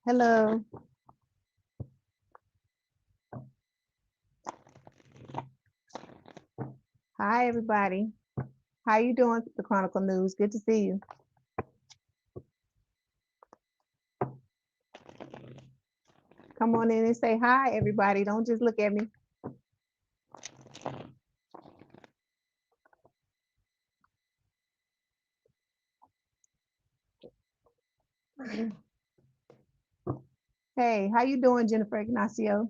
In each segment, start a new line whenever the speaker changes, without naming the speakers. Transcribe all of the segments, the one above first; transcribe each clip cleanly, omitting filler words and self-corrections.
Hello. Hi, everybody. How you doing, the Chronicle News? Good to see you. Come on in and say hi, everybody. Don't just look at me. Hey, how you doing, Jennifer Ignacio?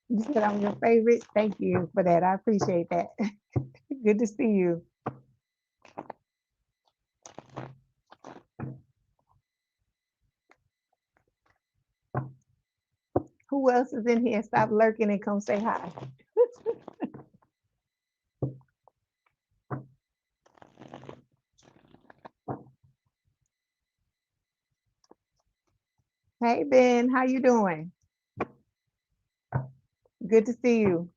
You said I'm your favorite. Thank you for that. I appreciate that. Good to see you. Who else is in here? Stop lurking and come say hi. Hey, Ben, how you doing? Good to see you.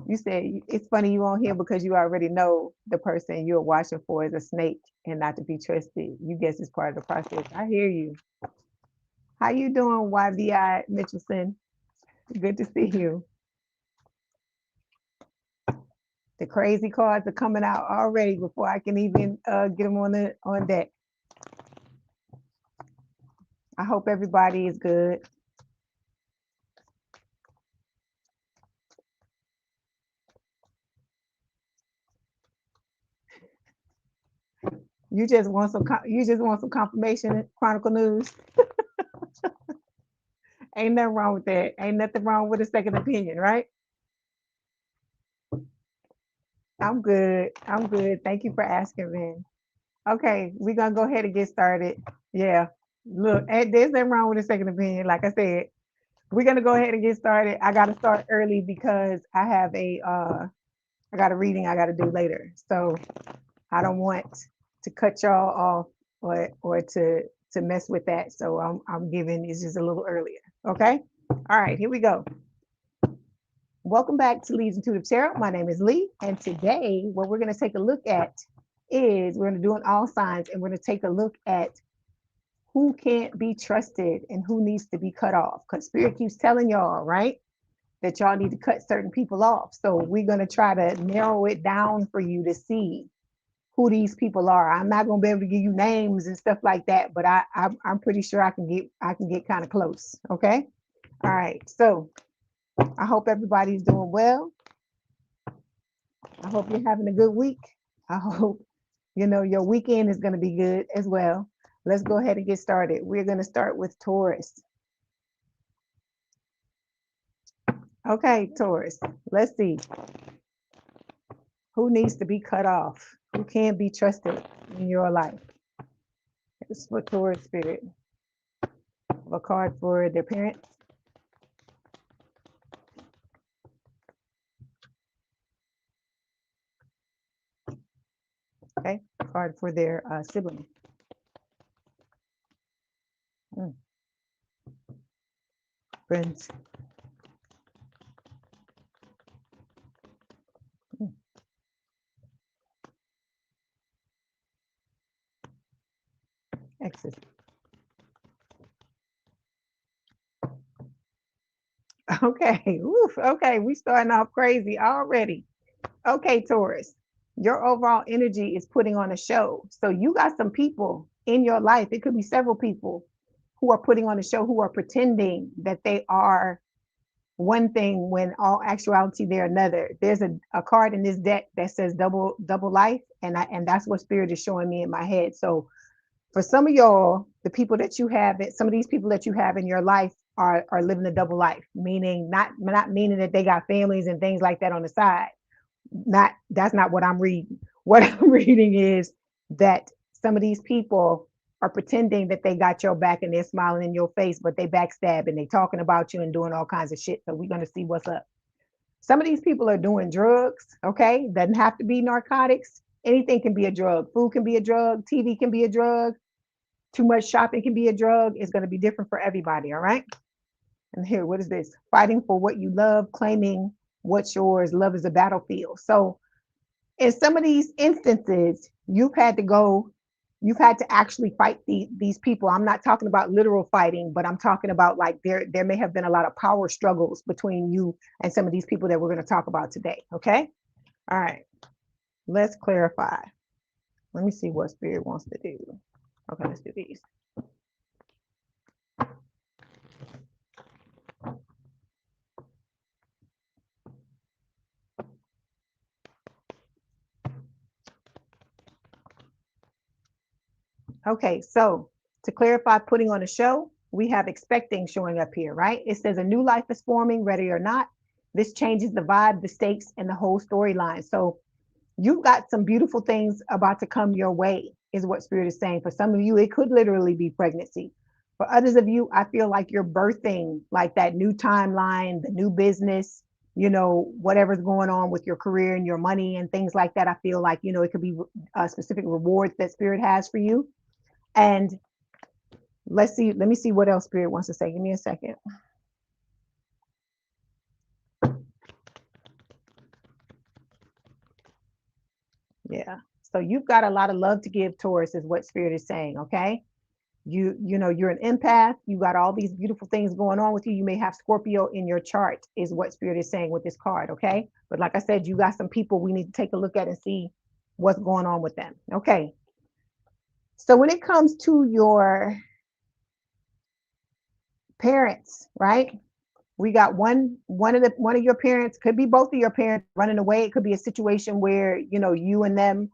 You said it's funny you on here because you already know the person you're watching for is a snake and not to be trusted. You guess it's part of the process. I hear you. How you doing, YVI Mitchelson? Good to see you. The crazy cards are coming out already before I can even get them on deck. I hope everybody is good. You just want some confirmation, Chronicle News. Ain't nothing wrong with that. Ain't nothing wrong with a second opinion, right? I'm good. I'm good. Thank you for asking, man. Okay, we're gonna go ahead and get started. Yeah. Look, there's nothing wrong with a second opinion. Like I said, we're gonna go ahead and get started. I gotta start early because I have I got a reading I gotta do later. So I don't want to cut y'all off or to mess with that. So I'm giving it's just a little earlier. Okay. All right, here we go. Welcome back to Leigh's Intuitive Tarot. My name is Leigh, and today what we're going to take a look at is we're going to do an all signs, and we're going to take a look at who can't be trusted and who needs to be cut off. Because Spirit keeps telling y'all, right, that y'all need to cut certain people off. So we're going to try to narrow it down for you to see who these people are. I'm not going to be able to give you names and stuff like that, but I'm pretty sure I can get kind of close. Okay. All right. So I hope everybody's doing well. I hope you're having a good week. I hope, your weekend is going to be good as well. Let's go ahead and get started. We're going to start with Taurus. Okay, Taurus, let's see. Who needs to be cut off? Who can't be trusted in your life? It's for Taurus spirit. A card for their parents. Okay, card for their sibling. Friends. Exes. Okay, oof, okay, we starting off crazy already. Okay, Taurus, your overall energy is putting on a show. So you got some people in your life, it could be several people who are putting on a show, who are pretending that they are one thing when all actuality they're another. There's a card in this deck that says double life, and that's what spirit is showing me in my head. So for some of y'all, the people that you have, some of these people that you have in your life are living a double life, meaning not meaning that they got families and things like that on the side. That's not what I'm reading. What I'm reading is that some of these people are pretending that they got your back and they're smiling in your face, but they backstab and they talking about you and doing all kinds of shit. So we're going to see what's up. Some of these people are doing drugs. Okay, doesn't have to be narcotics. Anything can be a drug. Food can be a drug. TV can be a drug. Too much shopping can be a drug. It's going to be different for everybody. All right. And here, what is this? Fighting for what you love, claiming what's yours. Love is a battlefield. So in some of these instances, you've had to go, you've had to actually fight these people. I'm not talking about literal fighting, but I'm talking about like there may have been a lot of power struggles between you and some of these people that we're going to talk about today. Okay. All right. Let's clarify. Let me see what spirit wants to do. Okay, let's do these. Okay, so to clarify putting on a show, we have expecting showing up here, right? It says a new life is forming, ready or not. This changes the vibe, the stakes, and the whole storyline. So you've got some beautiful things about to come your way, is what Spirit is saying. For some of you, it could literally be pregnancy. For others of you, I feel like you're birthing like that new timeline, the new business, whatever's going on with your career and your money and things like that. I feel like, it could be specific rewards that Spirit has for you. And let me see what else Spirit wants to say. Give me a second. Yeah. So you've got a lot of love to give, Taurus, is what Spirit is saying. Okay. You're an empath. You got all these beautiful things going on with you. You may have Scorpio in your chart, is what Spirit is saying with this card. Okay. But like I said, you got some people we need to take a look at and see what's going on with them. Okay. So when it comes to your parents, right? We got one of your parents, could be both of your parents running away. It could be a situation where you and them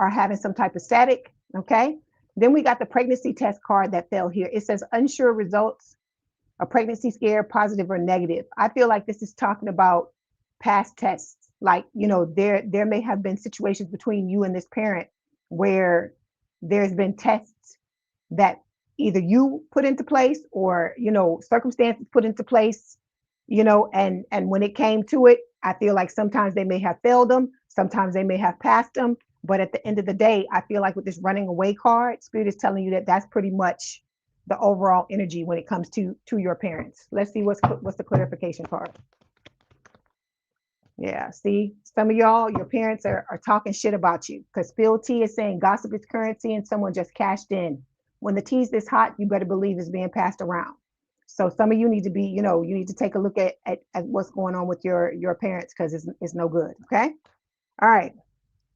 are having some type of static. Okay. Then we got the pregnancy test card that fell here. It says unsure results, a pregnancy scare, positive or negative. I feel like this is talking about past tests. Like, there may have been situations between you and this parent where there's been tests that either you put into place or, circumstances put into place, and when it came to it, I feel like sometimes they may have failed them, sometimes they may have passed them. But at the end of the day, I feel like with this running away card, Spirit is telling you that that's pretty much the overall energy when it comes to your parents. Let's see what's the clarification card. Yeah, see, some of y'all, your parents are talking shit about you because Phil T is saying gossip is currency and someone just cashed in. When the tea's this hot, you better believe it's being passed around. So some of you need to be, you need to take a look at what's going on with your parents because it's no good. Okay. All right.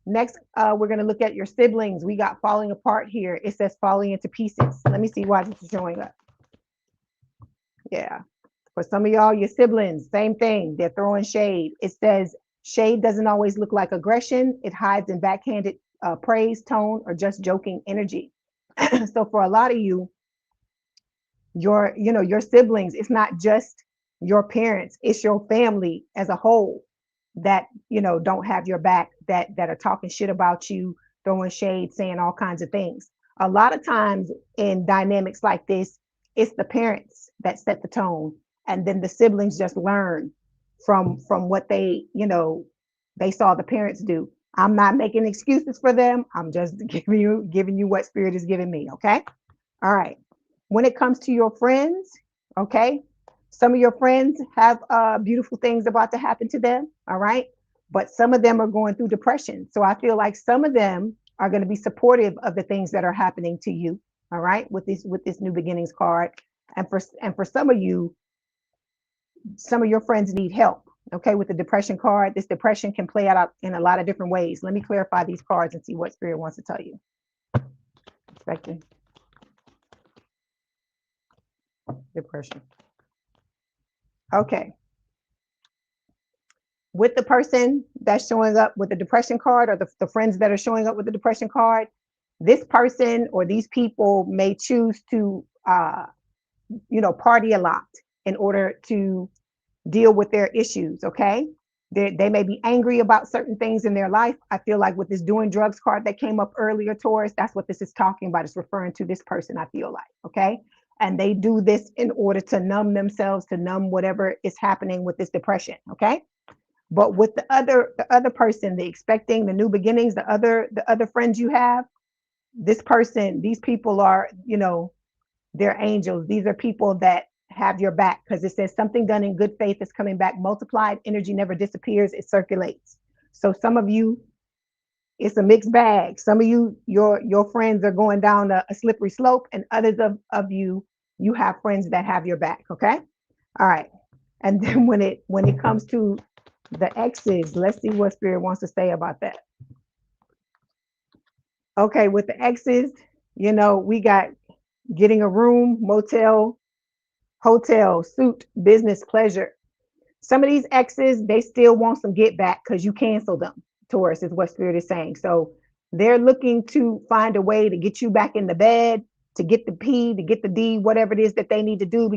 Next, we're going to look at your siblings. We got falling apart here. It says falling into pieces. Let me see why this is showing up. Yeah. For some of y'all, your siblings, same thing. They're throwing shade. It says shade doesn't always look like aggression. It hides in backhanded praise, tone, or just joking energy. So for a lot of you, your siblings, it's not just your parents, it's your family as a whole that, don't have your back, that are talking shit about you, throwing shade, saying all kinds of things. A lot of times in dynamics like this, it's the parents that set the tone, and then the siblings just learn from what they saw the parents do. I'm not making excuses for them. I'm just giving you what Spirit is giving me. Okay. All right. When it comes to your friends, okay, some of your friends have beautiful things about to happen to them. All right. But some of them are going through depression. So I feel like some of them are going to be supportive of the things that are happening to you. All right. With this new beginnings card. And for some of you, some of your friends need help. Okay. With the depression card, this depression can play out in a lot of different ways. Let me clarify these cards and see what Spirit wants to tell you. Expecting depression. Okay. With the person that's showing up with the depression card, or the friends that are showing up with the depression card, this person or these people may choose to, party a lot in order to deal with their issues. Okay. They may be angry about certain things in their life. I feel like with this doing drugs card that came up earlier, Taurus, that's what this is talking about. It's referring to this person, I feel like. Okay. And they do this in order to numb themselves, to numb whatever is happening with this depression. Okay. But with the other person, the expecting, the new beginnings, the other friends you have, this person, these people are, they're angels. These are people that have your back, because it says something done in good faith is coming back multiplied. Energy never disappears, it circulates. So some of you it's a mixed bag. Some of you, your friends are going down a slippery slope, and others of you, you have friends that have your back. Okay. All right. And then when it comes to the exes, let's see what Spirit wants to say about that. Okay, with the exes, we got getting a room, motel, hotel, suit, business, pleasure. Some of these exes, they still want some get back because you canceled them. Taurus is what Spirit is saying. So they're looking to find a way to get you back in the bed, to get the P, to get the D, whatever it is that they need to do.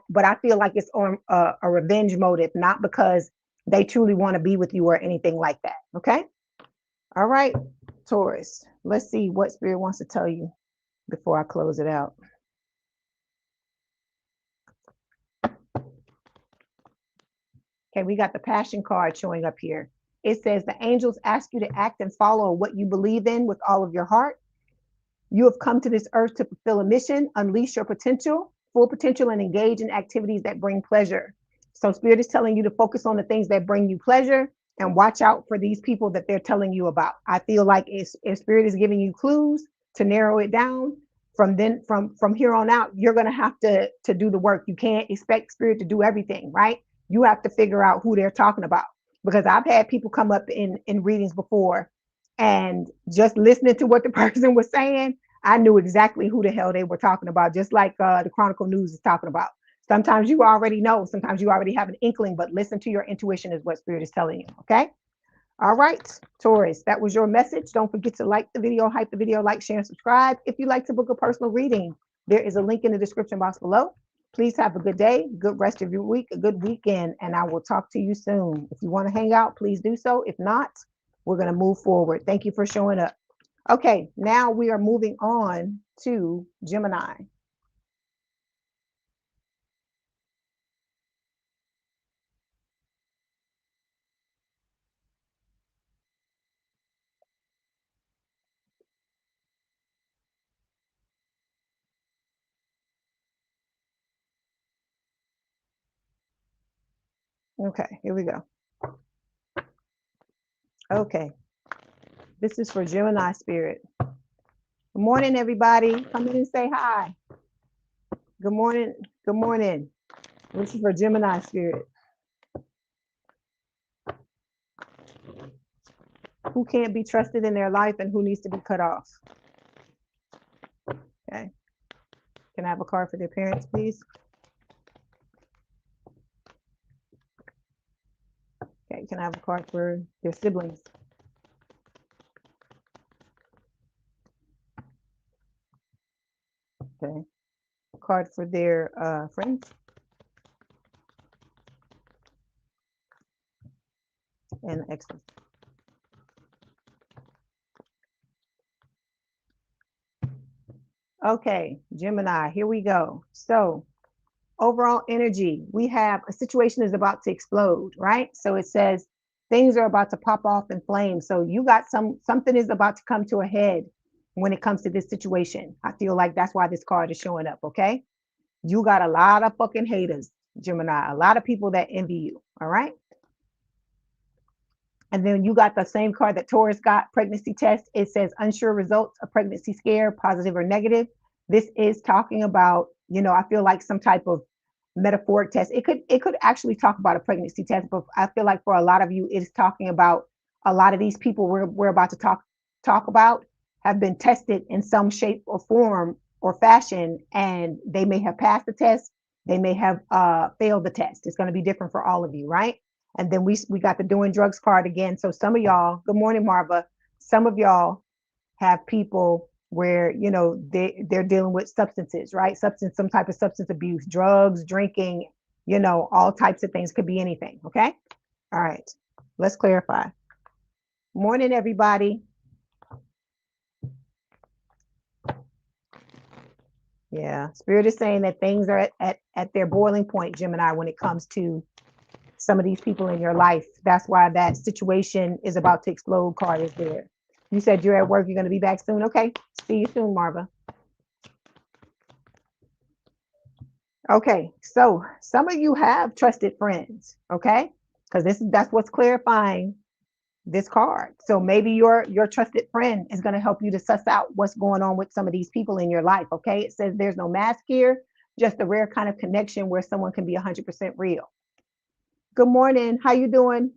But I feel like it's on a revenge motive, not because they truly want to be with you or anything like that. Okay. All right, Taurus. Let's see what Spirit wants to tell you before I close it out. Okay, we got the passion card showing up here. It says the angels ask you to act and follow what you believe in with all of your heart. You have come to this earth to fulfill a mission, unleash your potential, full potential, and engage in activities that bring pleasure. So Spirit is telling you to focus on the things that bring you pleasure and watch out for these people that they're telling you about. I feel like if Spirit is giving you clues to narrow it down, from here on out, you're going to have to do the work. You can't expect Spirit to do everything, right? You have to figure out who they're talking about, because I've had people come up in readings before, and just listening to what the person was saying, I knew exactly who the hell they were talking about, just like the Chronicle News is talking about. Sometimes you already know, sometimes you already have an inkling, but listen to your intuition is what Spirit is telling you. Okay. All right, Taurus, that was your message. Don't forget to like the video, hype the video, like, share, and subscribe. If you'd like to book a personal reading, there is a link in the description box below. Please have a good day, good rest of your week, a good weekend, and I will talk to you soon. If you want to hang out, please do so. If not, we're going to move forward. Thank you for showing up. Okay, now we are moving on to Gemini. Okay, here we go. Okay, this is for Gemini spirit. Good morning, everybody. Come in and say hi. Good morning. Good morning. This is for Gemini spirit. Who can't be trusted in their life and who needs to be cut off? Okay. Can I have a card for their parents, please? Okay. Can I have a card for their siblings? Okay. A card for their friends and exes. Okay, Gemini, here we go. So overall energy, we have a situation is about to explode, right? So it says things are about to pop off in flames. So you got something is about to come to a head when it comes to this situation. I feel like that's why this card is showing up, okay? You got a lot of fucking haters, Gemini, a lot of people that envy you, all right? And then you got the same card that Taurus got, pregnancy test. It says unsure results, a pregnancy scare, positive or negative. This is talking about, I feel like some type of metaphoric test. It could actually talk about a pregnancy test, but I feel like for a lot of you, it is talking about a lot of these people we're about to talk about have been tested in some shape or form or fashion, and they may have passed the test, they may have failed the test. It's going to be different for all of you, right? And then we got the doing drugs card again. So some of y'all, good morning, Marva. Some of y'all have people where they're dealing with substances, right? Some type of substance abuse, drugs, drinking, all types of things. Could be anything. Okay. All right. Let's clarify. Morning, everybody. Yeah. Spirit is saying that things are at their boiling point, Gemini, when it comes to some of these people in your life. That's why that situation is about to explode card is there. You said you're at work, you're going to be back soon. Okay. See you soon, Marva. Okay. So some of you have trusted friends. Okay. Because that's what's clarifying this card. So maybe your trusted friend is going to help you to suss out what's going on with some of these people in your life. Okay. It says there's no mask here, just a rare kind of connection where someone can be 100% real. Good morning. How you doing?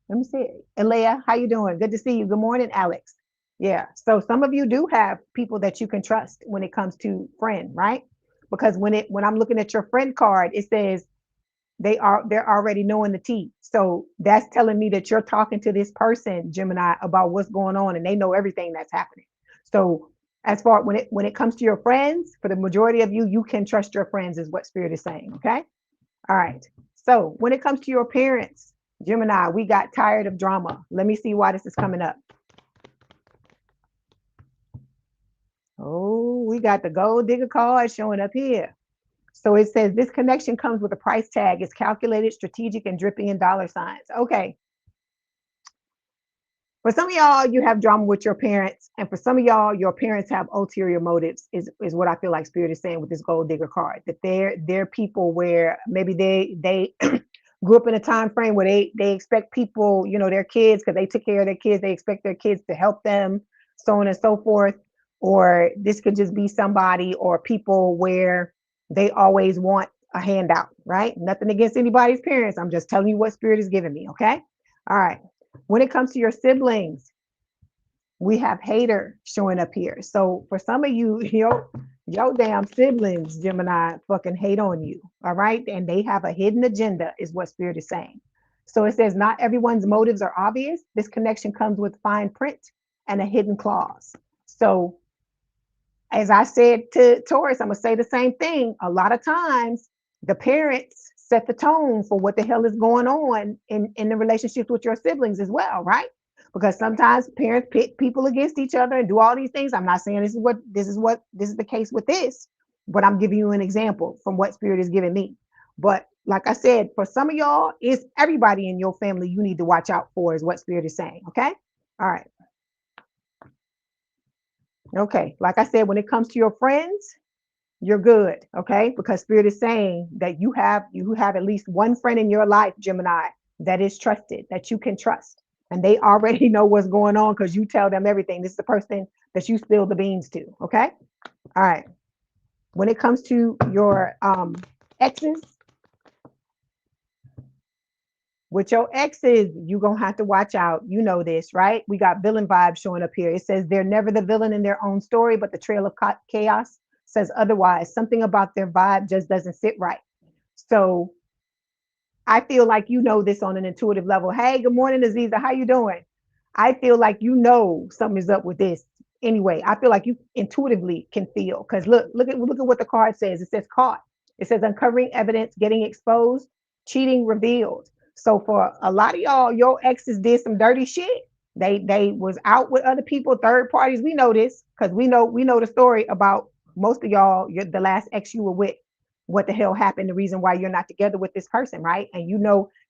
Let me see. Elia, how you doing? Good to see you. Good morning, Alex. Yeah. So some of you do have people that you can trust when it comes to friend, right? Because when I'm looking at your friend card, it says they're already knowing the tea. So that's telling me that you're talking to this person, Gemini, about what's going on, and they know everything that's happening. So as far when it comes to your friends, for the majority of you, you can trust your friends, is what Spirit is saying. Okay. All right. So when it comes to your parents, Gemini, we got tired of drama. Let me see why this is coming up. Oh, we got the gold digger card showing up here. So it says this connection comes with a price tag. It's calculated, strategic, and dripping in dollar signs. Okay. For some of y'all, you have drama with your parents. And for some of y'all, your parents have ulterior motives, is what I feel like Spirit is saying with this gold digger card. That they're people where maybe they grew up in a time frame where they expect people, their kids, because they took care of their kids, they expect their kids to help them, so on and so forth. Or this could just be somebody or people where they always want a handout, right? Nothing against anybody's parents. I'm just telling you what Spirit is giving me, okay? All right. When it comes to your siblings, we have hater showing up here. So for some of you, your damn siblings, Gemini, fucking hate on you. All right. And they have a hidden agenda, is what Spirit is saying. So it says not everyone's motives are obvious. This connection comes with fine print and a hidden clause. So as I said to Taurus, I'm going to say the same thing. A lot of times the parents set the tone for what the hell is going on in the relationships with your siblings as well, right? Because sometimes parents pit people against each other and do all these things. I'm not saying this is the case with this, but I'm giving you an example from what Spirit is giving me. But like I said, for some of y'all, it's everybody in your family you need to watch out for, is what Spirit is saying. Okay. All right. Okay. Like I said, when it comes to your friends, you're good. Okay. Because Spirit is saying that you have at least one friend in your life, Gemini, that is trusted, that you can trust. And they already know what's going on because you tell them everything. This is the person that you spill the beans to. Okay. All right. When it comes to your exes, with your exes, you're going to have to watch out. You know this, right? We got villain vibes showing up here. It says they're never the villain in their own story, but the trail of chaos says otherwise. Something about their vibe just doesn't sit right. So I feel like you know this on an intuitive level. Hey, good morning, Aziza. How you doing? I feel like you know something is up with this. Anyway, I feel like you intuitively can feel, because look at what the card says. It says caught. It says uncovering evidence, getting exposed, cheating revealed. So for a lot of y'all, your exes did some dirty shit. They was out with other people, third parties. We know this because we know the story about most of y'all. The last ex you were with, what the hell happened, the reason why you're not together with this person, right? And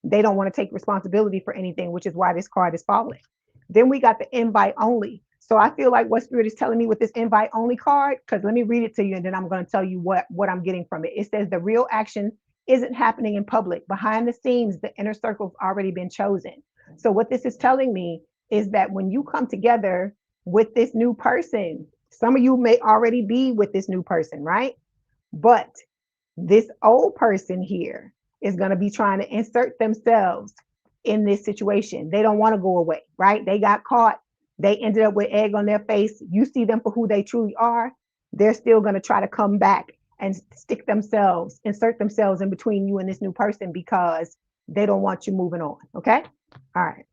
they don't want to take responsibility for anything, which is why this card is falling. Then we got the invite only. So I feel like what Spirit is telling me with this invite only card, because let me read it to you and then I'm going to tell you what I'm getting from it. It says the real action isn't happening in public. Behind the scenes, the inner circle's already been chosen. So what this is telling me is that when you come together with this new person, some of you may already be with this new person, right? But this old person here is going to be trying to insert themselves in this situation. They don't want to go away, right? They got caught. They ended up with egg on their face. You see them for who they truly are. They're still going to try to come back and insert themselves in between you and this new person because they don't want you moving on. Okay. All right.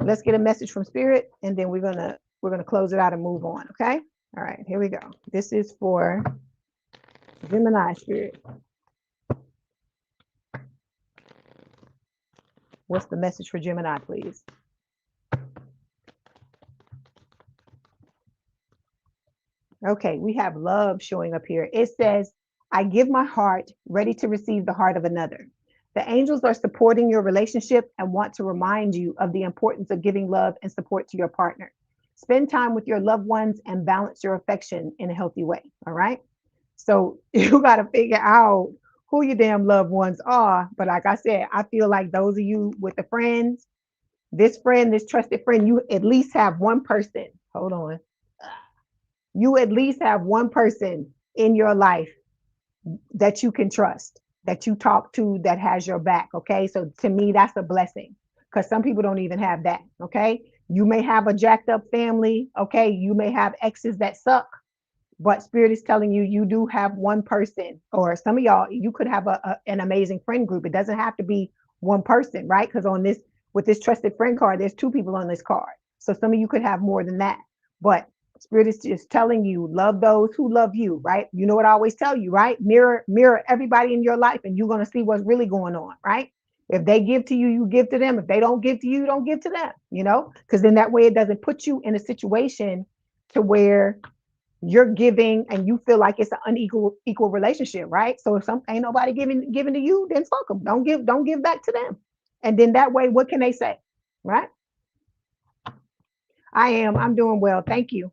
Let's get a message from Spirit and then we're going to close it out and move on. Okay. All right, here we go. This is for Gemini Spirit. What's the message for Gemini, please? Okay, we have love showing up here. It says, I give my heart, ready to receive the heart of another. The angels are supporting your relationship and want to remind you of the importance of giving love and support to your partner. Spend time with your loved ones and balance your affection in a healthy way. All right. So you got to figure out who your damn loved ones are. But like I said, I feel like those of you with the friends, This friend, this trusted friend, you at least have one person. Hold on. You at least have one person in your life that you can trust, that you talk to, that has your back. Okay. So to me, that's a blessing because some people don't even have that. Okay. You may have a jacked up family. Okay. You may have exes that suck, but spirit is telling you you do have one person, or some of y'all, you could have an amazing friend group. It doesn't have to be one person, right? Because on this, with this trusted friend card, there's two people on this card. So some of you could have more than that. But spirit is just telling you, love those who love you, right? You know what I always tell you, right? Mirror everybody in your life, and you're going to see what's really going on, right? If they give to you, you give to them. If they don't give to you, you don't give to them, because then that way it doesn't put you in a situation to where you're giving and you feel like it's an unequal relationship, right? So if some ain't nobody giving to you, then fuck them. Don't give back to them. And then that way, what can they say? Right? I'm doing well. Thank you.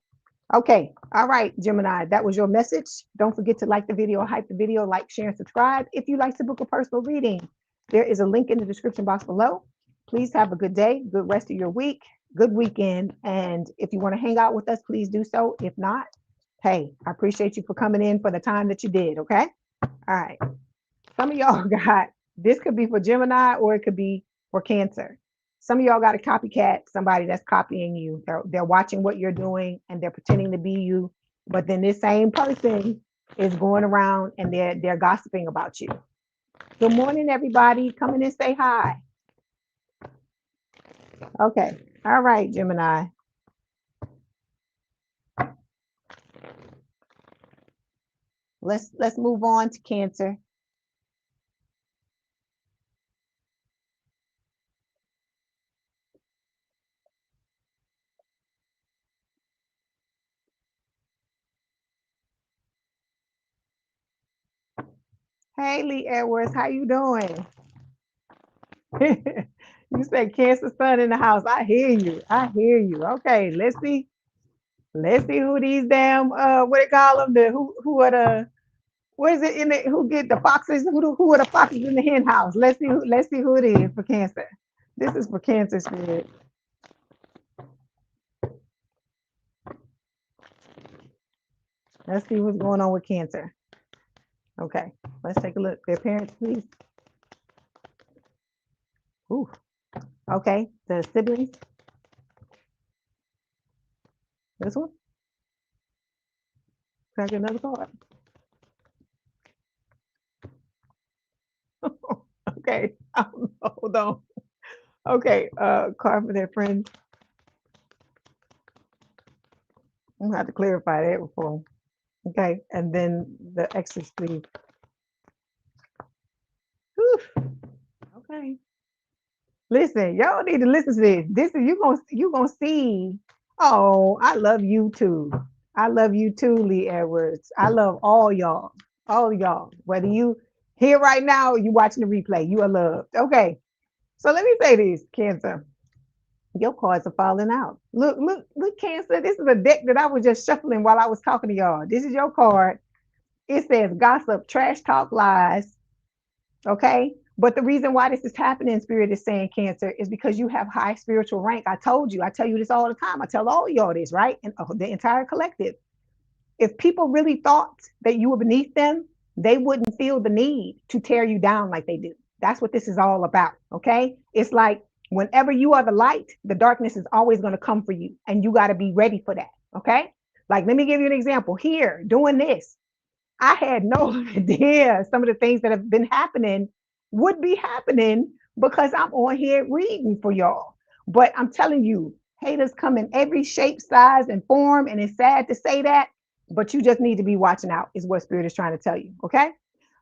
Okay. All right, Gemini, that was your message. Don't forget to like the video, hype the video, like, share, and subscribe. If you like to book a personal reading, there is a link in the description box below. Please have a good day, good rest of your week, good weekend. And if you want to hang out with us, please do so. If not, hey, I appreciate you for coming in for the time that you did. Okay. All right. Some of y'all got, this could be for Gemini or it could be for Cancer. Some of y'all got a copycat, somebody that's copying you. They're watching what you're doing and they're pretending to be you. But then this same person is going around and they're gossiping about you. Good morning, everybody. Come in and say hi. Okay. All right, Gemini. Let's move on to Cancer. Hey, Leigh Edwards, how you doing? You said Cancer sun in the house. I hear you. I hear you. Okay, let's see. Let's see who these damn what they call them, the who are the, what is it in it, who get the foxes, who are the foxes in the hen house. Let's see who it is for Cancer. This is for Cancer spirit. Let's see what's going on with Cancer. Okay, let's take a look. Their parents, please. Ooh. Okay, the siblings. This one. Can I get another card? Okay, hold on. Okay, card for their friends. I'm gonna have to clarify that before. Okay, and then the exes, please. Whew. Okay. Listen, y'all need to listen to this. This is you gonna see. Oh, I love you too. I love you too, Leigh Edwards. I love all y'all. Whether you here right now or you watching the replay, you are loved. Okay, so let me say this, Cancer. Your cards are falling out. Look, Cancer. This is a deck that I was just shuffling while I was talking to y'all. This is your card. It says gossip, trash talk, lies. Okay. But the reason why this is happening, Spirit is saying, Cancer, is because you have high spiritual rank. I told you, I tell you this all the time. I tell all of y'all this, right? And the entire collective. If people really thought that you were beneath them, they wouldn't feel the need to tear you down like they do. That's what this is all about. Okay. It's like whenever you are the light, the darkness is always going to come for you. And you got to be ready for that. Okay. Like, let me give you an example here doing this. I had no idea some of the things that have been happening would be happening because I'm on here reading for y'all. But I'm telling you, haters come in every shape, size, and form. And it's sad to say that, but you just need to be watching out, is what Spirit is trying to tell you. Okay.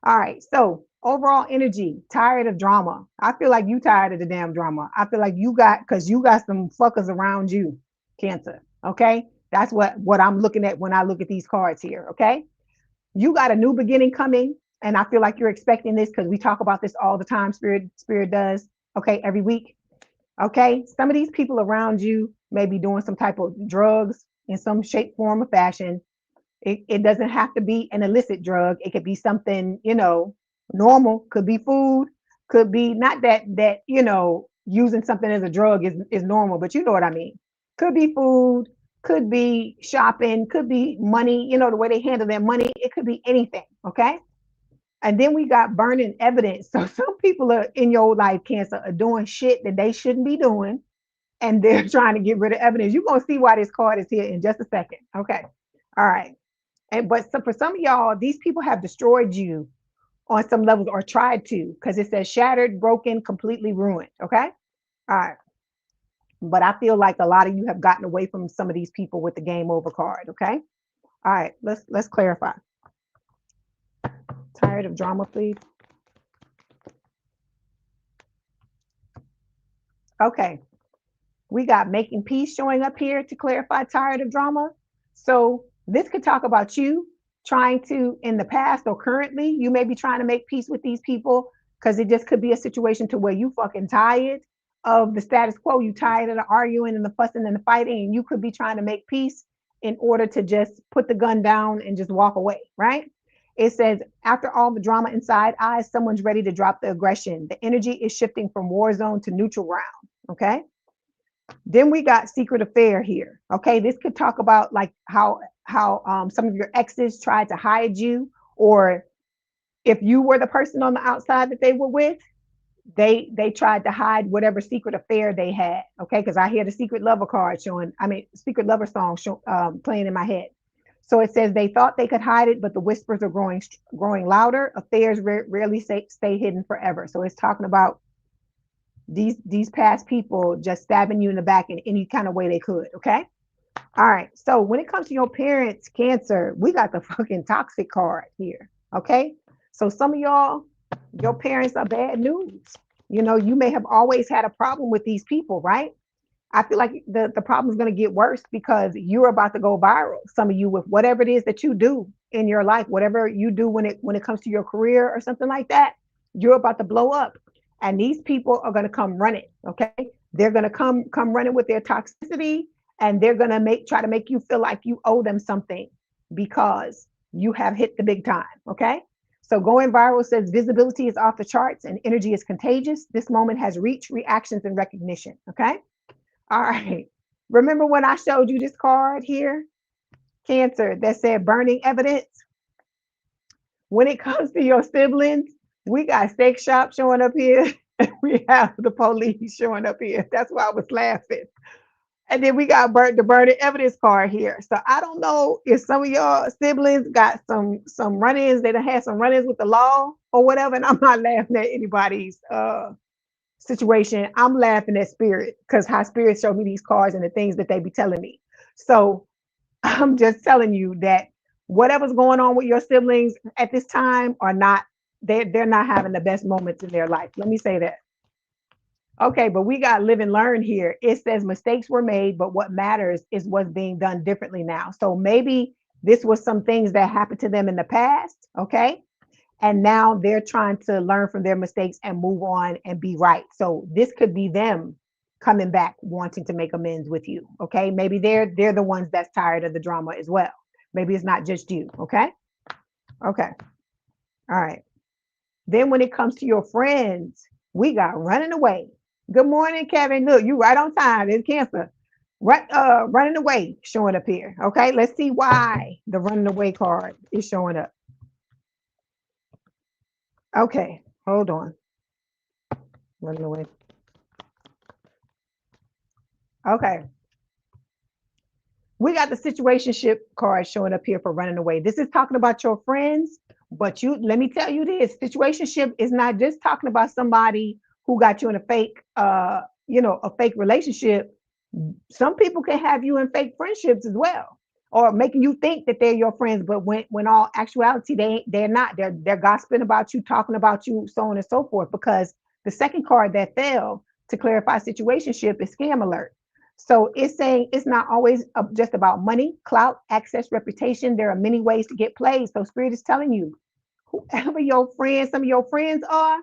All right. So overall energy, tired of drama. I feel like you tired of the damn drama. I feel like because you got some fuckers around you, Cancer. Okay. That's what I'm looking at when I look at these cards here. Okay. You got a new beginning coming, and I feel like you're expecting this because we talk about this all the time. Spirit does. Okay, every week. Okay, some of these people around you may be doing some type of drugs in some shape, form, or fashion. It doesn't have to be an illicit drug. It could be something normal. Could be food. Could be not that using something as a drug is normal, but you know what I mean. Could be food, could be shopping, could be money, you know, the way they handle their money. It could be anything, okay? And then we got burning evidence. So some people are in your life, Cancer, are doing shit that they shouldn't be doing, and they're trying to get rid of evidence. You're gonna see why this card is here in just a second. Okay. All right. And but so for some of y'all, these people have destroyed you on some levels or tried to, because it says shattered, broken, completely ruined. Okay. All right. But I feel like a lot of you have gotten away from some of these people with the game over card. Okay. All right. Let's clarify. Tired of drama, please. Okay. We got making peace showing up here to clarify tired of drama. So this could talk about you trying to, in the past or currently, you may be trying to make peace with these people, because it just could be a situation to where you fucking tired of the status quo. You tired of the arguing and the fussing and the fighting, and you could be trying to make peace in order to just put the gun down and just walk away, right? It says, after all the drama inside eyes, someone's ready to drop the aggression. The energy is shifting from war zone to neutral ground, okay? Then we got secret affair here. Okay, this could talk about like how some of your exes tried to hide you, or if you were the person on the outside that they were with, they tried to hide whatever secret affair they had. Okay, because I hear the secret lover card showing. I mean, secret lover song playing in my head. So it says they thought they could hide it, but the whispers are growing louder. Affairs rarely stay hidden forever. So it's talking about these past people just stabbing you in the back in any kind of way they could. Okay. All right. So when it comes to your parents, Cancer, we got the fucking toxic card here. Okay. So some of y'all, your parents are bad news. You know, you may have always had a problem with these people, right? I feel like the problem is going to get worse because you're about to go viral. Some of you, with whatever it is that you do in your life, whatever you do when it comes to your career or something like that, you're about to blow up. And these people are going to come running. Okay. They're going to come running with their toxicity, and they're going to try to make you feel like you owe them something because you have hit the big time. Okay. So going viral says visibility is off the charts and energy is contagious. This moment has reach, reactions, and recognition. Okay. All right. Remember when I showed you this card here, Cancer, that said burning evidence? When it comes to your siblings, we got sex shop showing up here. We have the police showing up here. That's why I was laughing. And then we got the burning evidence card here. So I don't know if some of your siblings got some run-ins, they done had some run-ins with the law or whatever. And I'm not laughing at anybody's situation. I'm laughing at spirit, because how spirit showed me these cards and the things that they be telling me. So I'm just telling you that whatever's going on with your siblings at this time are not, they're not having the best moments in their life. Let me say that. Okay, but we got live and learn here. It says mistakes were made, but what matters is what's being done differently now. So maybe this was some things that happened to them in the past, okay? And now they're trying to learn from their mistakes and move on and be right. So this could be them coming back wanting to make amends with you, okay? Maybe they're the ones that's tired of the drama as well. Maybe it's not just you, okay? Okay. All right. Then when it comes to your friends, we got running away. Good morning, Kevin. Look, you right on time. It's Cancer. Running away showing up here. Okay, let's see why the running away card is showing up. Okay, hold on. Running away. Okay. We got the situationship card showing up here for running away. This is talking about your friends, but let me tell you this, situationship is not just talking about somebody who got you in a fake, a fake relationship. Some people can have you in fake friendships as well, or making you think that they're your friends, but when all actuality they're not. They're gossiping about you, talking about you, so on and so forth. Because the second card that fell to clarify situationship is scam alert. So it's saying it's not always just about money, clout, access, reputation. There are many ways to get played. So Spirit is telling you, whoever your friends, some of your friends are,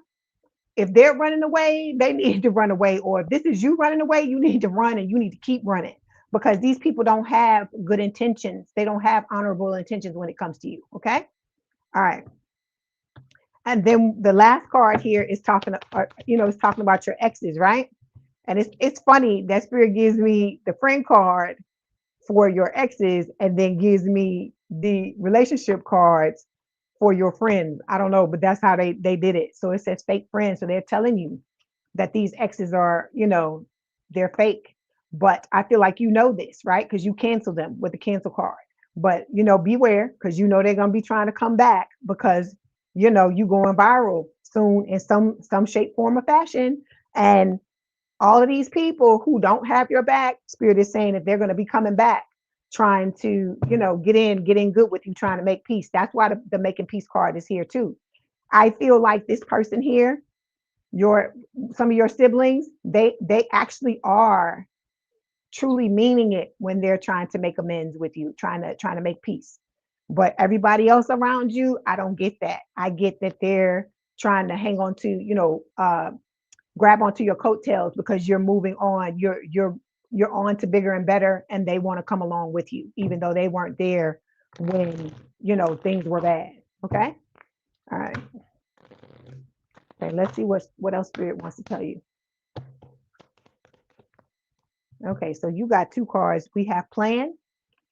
if they're running away, they need to run away. Or if this is you running away, you need to run, and you need to keep running, because these people don't have good intentions. They don't have honorable intentions when it comes to you. Okay. All right. And then the last card here is talking, it's talking about your exes, right? And it's funny that spirit gives me the friend card for your exes and then gives me the relationship cards for your friends. I don't know, but that's how they did it. So it says fake friends. So they're telling you that these exes are, they're fake. But I feel like you know this, right? Because you cancel them with the cancel card. But beware, because they're gonna be trying to come back because you going viral soon in some shape, form, or fashion. And all of these people who don't have your back, spirit is saying that they're going to be coming back trying to get in good with you, trying to make peace. That's why the making peace card is here too. I feel like this person here, your some of your siblings, they actually are truly meaning it when they're trying to make amends with you, trying to make peace. But everybody else around you, I don't get that. I get that they're trying to hang on to grab onto your coattails because you're moving on. You're on to bigger and better, and they want to come along with you, even though they weren't there when things were bad. Okay. All right. Okay. Let's see what else spirit wants to tell you. Okay. So you got two cards. We have plan,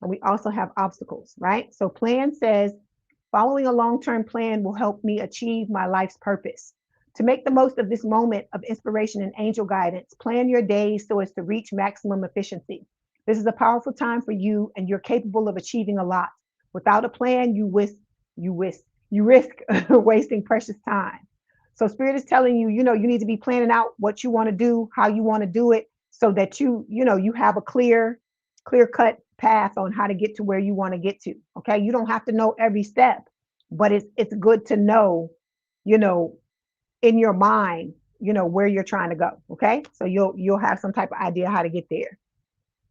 and we also have obstacles. Right. So plan says following a long-term plan will help me achieve my life's purpose. To make the most of this moment of inspiration and angel guidance, plan your days so as to reach maximum efficiency. This is a powerful time for you, and you're capable of achieving a lot. Without a plan, you risk wasting precious time. So Spirit is telling you, you need to be planning out what you want to do, how you want to do it, so that you have a clear cut path on how to get to where you want to get to. Okay. You don't have to know every step, but it's good to know, you know, in your mind, where you're trying to go. Okay. So you'll have some type of idea how to get there.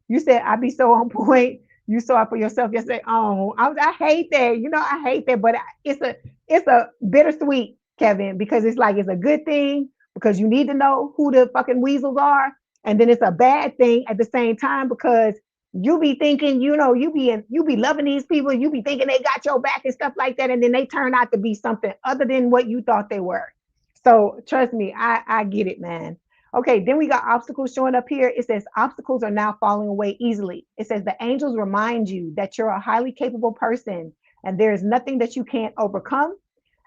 You said I'd be so on point. You saw it for yourself yesterday. Oh, I hate that. I hate that, but it's a bittersweet, Kevin, because it's like it's a good thing because you need to know who the fucking weasels are, and then it's a bad thing at the same time because you be thinking, you be loving these people, you be thinking they got your back and stuff like that, and then they turn out to be something other than what you thought they were. So trust me, I get it, man. Okay, then we got obstacles showing up here. It says obstacles are now falling away easily. It says the angels remind you that you're a highly capable person and there is nothing that you can't overcome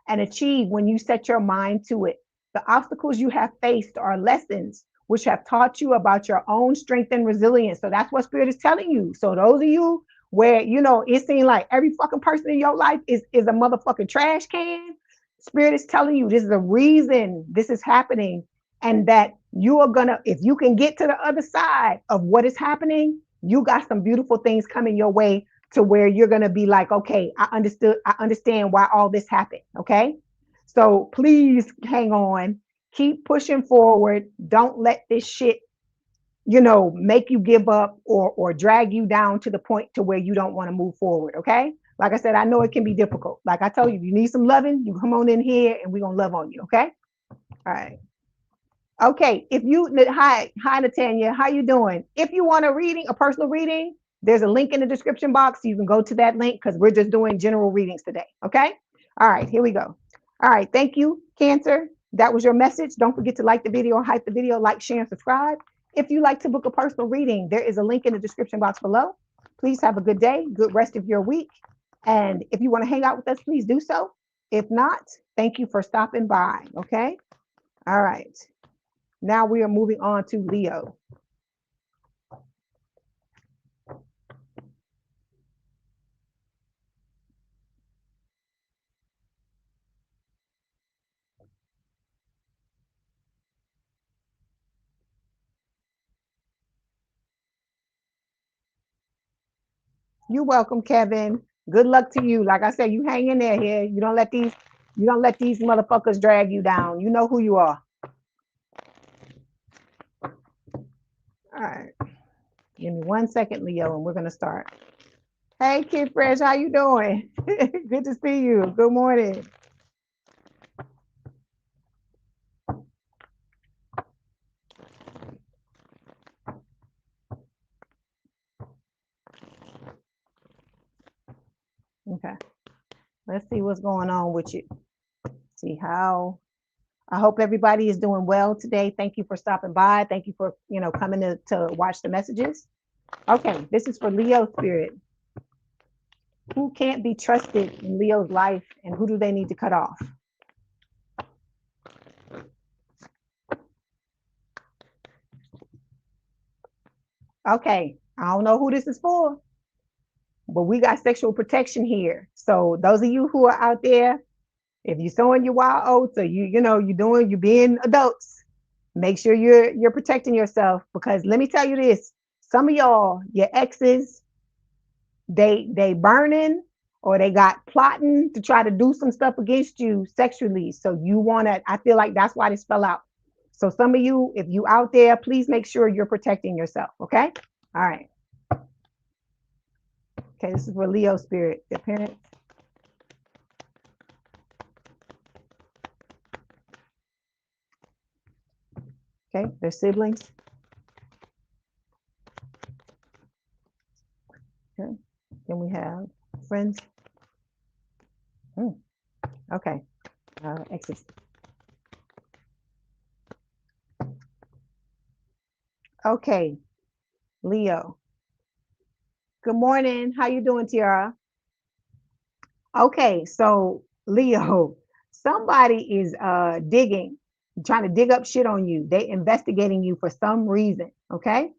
and achieve when you set your mind to it. The obstacles you have faced are lessons which have taught you about your own strength and resilience. So that's what Spirit is telling you. So those of you where it seems like every fucking person in your life is a motherfucking trash can. Spirit is telling you this is the reason this is happening, and that you are gonna, if you can get to the other side of what is happening, you got some beautiful things coming your way to where you're gonna be like, okay, I understand why all this happened. Okay. So please hang on, keep pushing forward. Don't let this shit, make you give up or drag you down to the point to where you don't want to move forward. Okay. Like I said, I know it can be difficult. Like I told you, you need some loving, you come on in here and we're gonna love on you. Okay. All right. Okay, if you hi Natanya, how you doing? If you want a personal reading, there's a link in the description box. You can go to that link because we're just doing general readings today. Okay. All right, here we go. All right, thank you, Cancer. That was your message. Don't forget to like the video, hype the video, like, share, and subscribe. If you like to book a personal reading, there is a link in the description box below. Please have a good day, good rest of your week. And if you want to hang out with us, please do so. If not, thank you for stopping by. Okay. All right. Now we are moving on to Leo. You're welcome, Kevin. Good luck to you. Like I said, you hang in there here. You don't let these motherfuckers drag you down. You know who you are. All right. Give me 1 second, Leo, and we're gonna start. Hey, Kid Fresh, how you doing? Good to see you. Good morning. Okay. Let's see what's going on with you. See how. I hope everybody is doing well today. Thank you for stopping by. Thank you for, coming to watch the messages. Okay, this is for Leo spirit. Who can't be trusted in Leo's life, and who do they need to cut off? Okay, I don't know who this is for, but we got sexual protection here. So those of you who are out there, if you're sowing your wild oats, or you're being adults, make sure you're protecting yourself, because let me tell you this: some of y'all, your exes, they burning, or they got plotting to try to do some stuff against you sexually. So you wanna, I feel like that's why this fell out. So some of you, if you out there, please make sure you're protecting yourself. Okay. All right. Okay, this is for Leo spirit, their parents. Okay, their siblings. Okay, then we have friends. Okay, exes. Okay, Leo. Good morning. How you doing, Tiara? Okay, so Leo, somebody is digging, trying to dig up shit on you. They investigating you for some reason. Okay.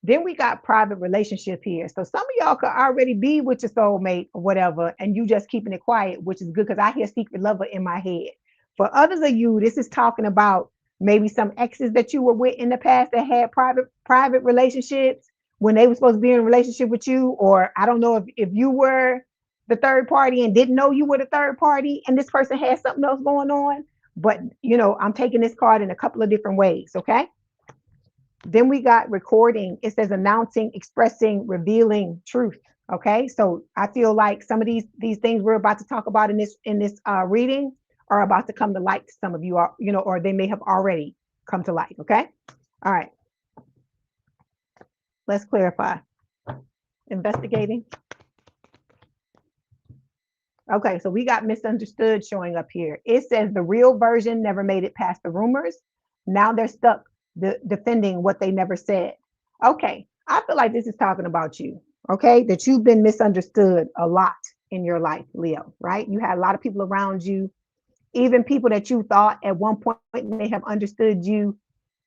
Then we got private relationship here. So some of y'all could already be with your soulmate or whatever, and you just keeping it quiet, which is good, because I hear secret lover in my head. For others of you, this is talking about maybe some exes that you were with in the past that had private relationships when they were supposed to be in a relationship with you. Or I don't know if you were the third party and didn't know you were the third party, and this person had something else going on. But I'm taking this card in a couple of different ways. Okay. Then we got recording. It says announcing, expressing, revealing truth. Okay, so I feel like some of these things we're about to talk about in this reading are about to come to light to some of you, are or they may have already come to light. Okay, all right. Let's clarify. Investigating. Okay, so we got misunderstood showing up here. It says the real version never made it past the rumors. Now they're stuck defending what they never said. Okay, I feel like this is talking about you. Okay, that you've been misunderstood a lot in your life, Leo, right? You had a lot of people around you, even people that you thought at one point may have understood you.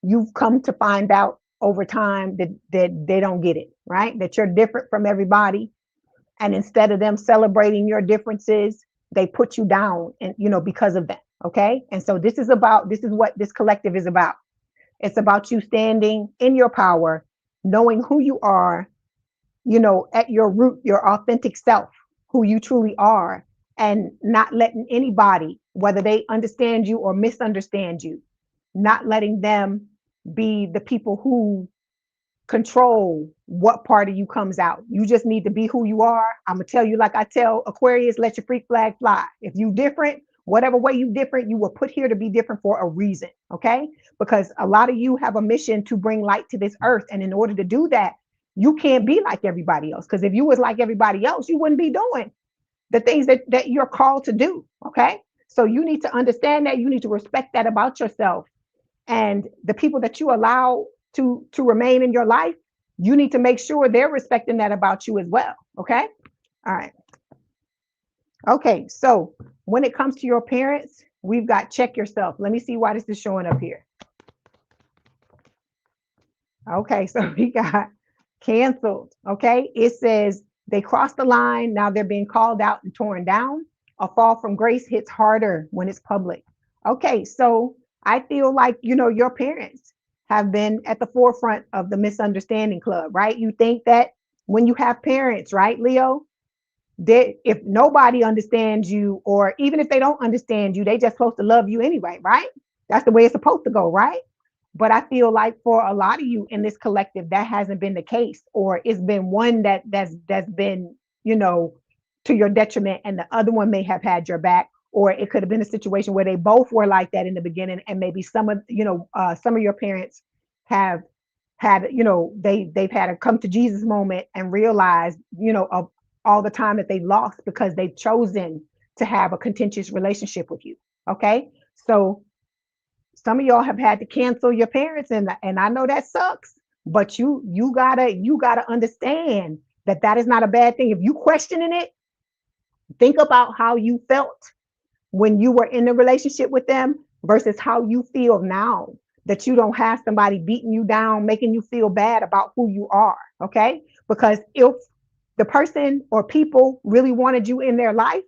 You've come to find out over time that they don't get it, right? That you're different from everybody. And instead of them celebrating your differences, they put you down, and because of that. Okay. And so this is what this collective is about. It's about you standing in your power, knowing who you are, at your root, your authentic self, who you truly are, and not letting anybody, whether they understand you or misunderstand you, not letting them be the people who control what part of you comes out. You just need to be who you are. I'm gonna tell you, like I tell Aquarius, let your freak flag fly. If you different, whatever way you different, you were put here to be different for a reason. Okay, because a lot of you have a mission to bring light to this earth, and in order to do that, you can't be like everybody else, because if you was like everybody else, you wouldn't be doing the things that you're called to do. Okay, so you need to understand that. You need to respect that about yourself, and the people that you allow to remain in your life, you need to make sure they're respecting that about you as well. Okay. All right. Okay, so when it comes to your parents, we've got check yourself. Let me see why this is showing up here. Okay, so we got canceled. Okay, it says they crossed the line. Now they're being called out and torn down. A fall from grace hits harder when it's public. Okay, so I feel like, your parents have been at the forefront of the misunderstanding club, right? You think that when you have parents, right, Leo, that if nobody understands you, or even if they don't understand you, they just supposed to love you anyway, right? That's the way it's supposed to go, right? But I feel like for a lot of you in this collective, that hasn't been the case, or it's been one that's been, to your detriment, and the other one may have had your back, or it could have been a situation where they both were like that in the beginning, and maybe some of your parents have had, they've had a come to Jesus moment and realized, of all the time that they lost because they've chosen to have a contentious relationship with you. Okay, so some of y'all have had to cancel your parents, and I know that sucks, but you gotta understand that that is not a bad thing. If you questioning it, think about how you felt when you were in a relationship with them versus how you feel now that you don't have somebody beating you down, making you feel bad about who you are. Okay. Because if the person or people really wanted you in their life,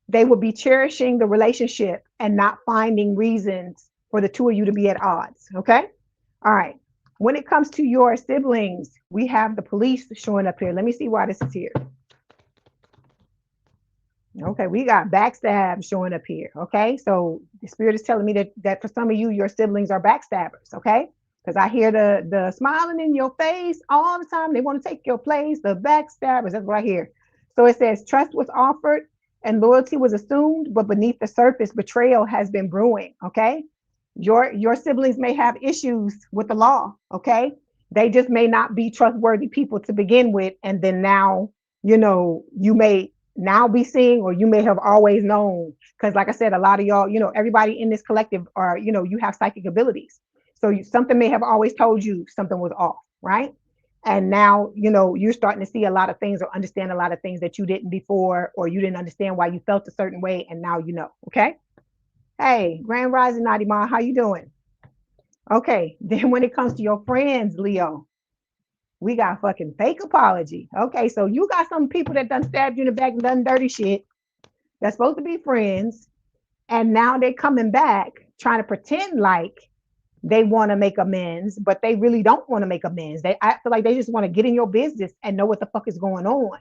they would be cherishing the relationship and not finding reasons for the two of you to be at odds. Okay. All right. When it comes to your siblings, we have the police showing up here. Let me see why this is here. Okay, we got backstab showing up here. Okay, so the spirit is telling me that for some of you, your siblings are backstabbers. Okay, because I hear the smiling in your face all the time. They want to take your place. The backstabbers. That's what I hear. So it says trust was offered and loyalty was assumed, but beneath the surface, betrayal has been brewing. Okay, your siblings may have issues with the law. Okay, they just may not be trustworthy people to begin with, and then now you may now be seeing, or you may have always known, because like I said, a lot of y'all, everybody in this collective are, you have psychic abilities, so something may have always told you something was off, right? And now you're starting to see a lot of things or understand a lot of things that you didn't before, or you didn't understand why you felt a certain way, and now okay. Hey, Grand Rising Nadima, how you doing? Okay, then when it comes to your friends, Leo, we got fucking fake apology. Okay, so you got some people that done stabbed you in the back and done dirty shit. That's supposed to be friends. And now they're coming back trying to pretend like they want to make amends, but they really don't want to make amends. I feel like they just want to get in your business and know what the fuck is going on.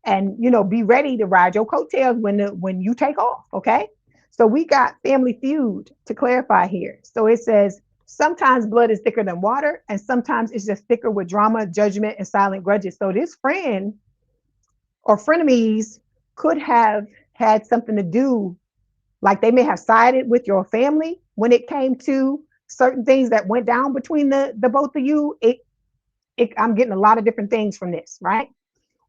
And be ready to ride your coattails when you take off. Okay. So we got family feud to clarify here. So it says, sometimes blood is thicker than water, and sometimes it's just thicker with drama, judgment, and silent grudges. So this friend or frenemies could have had something to do, like they may have sided with your family when it came to certain things that went down between the both of you. I'm getting a lot of different things from this, right?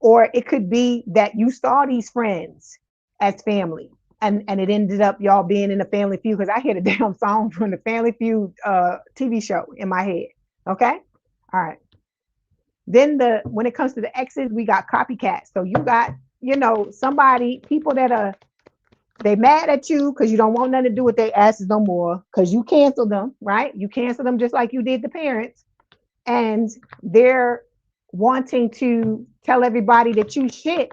Or it could be that you saw these friends as family, and it ended up y'all being in a family feud, because I hear the damn song from the Family Feud TV show in my head. Okay. All right. Then when it comes to the exes, we got copycats. So you got, people that are, they mad at you because you don't want nothing to do with their asses no more, because you canceled them, right? You canceled them just like you did the parents. And they're wanting to tell everybody that you shit,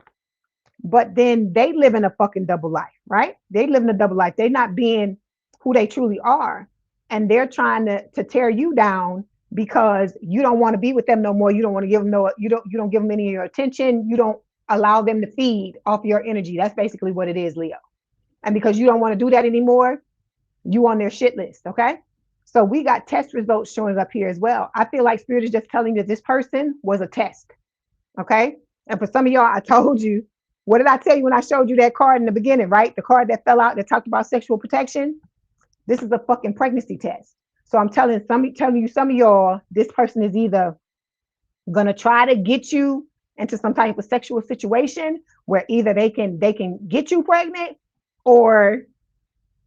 but then they live in a fucking double life, right? They live in a double life. They're not being who they truly are. And they're trying to tear you down because you don't want to be with them no more. You don't want to give them you don't give them any of your attention. You don't allow them to feed off your energy. That's basically what it is, Leo. And because you don't want to do that anymore, you on their shit list. Okay. So we got test results showing up here as well. I feel like Spirit is just telling you that this person was a test. Okay. And for some of y'all, I told you, what did I tell you when I showed you that card in the beginning, right? The card that fell out that talked about sexual protection. This is a fucking pregnancy test. So I'm telling you, some of y'all, this person is either gonna try to get you into some type of sexual situation where either they can get you pregnant, or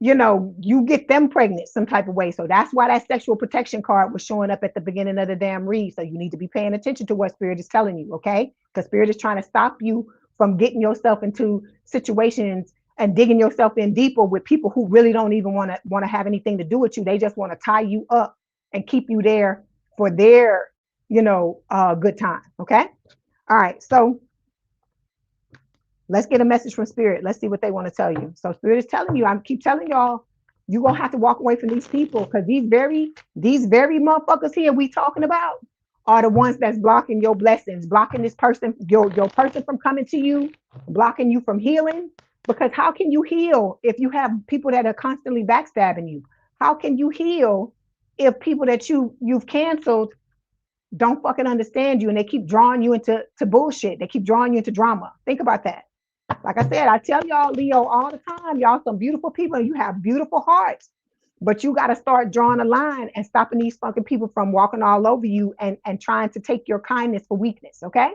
you get them pregnant some type of way. So that's why that sexual protection card was showing up at the beginning of the damn read. So you need to be paying attention to what Spirit is telling you, okay? Because Spirit is trying to stop you from getting yourself into situations and digging yourself in deeper with people who really don't even want to have anything to do with you. They just want to tie you up and keep you there for their, good time, okay? All right, so let's get a message from Spirit. Let's see what they want to tell you. So Spirit is telling you, I keep telling y'all, you're going to have to walk away from these people, because these very motherfuckers here we talking about are the ones that's blocking your blessings, blocking this person, your person from coming to you, blocking you from healing. Because how can you heal if you have people that are constantly backstabbing you? How can you heal if people that you've canceled don't fucking understand you, and they keep drawing you into bullshit? They keep drawing you into drama. Think about that. Like I said, I tell y'all, Leo, all the time, y'all some beautiful people and you have beautiful hearts, but you got to start drawing a line and stopping these fucking people from walking all over you and trying to take your kindness for weakness. Okay.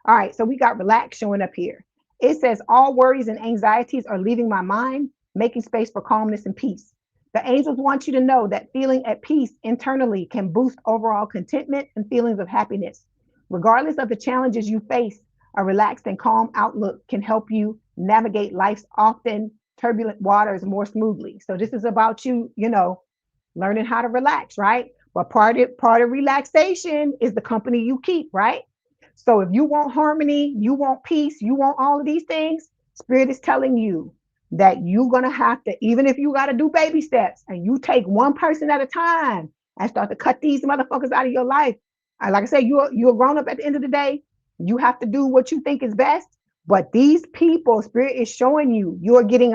All right. So we got relax showing up here. It says all worries and anxieties are leaving my mind, making space for calmness and peace. The angels want you to know that feeling at peace internally can boost overall contentment and feelings of happiness. Regardless of the challenges you face, a relaxed and calm outlook can help you navigate life's often turbulent waters more smoothly. So this is about you, learning how to relax, right? But part of relaxation is the company you keep, right? So if you want harmony, you want peace, you want all of these things, Spirit is telling you that you're gonna have to, even if you gotta do baby steps and you take one person at a time and start to cut these motherfuckers out of your life. Like I said, you're grown up at the end of the day. You have to do what you think is best. But these people, Spirit is showing you, you're getting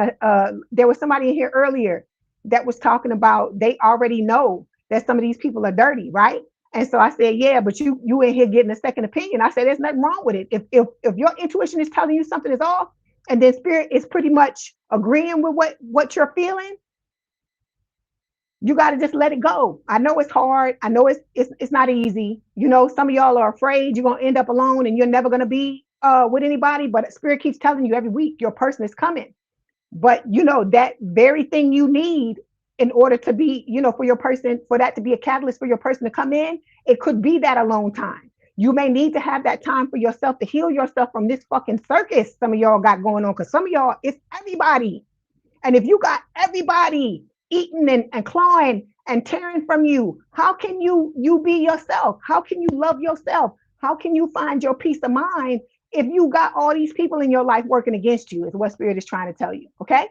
there was somebody in here earlier that was talking about they already know that some of these people are dirty, right? And so I said, yeah, but you in here getting a second opinion. I said, there's nothing wrong with it. If your intuition is telling you something is off, and then Spirit is pretty much agreeing with what you're feeling, you got to just let it go. I know it's hard. I know it's not easy. Some of y'all are afraid you're gonna end up alone and you're never gonna be with anybody. But Spirit keeps telling you every week your person is coming. But that very thing you need in order to be, for your person, for that to be a catalyst for your person to come in, it could be that alone time. You may need to have that time for yourself to heal yourself from this fucking circus some of y'all got going on. Because some of y'all, it's everybody. And if you got everybody eating and clawing and tearing from you, how can you be yourself? How can you love yourself? How can you find your peace of mind if you got all these people in your life working against you? Is what Spirit is trying to tell you. Okay.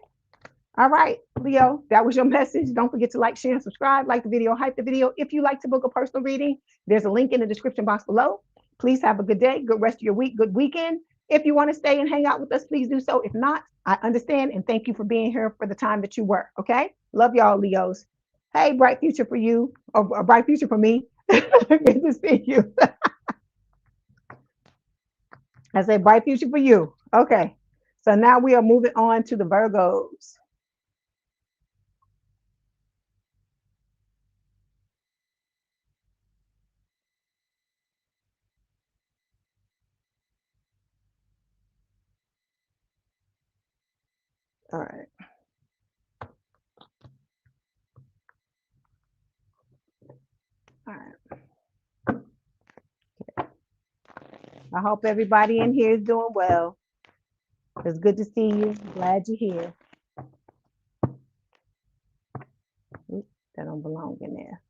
All right, Leo, that was your message. Don't forget to like, share, and subscribe. Like the video, hype the video. If you like to book a personal reading, there's a link in the description box below. Please have a good day, good rest of your week, good weekend. If you want to stay and hang out with us, please do so. If not, I understand, and thank you for being here for the time that you were. Okay, love y'all, Leos. Hey, bright future for you, or a bright future for me. Good to see you. I say bright future for you. Okay, so now we are moving on to the Virgos. All right. All right. I hope everybody in here is doing well. It's good to see you. Glad you're here. Oops, that don't belong in there.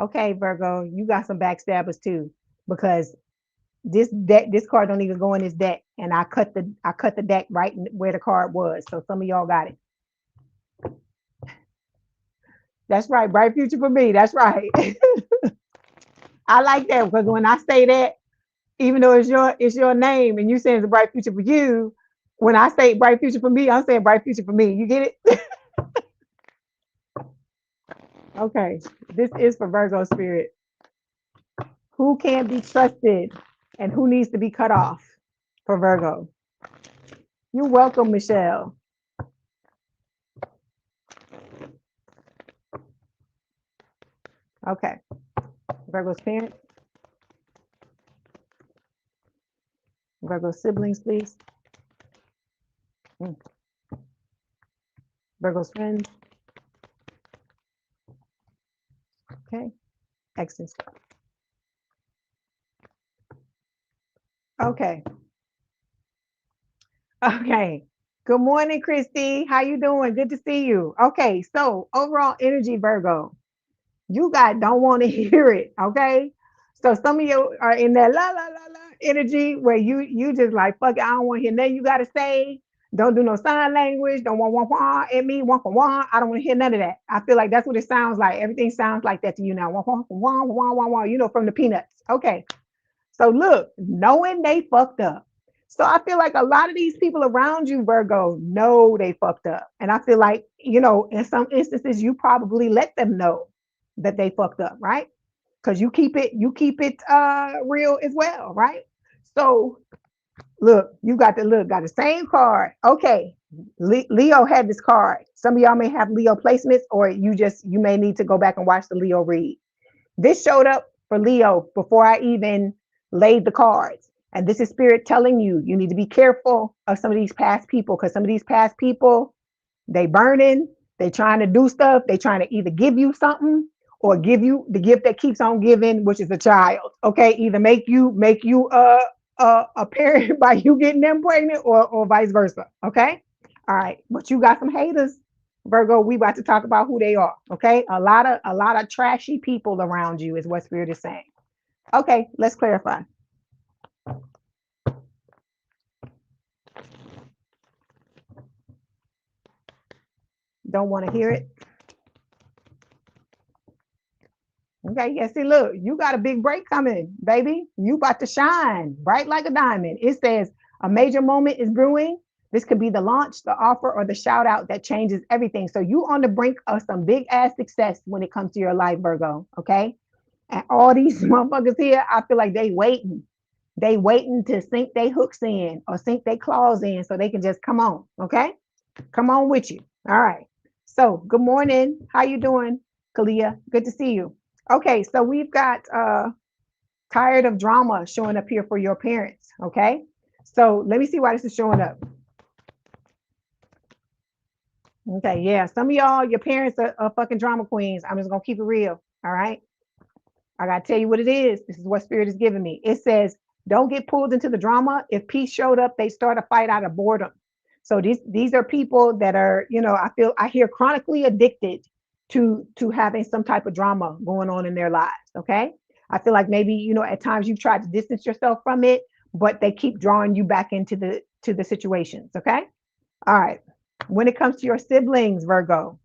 Okay, Virgo, you got some backstabbers too, because this card don't even go in this deck, and I cut the deck right where the card was. So some of y'all got it. That's right, bright future for me. That's right. I like that because when I say that, even though it's your name and you saying it's a bright future for you, when I say bright future for me, I'm saying bright future for me. You get it? Okay, this is for Virgo spirit. Who can be trusted and who needs to be cut off for Virgo? You're welcome, Michelle. Okay, Virgo's parents. Virgo siblings, please. Virgo's friends. Okay, exes. Okay. Okay. Good morning, Christy. How you doing? Good to see you. Okay, so overall energy, Virgo. You guys don't want to hear it. Okay. So some of you are in that la la la la energy where you just like fuck it, I don't want to hear nothing you gotta say. Don't do no sign language. Don't want wah at me, wah wah. I don't want to hear none of that. I feel like that's what it sounds like. Everything sounds like that to you now. Wah wah wah wah wah. From the Peanuts. Okay. So look, knowing they fucked up. So I feel like a lot of these people around you, Virgo, know they fucked up. And I feel like, in some instances, you probably let them know that they fucked up, right? Because you keep it real as well, right? So look, you got the same card. Okay. Leo had this card. Some of y'all may have Leo placements, or you may need to go back and watch the Leo read. This showed up for Leo before I even laid the cards. And this is spirit telling you need to be careful of some of these past people, because some of these past people, they burning, They trying to do stuff. They trying to either give you something or give you the gift that keeps on giving, which is a child. Okay, either make you a parent by you getting them pregnant, or vice versa. Okay, all right. But you got some haters, Virgo. We about to talk about who they are. Okay, a lot of trashy people around you is what Spirit is saying. Okay, let's clarify. Don't want to hear it. Okay, yeah, see, look, you got a big break coming, baby. You about to shine bright like a diamond. It says a major moment is brewing. This could be the launch, the offer, or the shout out that changes everything. So you on the brink of some big ass success when it comes to your life, Virgo. Okay. And all these motherfuckers here, I feel like they waiting. They waiting to sink their hooks in or sink their claws in so they can just come on. Okay. Come on with you. All right. So good morning. How you doing, Kalia? Good to see you. Okay, so we've got tired of drama showing up here for your parents. Okay, so let me see why this is showing up. Okay, yeah, some of y'all, your parents are fucking drama queens. I'm just gonna keep it real. All right, I gotta tell you what it is. This is what Spirit is giving me. It says, don't get pulled into the drama. If peace showed up, they start a fight out of boredom. So these are people that are, I hear chronically addicted to having some type of drama going on in their lives. Okay. I feel like maybe, at times you've tried to distance yourself from it, but they keep drawing you back into the situations. Okay. All right. When it comes to your siblings, Virgo,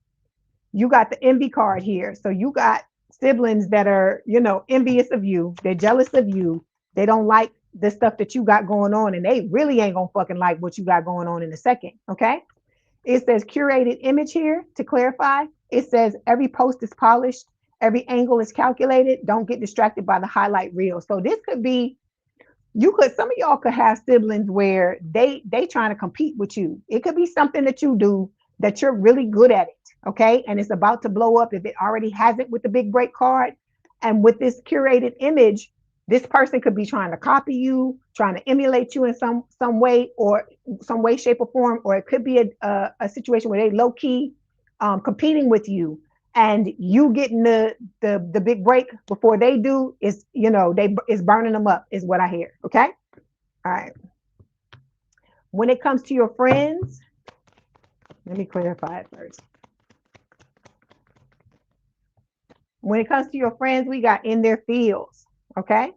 you got the envy card here. So you got siblings that are, envious of you. They're jealous of you. They don't like the stuff that you got going on, and they really ain't gonna fucking like what you got going on in a second. Okay. It says curated image here to clarify. It says every post is polished, every angle is calculated. Don't get distracted by the highlight reel. So this could be, some of y'all could have siblings where they trying to compete with you. It could be something that you do that you're really good at it. Okay. And it's about to blow up if it already hasn't with the big break card. And with this curated image, this person could be trying to copy you, trying to emulate you in some way, or some way, shape, or form. Or it could be a situation where they low key competing with you, and you getting the big break before they do is, is burning them up, is what I hear. Okay. All right. When it comes to your friends, let me clarify it first. When it comes to your friends, we got in their fields. Okay.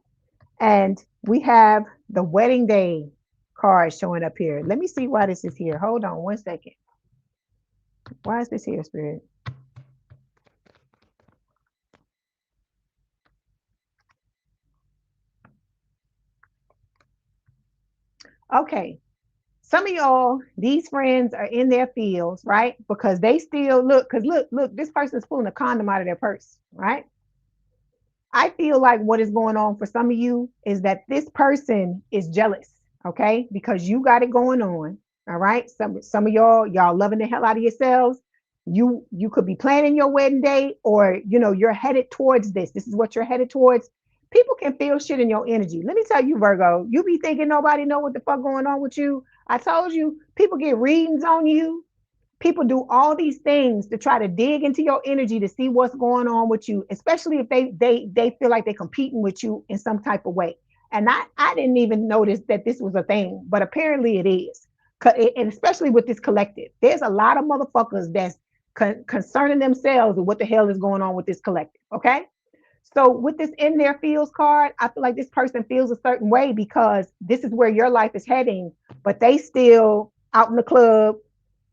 And we have the wedding day card showing up here. Let me see why this is here. Hold on 1 second. Why is this here, Spirit? Okay. Some of y'all, these friends are in their fields, right? Because they still look, this person's pulling a condom out of their purse, right? I feel like what is going on for some of you is that this person is jealous, okay? Because you got it going on, all right? Some of y'all loving the hell out of yourselves. You could be planning your wedding day, or you're headed towards this. This is what you're headed towards. People can feel shit in your energy. Let me tell you, Virgo, you be thinking nobody know what the fuck going on with you. I told you, people get readings on you. People do all these things to try to dig into your energy to see what's going on with you, especially if they feel like they're competing with you in some type of way. And I didn't even notice that this was a thing, but apparently it is. And especially with this collective, there's a lot of motherfuckers that's concerning themselves with what the hell is going on with this collective. Okay. So with this in their feels card, I feel like this person feels a certain way because this is where your life is heading, but they still out in the club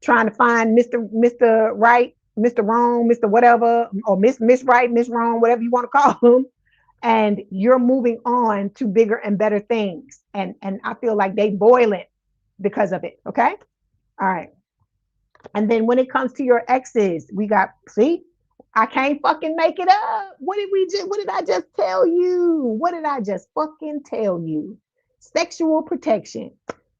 trying to find Mr. Right, Mr. Wrong, Mr. Whatever, or Miss Right, Miss Wrong, whatever you want to call them. And you're moving on to bigger and better things. And I feel like they boiling because of it. Okay. All right. And then when it comes to your exes, we got, see, I can't fucking make it up. What did I just tell you? What did I just fucking tell you? Sexual protection,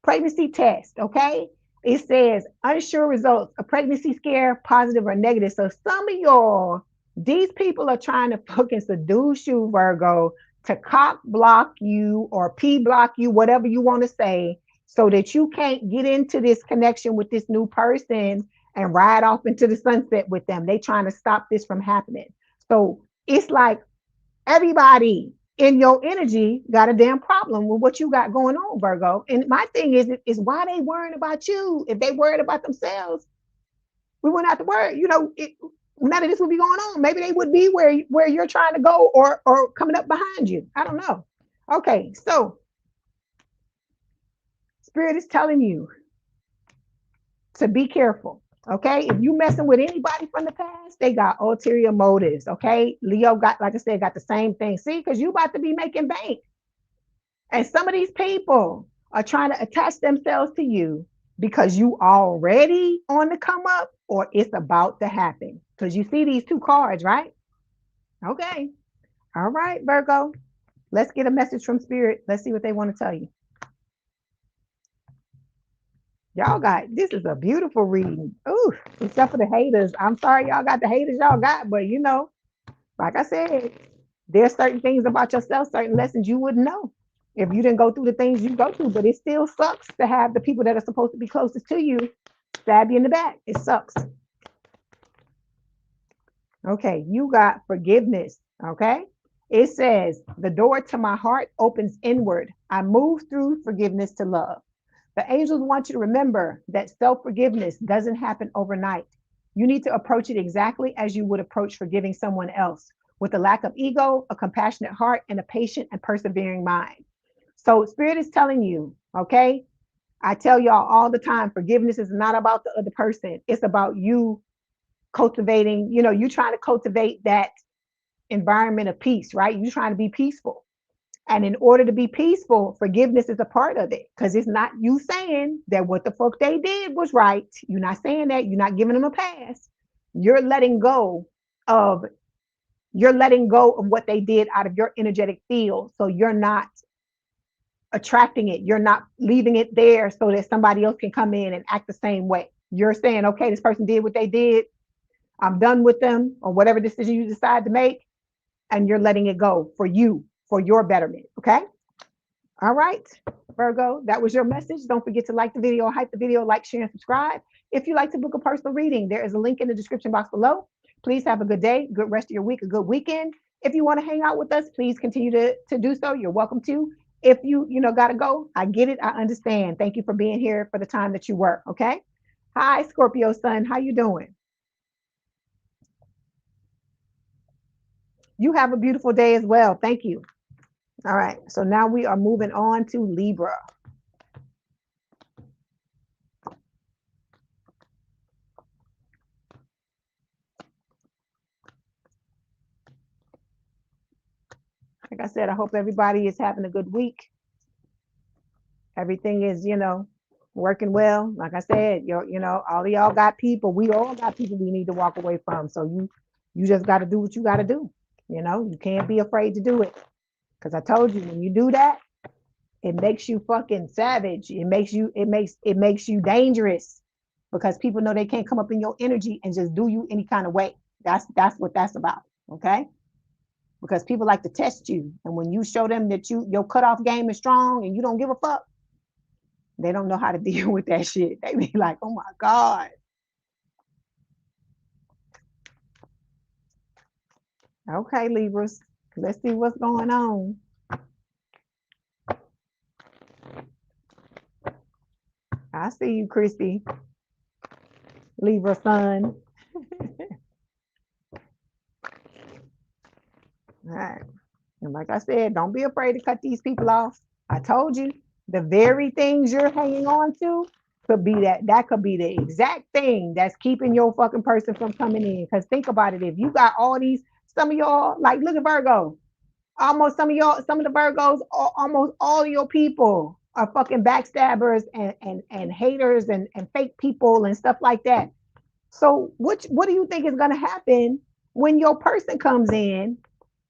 pregnancy test. Okay. It says unsure results, a pregnancy scare, positive or negative. So some of y'all, these people are trying to fucking seduce you, Virgo, to cock block you or P block you, whatever you want to say, so that you can't get into this connection with this new person. and ride off into the sunset with them. They trying to stop this from happening. So it's like everybody in your energy got a damn problem with what you got going on, Virgo. And my thing is why they worrying about you? If they worried about themselves, we wouldn't have to worry. None of this would be going on. Maybe they would be where you're trying to go or coming up behind you. I don't know. Okay, so Spirit is telling you to be careful. Okay, if you messing with anybody from the past, they got ulterior motives. Okay, Leo got, like I said, got the same thing. See, because you about to be making bank, and some of these people are trying to attach themselves to you because you already on the come up, or it's about to happen. Because you see these two cards, right? Okay, all right, Virgo. Let's get a message from Spirit. Let's see what they want to tell you. Y'all got, this is a beautiful reading. Ooh, except for the haters. I'm sorry y'all got the haters y'all got, but like I said, there's certain things about yourself, certain lessons you wouldn't know if you didn't go through the things you go through. But it still sucks to have the people that are supposed to be closest to you stab you in the back. It sucks. Okay, you got forgiveness. Okay, it says, the door to my heart opens inward. I move through forgiveness to love. The angels want you to remember that self-forgiveness doesn't happen overnight. You need to approach it exactly as you would approach forgiving someone else, with a lack of ego, a compassionate heart, and a patient and persevering mind. So Spirit is telling you, okay, I tell y'all all the time, forgiveness is not about the other person. It's about you cultivating, you trying to cultivate that environment of peace, right? You trying to be peaceful. And in order to be peaceful, forgiveness is a part of it, because it's not you saying that what the fuck they did was right. You're not saying that. You're not giving them a pass. You're letting go of what they did out of your energetic field. So you're not attracting it. You're not leaving it there so that somebody else can come in and act the same way. You're saying, okay, this person did what they did. I'm done with them, or whatever decision you decide to make. And you're letting it go for you, for your betterment. Okay. All right, Virgo, that was your message. Don't forget to like the video, hype the video, like, share, and subscribe. If you'd like to book a personal reading, there is a link in the description box below. Please have a good day, good rest of your week, a good weekend. If you want to hang out with us, please continue to do so. You're welcome to. If you got to go, I get it. I understand. Thank you for being here for the time that you were. Okay. Hi, Scorpio sun. How you doing? You have a beautiful day as well. Thank you. All right, so now we are moving on to Libra. Like I said, I hope everybody is having a good week. Everything is, working well. Like I said, all of y'all got people. We all got people we need to walk away from. So you just got to do what you got to do. You can't be afraid to do it. Because I told you, when you do that, it makes you fucking savage. It makes you dangerous, because people know they can't come up in your energy and just do you any kind of way. That's what that's about. Okay. Because people like to test you. And when you show them that your cutoff game is strong and you don't give a fuck, they don't know how to deal with that shit. They be like, oh my God. Okay, Libras, let's see what's going on. I see you, Christy. Libra sun. All right. And like I said, don't be afraid to cut these people off. I told you, the very things you're hanging on to could be that could be the exact thing that's keeping your fucking person from coming in. Because think about it. If you got all these, some of y'all, like, look at Virgo. Almost some of the Virgos, almost all of your people are fucking backstabbers and haters and fake people and stuff like that. So what do you think is gonna happen when your person comes in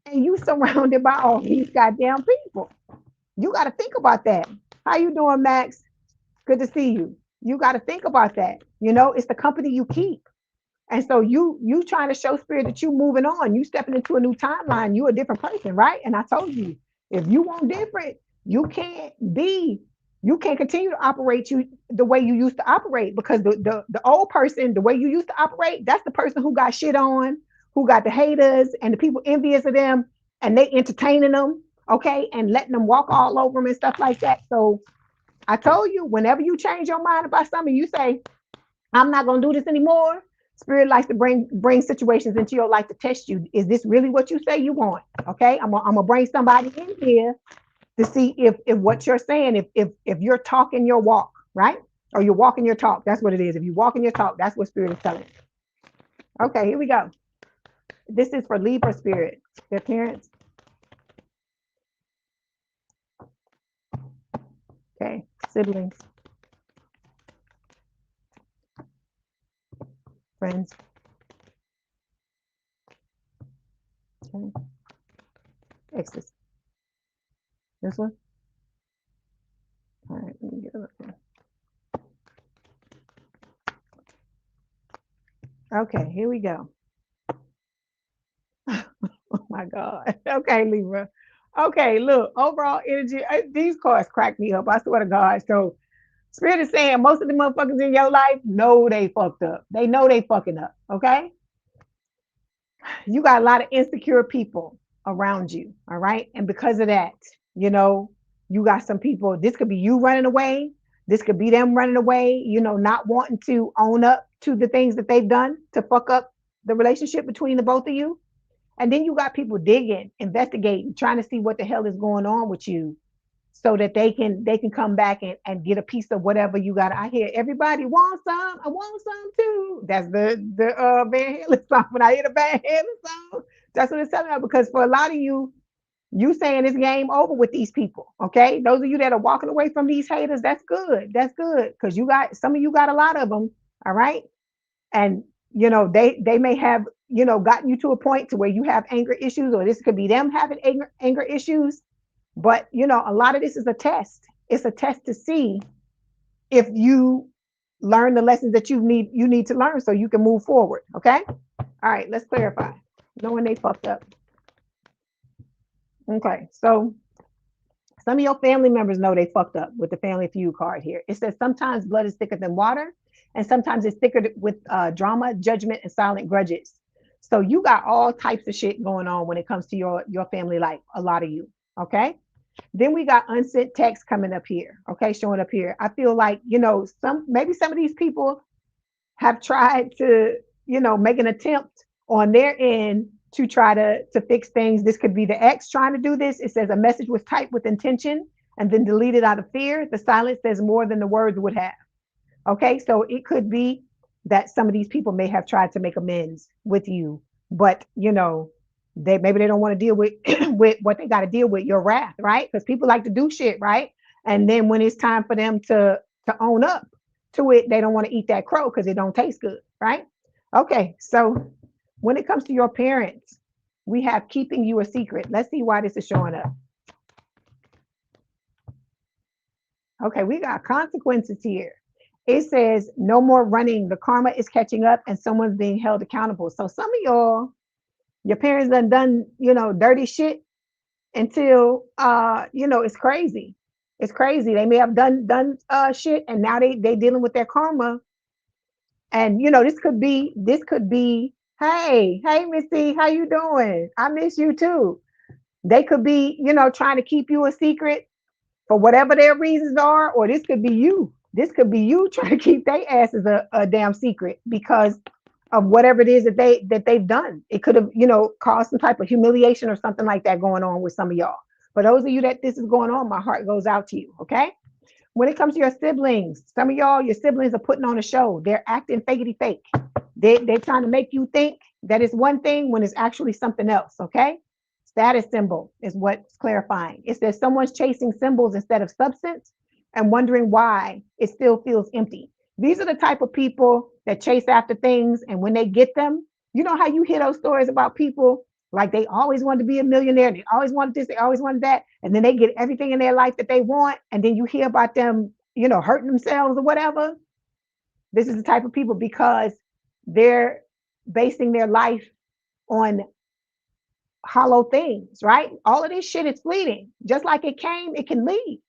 and you surrounded by all these goddamn people? You got to think about that. How you doing, Max? Good to see you. You got to think about that. It's the company you keep. And so you trying to show Spirit that you moving on. You stepping into a new timeline. You a different person, right? And I told you, if you want different, you can't be You can't continue to operate the way you used to operate, because the old person, the way you used to operate, that's the person who got shit on, who got the haters and the people envious of them, and they entertaining them, okay, and letting them walk all over them and stuff like that. So I told you, whenever you change your mind about something, you say, I'm not gonna do this anymore. Spirit likes to bring situations into your life to test you. Is this really what you say you want? Okay, I'm gonna bring somebody in here to see if what you're saying, if you're talking your walk, right? Or you're walking your talk. That's what it is. If you walk in your talk, that's what Spirit is telling you. Okay, here we go. This is for Libra spirit, their parents. Okay, siblings, friends. Okay, exes. This one. All right, let me get it up here. Okay, here we go. Oh my God. Okay, Libra. Okay, look, overall energy. These cards crack me up. I swear to God. So, Spirit is saying most of the motherfuckers in your life know they fucked up. They know they fucking up. Okay. You got a lot of insecure people around you. All right. And because of that, you know, you got some people, this could be you running away. This could be them running away, not wanting to own up to the things that they've done to fuck up the relationship between the both of you. And then you got people digging, investigating, trying to see what the hell is going on with you, so that they can come back and get a piece of whatever you got. I hear everybody wants some. I want some too. That's the Van Halen song. When I hear the Van Halen song, that's what it's telling me. Because for a lot of you, you saying it's game over with these people. Okay, those of you that are walking away from these haters, that's good. That's good, because you got some of you got a lot of them. All right, and they may have gotten you to a point to where you have anger issues, or this could be them having anger issues. But a lot of this is a test. It's a test to see if you learn the lessons that you need to learn so you can move forward. Okay. All right, let's clarify. Knowing they fucked up. Okay, so some of your family members know they fucked up with the family feud card here. It says sometimes blood is thicker than water, and sometimes it's thicker with drama, judgment, and silent grudges. So you got all types of shit going on when it comes to your family life. A lot of you. Okay. Then we got unsent text coming up here. Okay, showing up here. I feel like maybe some of these people have tried to make an attempt on their end to try to fix things. This could be the ex trying to do this. It says a message was typed with intention and then deleted out of fear. The silence says more than the words would have. Okay, so it could be that some of these people may have tried to make amends with you, but they don't want to deal with with what they got to deal with, your wrath, right? Because people like to do shit, right? And then when it's time for them to own up to it, they don't want to eat that crow because it don't taste good, right? Okay, so when it comes to your parents, we have keeping you a secret. Let's see why this is showing up. Okay, we got consequences here. It says no more running. The karma is catching up and someone's being held accountable. So some of y'all, your parents done dirty shit until it's crazy. It's crazy. They may have done shit, and now they dealing with their karma. And this could be hey Missy, how you doing? I miss you too. They could be trying to keep you a secret for whatever their reasons are, or this could be you. This could be you trying to keep their asses a damn secret because of whatever it is that they've done. It could have caused some type of humiliation or something like that going on with some of y'all. For those of you that this is going on, my heart goes out to you. Okay. When it comes to your siblings, some of y'all, your siblings are putting on a show. They're acting fakety fake. They're trying to make you think that it's one thing when it's actually something else. Okay. Status symbol is what's clarifying. It says someone's chasing symbols instead of substance and wondering why it still feels empty. These are the type of people that chase after things, and when they get them, you know how you hear those stories about people like they always wanted to be a millionaire, they always wanted this, they always wanted that, and then they get everything in their life that they want, and then you hear about them, hurting themselves or whatever. This is the type of people because they're basing their life on hollow things, right? All of this shit is fleeting. Just like it came, it can leave.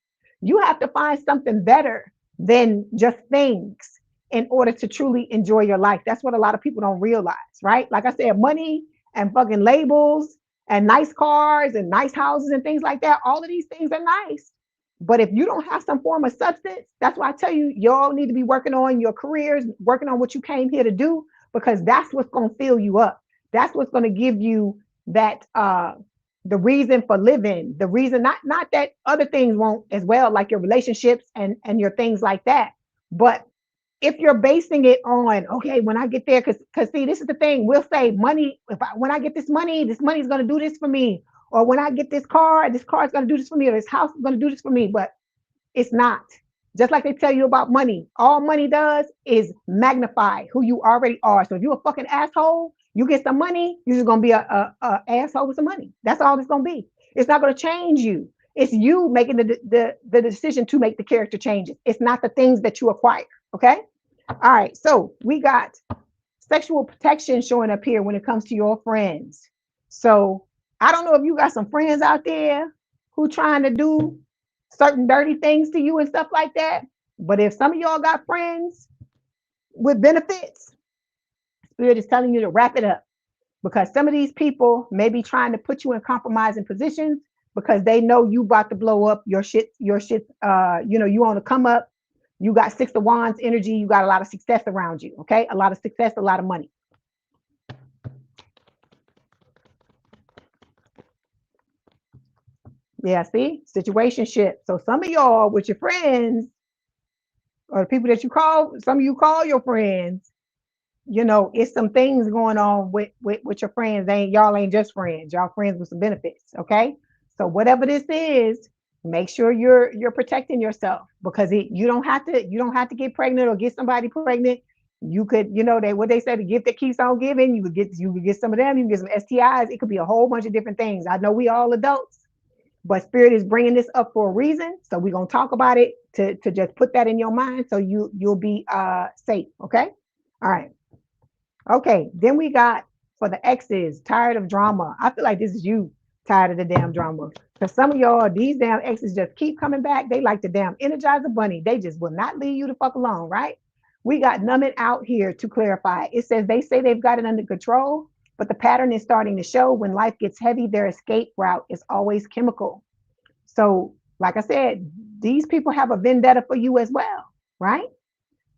You have to find something better than just things in order to truly enjoy your life. That's what a lot of people don't realize, right? Like I said, money and fucking labels and nice cars and nice houses and things like that, all of these things are nice. But if you don't have some form of substance, that's why I tell you, y'all need to be working on your careers, working on what you came here to do, because that's what's going to fill you up. That's what's going to give you that the reason for living, the reason, not that other things won't as well, like your relationships and your things like that. But if you're basing it on, okay, when I get there, because see, this is the thing, we'll say money, when I get this money is going to do this for me, or when I get this car is going to do this for me, or this house is going to do this for me. But it's not. Just like they tell you about money, all money does is magnify who you already are. So if you're a fucking asshole, you get some money, you're just gonna be a asshole with some money. That's all it's gonna be. It's not gonna change you. It's you making the decision to make the character changes. It's not the things that you acquire. Okay. All right. So we got sexual protection showing up here when it comes to your friends. So I don't know if you got some friends out there who trying to do certain dirty things to you and stuff like that. But if some of y'all got friends with benefits, Spirit is telling you to wrap it up, because some of these people may be trying to put you in compromising positions because they know you about to blow up your shit, you want to come up. You got Six of Wands energy. You got a lot of success around you. Okay. A lot of success, a lot of money. Yeah. See, situationship. So some of y'all with your friends, or the people that some of you call your friends, it's some things going on with your friends. Y'all ain't just friends. Y'all friends with some benefits. Okay. So whatever this is, make sure you're protecting yourself, because you don't have to get pregnant or get somebody pregnant. You could, what they say, the gift that keeps on giving, you could get some of them, you can get some STIs. It could be a whole bunch of different things. I know we all adults, but Spirit is bringing this up for a reason. So we're going to talk about it to just put that in your mind, so you'll be safe. Okay. All right. Okay, then we got, for the exes, tired of drama. I feel like this is you, tired of the damn drama. Because some of y'all, these damn exes just keep coming back. They like the damn Energizer Bunny. They just will not leave you the fuck alone, right? We got numb it out here to clarify. It says they say they've got it under control, but the pattern is starting to show. When life gets heavy, their escape route is always chemical. So, like I said, these people have a vendetta for you as well, right?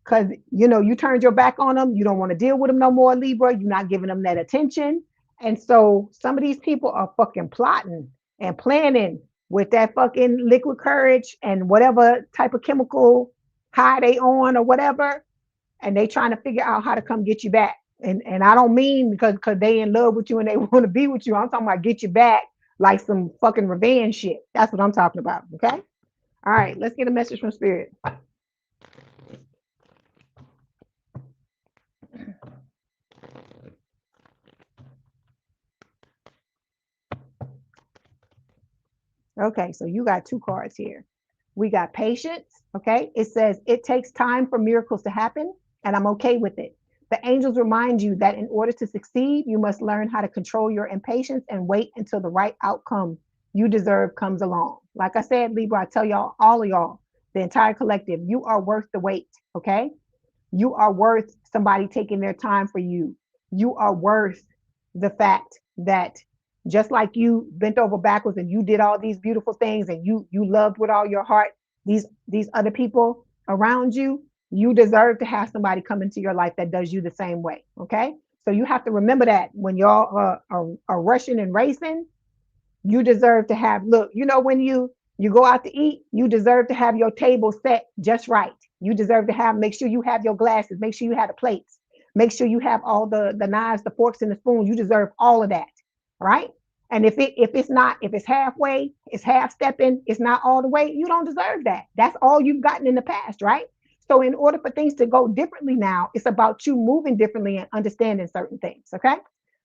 Because you turned your back on them. You don't want to deal with them no more, Libra. You're not giving them that attention. And so some of these people are fucking plotting and planning with that fucking liquid courage and whatever type of chemical high they on or whatever. And they trying to figure out how to come get you back. And I don't mean because they in love with you and they want to be with you. I'm talking about get you back like some fucking revenge shit. That's what I'm talking about. Okay. All right. Let's get a message from Spirit. Okay, so you got two cards here. We got patience. Okay, it says it takes time for miracles to happen, and I'm okay with it. The angels remind you that in order to succeed, you must learn how to control your impatience and wait until the right outcome you deserve comes along. Like I said, Libra, I tell y'all, all of y'all, the entire collective, you are worth the wait. Okay, you are worth somebody taking their time for you. You are worth the fact that just like you bent over backwards and you did all these beautiful things and you loved with all your heart these other people around you, you deserve to have somebody come into your life that does you the same way. Okay, so you have to remember that when y'all are rushing and racing, you deserve to have, look, when you go out to eat, you deserve to have your table set just right. You deserve to make sure you have your glasses, make sure you have the plates, make sure you have all the knives, the forks, and the spoons. You deserve all of that, right? And if it's halfway, it's half stepping, it's not all the way, you don't deserve that. That's all you've gotten in the past, right? So in order for things to go differently now, it's about you moving differently and understanding certain things. Okay.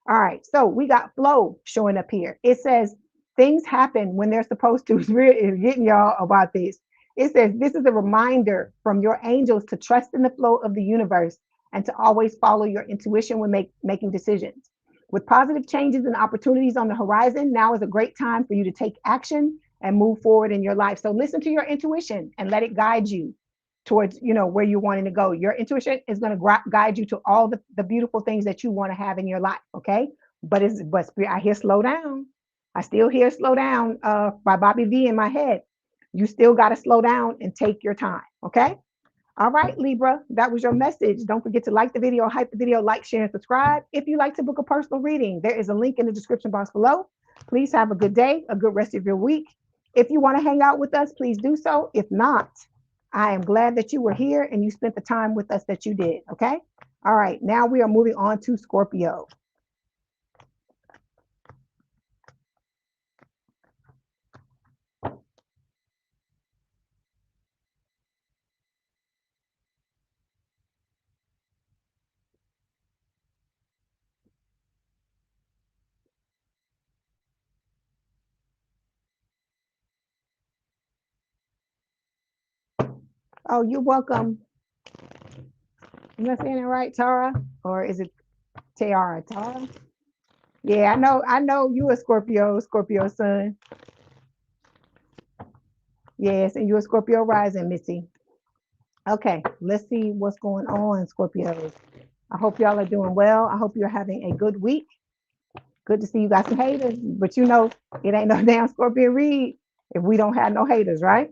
All right. So we got flow showing up here. It says things happen when they're supposed to. It's getting y'all about this. It says this is a reminder from your angels to trust in the flow of the universe and to always follow your intuition when making decisions. With positive changes and opportunities on the horizon, now is a great time for you to take action and move forward in your life. So listen to your intuition and let it guide you towards, where you're wanting to go. Your intuition is going to guide you to all the beautiful things that you want to have in your life. Okay. But I hear slow down. I still hear slow down by Bobby V in my head. You still got to slow down and take your time. Okay. All right, Libra, that was your message. Don't forget to like the video, hype the video, like, share, and subscribe. If you like to book a personal reading, there is a link in the description box below. Please have a good day, a good rest of your week. If you want to hang out with us, please do so. If not, I am glad that you were here and you spent the time with us that you did, okay? All right, now we are moving on to Scorpio. Oh, you're welcome. Am I saying it right, Tara? Or is it Tara? Tara? Yeah, I know you a Scorpio sun. Yes, and you're a Scorpio rising, Missy. Okay, let's see what's going on, Scorpios. I hope y'all are doing well. I hope you're having a good week. Good to see you got some haters, but it ain't no damn Scorpio read if we don't have no haters, right?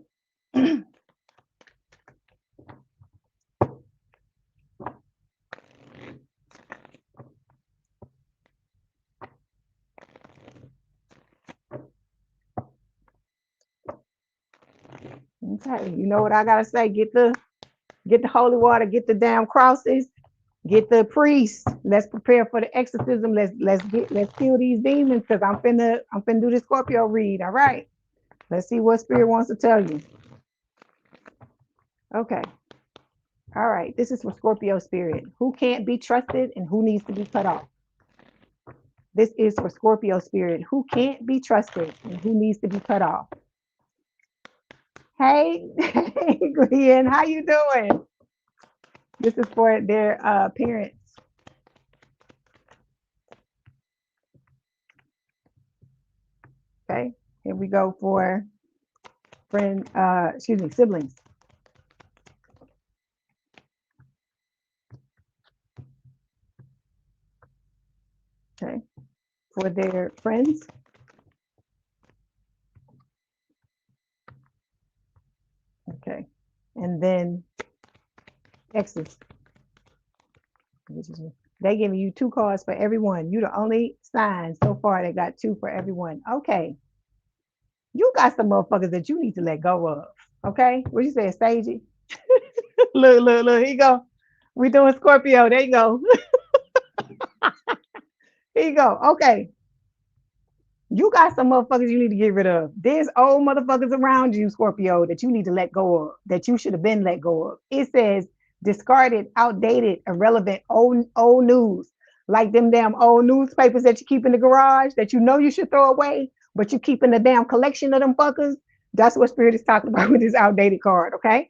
Okay, you know what I gotta say? Get the holy water, get the damn crosses, get the priest. Let's prepare for the exorcism. Let's kill these demons because I'm finna do the Scorpio read. All right. Let's see what spirit wants to tell you. Okay. All right. This is for Scorpio spirit. Who can't be trusted and who needs to be cut off? This is for Scorpio spirit. Who can't be trusted and who needs to be cut off? Hey, Glenn, how you doing? This is for their parents. Okay, here we go for siblings. Okay, for their friends. Okay, and then exes. They giving you 2 cards for everyone. You the only sign so far that got 2 for everyone. Okay, you got some motherfuckers that you need to let go of. Okay, what you say, Stagey? look, here you go. We doing Scorpio. There you go. Here you go. Okay. You got some motherfuckers you need to get rid of. There's old motherfuckers around you, Scorpio, that you need to let go of, that you should have been let go of. It says discarded, outdated, irrelevant, old news. Like them damn old newspapers that you keep in the garage that you know you should throw away, but you keep in the damn collection of them fuckers. That's what Spirit is talking about with this outdated card, okay?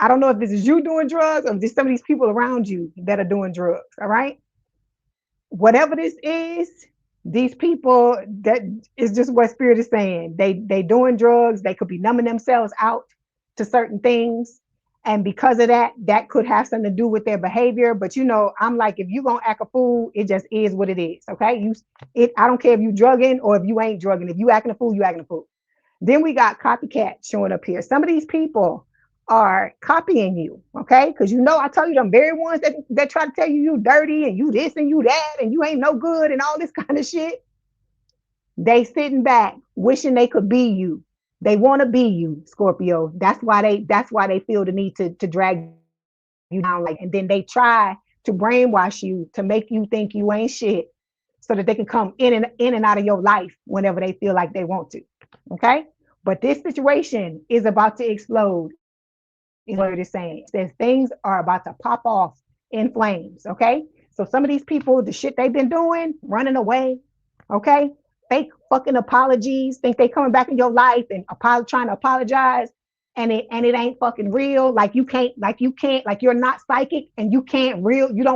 I don't know if this is you doing drugs or if there's some of these people around you that are doing drugs, all right? Whatever this is, these people, that is just what Spirit is saying. They doing drugs. They could be numbing themselves out to certain things, and because of that, that could have something to do with their behavior. But I'm like, if you gonna act a fool, it just is what it is. Okay, I don't care if you drugging or if you ain't drugging. If you acting a fool, you acting a fool. Then we got copycat showing up here. Some of these people are copying you, okay? Because I tell you, them very ones that try to tell you dirty and you this and you that and you ain't no good and all this kind of shit. They sitting back wishing they could be you. They want to be you, Scorpio. That's why they feel the need to drag you down, and then they try to brainwash you to make you think you ain't shit so that they can come in and out of your life whenever they feel like they want to. Okay? But this situation is about to explode. Is what it is saying. It says things are about to pop off in flames. Okay. So some of these people, the shit they've been doing, running away, okay, fake fucking apologies, think they coming back in your life and trying to apologize, and it ain't fucking real. Like you can't, like you're not psychic, and you don't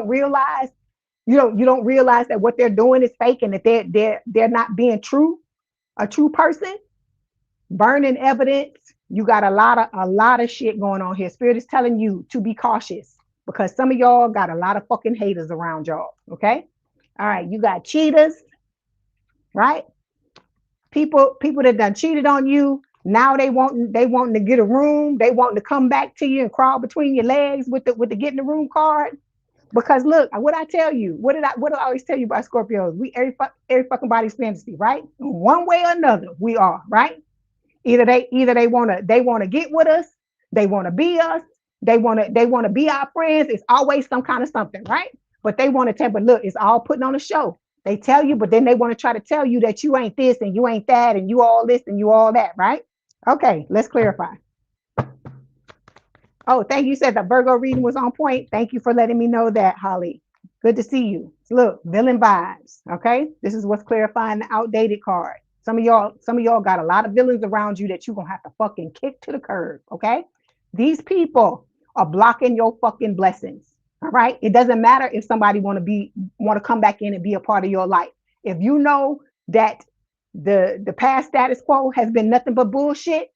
realize, you don't realize that what they're doing is fake and that they're not being true, a true person. burning evidence. You got a lot of shit going on here. Spirit is telling you to be cautious because some of y'all got a lot of fucking haters around y'all. Okay. All right. You got cheaters, right? People that done cheated on you. Now they wanting to get a room. They wanting to come back to you and crawl between your legs with the get in the room card. Because look, what I tell you, what do I always tell you about Scorpios? We every fucking body's fantasy, right? One way or another, we are, right? Either they wanna get with us, they wanna be us, they wanna be our friends. It's always some kind of something, right? But they want to tell, but look, it's all putting on a show. They tell you, but then they want to try to tell you that you ain't this and you ain't that and you all this and you all that, right? Okay, let's clarify. Oh, thank you. Said the Virgo reading was on point. Thank you for letting me know that, Holly. Good to see you. Look, villain vibes. Okay, this is what's clarifying the outdated card. Some of y'all got a lot of villains around you that you're gonna have to fucking kick to the curb. Okay, these people are blocking your fucking blessings. All right, it doesn't matter if somebody want to come back in and be a part of your life. If you know that the past status quo has been nothing but bullshit,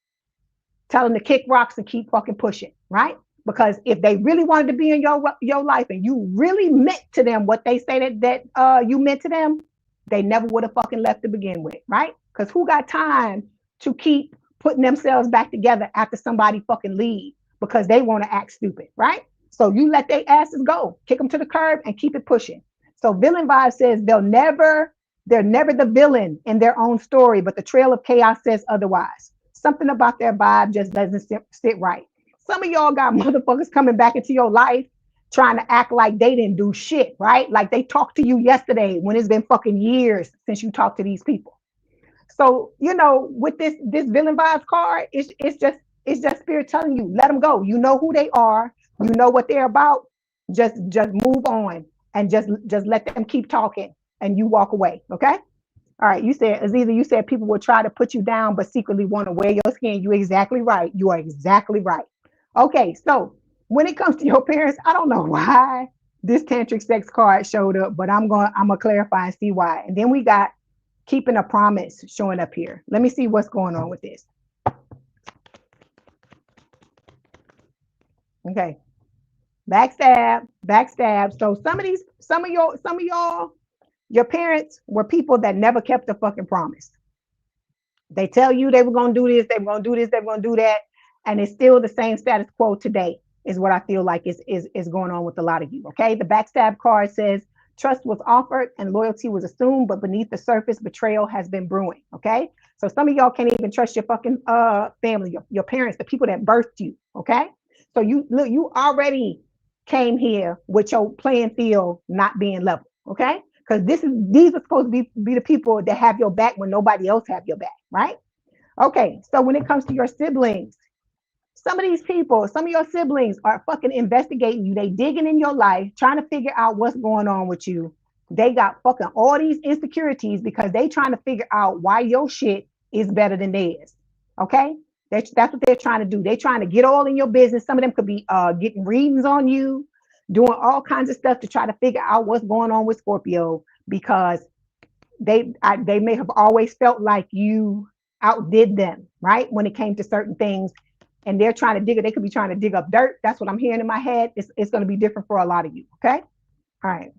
tell them to kick rocks and keep fucking pushing, right? Because if they really wanted to be in your life and you really meant to them what they say that you meant to them, they never would have fucking left to begin with, right? Because who got time to keep putting themselves back together after somebody fucking leave because they want to act stupid, right? So you let their asses go, kick them to the curb and keep it pushing. So villain vibe says they're never the villain in their own story, but the trail of chaos says otherwise. Something about their vibe just doesn't sit right. Some of y'all got motherfuckers coming back into your life trying to act like they didn't do shit, right? Like they talked to you yesterday when it's been fucking years since you talked to these people. So, with this villain vibes card, it's just spirit telling you, let them go. You know who they are, you know what they're about. Just move on and just let them keep talking and you walk away. Okay. All right, you said Aziza, you said people will try to put you down, but secretly want to wear your skin. You're exactly right. You are exactly right. Okay, so when it comes to your parents, I don't know why this tantric sex card showed up, but I'm gonna clarify and see why. And then we got keeping a promise showing up here. Let me see what's going on with this. Okay, backstab. So some of y'all, your parents were people that never kept a fucking promise. They tell you they were going to do this, they were going to do this, they were going to do that, and it's still the same status quo today. Is what I feel like is going on with a lot of you. Okay, the backstab card says trust was offered and loyalty was assumed, but beneath the surface, betrayal has been brewing. Okay, so some of y'all can't even trust your fucking family, your parents, the people that birthed you. Okay, so you already came here with your playing field not being level. Okay, because these are supposed to be the people that have your back when nobody else have your back, right? Okay, so when it comes to your siblings, some of your siblings are fucking investigating you. They digging in your life, trying to figure out what's going on with you. They got fucking all these insecurities because they trying to figure out why your shit is better than theirs. Okay? That's what they're trying to do. They're trying to get all in your business. Some of them could be getting readings on you, doing all kinds of stuff to try to figure out what's going on with Scorpio because they may have always felt like you outdid them, right? When it came to certain things, and they're trying to dig it. They could be trying to dig up dirt. That's what I'm hearing in my head. It's going to be different for a lot of you. Okay. All right.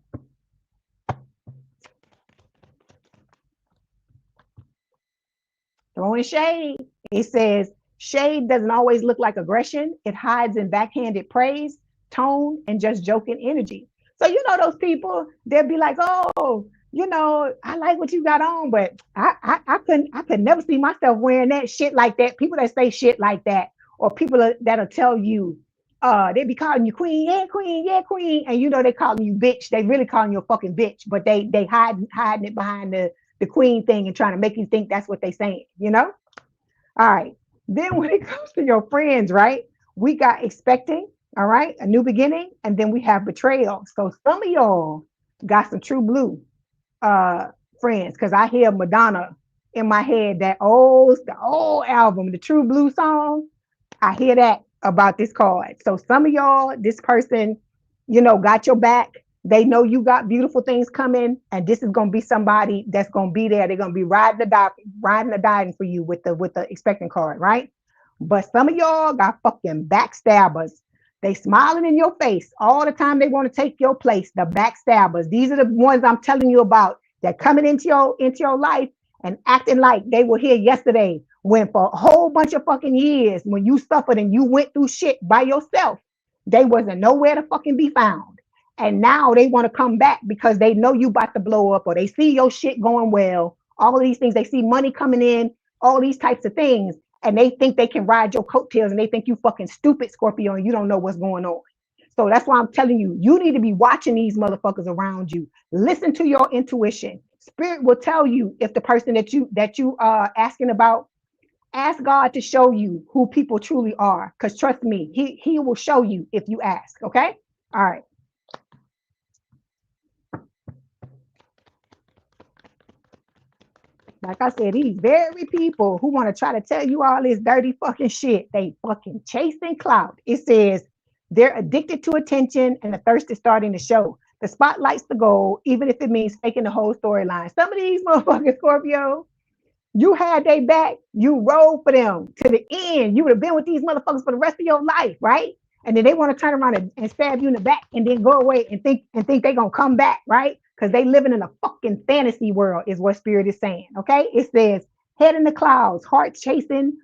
Throwing shade. It says shade doesn't always look like aggression. It hides in backhanded praise, tone, and just joking energy. So those people, they'll be like, oh, I like what you got on, but I could never see myself wearing that shit like that. People that say shit like that, or people that'll tell you, they be calling you queen, yeah, queen, yeah, queen, and they calling you bitch. They really calling you a fucking bitch, but they hiding it behind the queen thing and trying to make you think that's what they saying. All right. Then when it comes to your friends, right? We got expecting, all right, a new beginning, and then we have betrayal. So some of y'all got some true blue friends, because I hear Madonna in my head, the old album, the True Blue song. I hear that about this card. So some of y'all, this person, got your back. They know you got beautiful things coming, and this is gonna be somebody that's gonna be there. They're gonna be riding the dying for you with the expecting card, right? But some of y'all got fucking backstabbers. They smiling in your face all the time. They want to take your place. The backstabbers. These are the ones I'm telling you about that coming into your life and acting like they were here yesterday. When for a whole bunch of fucking years, when you suffered and you went through shit by yourself, they wasn't nowhere to fucking be found. And now they want to come back because they know you about to blow up, or they see your shit going well. All of these things, they see money coming in, all these types of things, and they think they can ride your coattails, and they think you fucking stupid, Scorpio, and you don't know what's going on. So that's why I'm telling you, you need to be watching these motherfuckers around you. Listen to your intuition. Spirit will tell you if the person that you are asking about. Ask God to show you who people truly are, because trust me, he will show you if you ask. Okay. All right. Like I said, these very people who want to try to tell you all this dirty fucking shit, they fucking chasing clout. It says they're addicted to attention and the thirst is starting to show. The spotlight's the goal, even if it means faking the whole storyline. Some of these motherfuckers, Scorpio, you had their back, you rode for them to the end. You would have been with these motherfuckers for the rest of your life, right? And then they want to turn around and stab you in the back and then go away and think they're gonna come back, right? Because they living in a fucking fantasy world, is what Spirit is saying. Okay. It says head in the clouds, heart chasing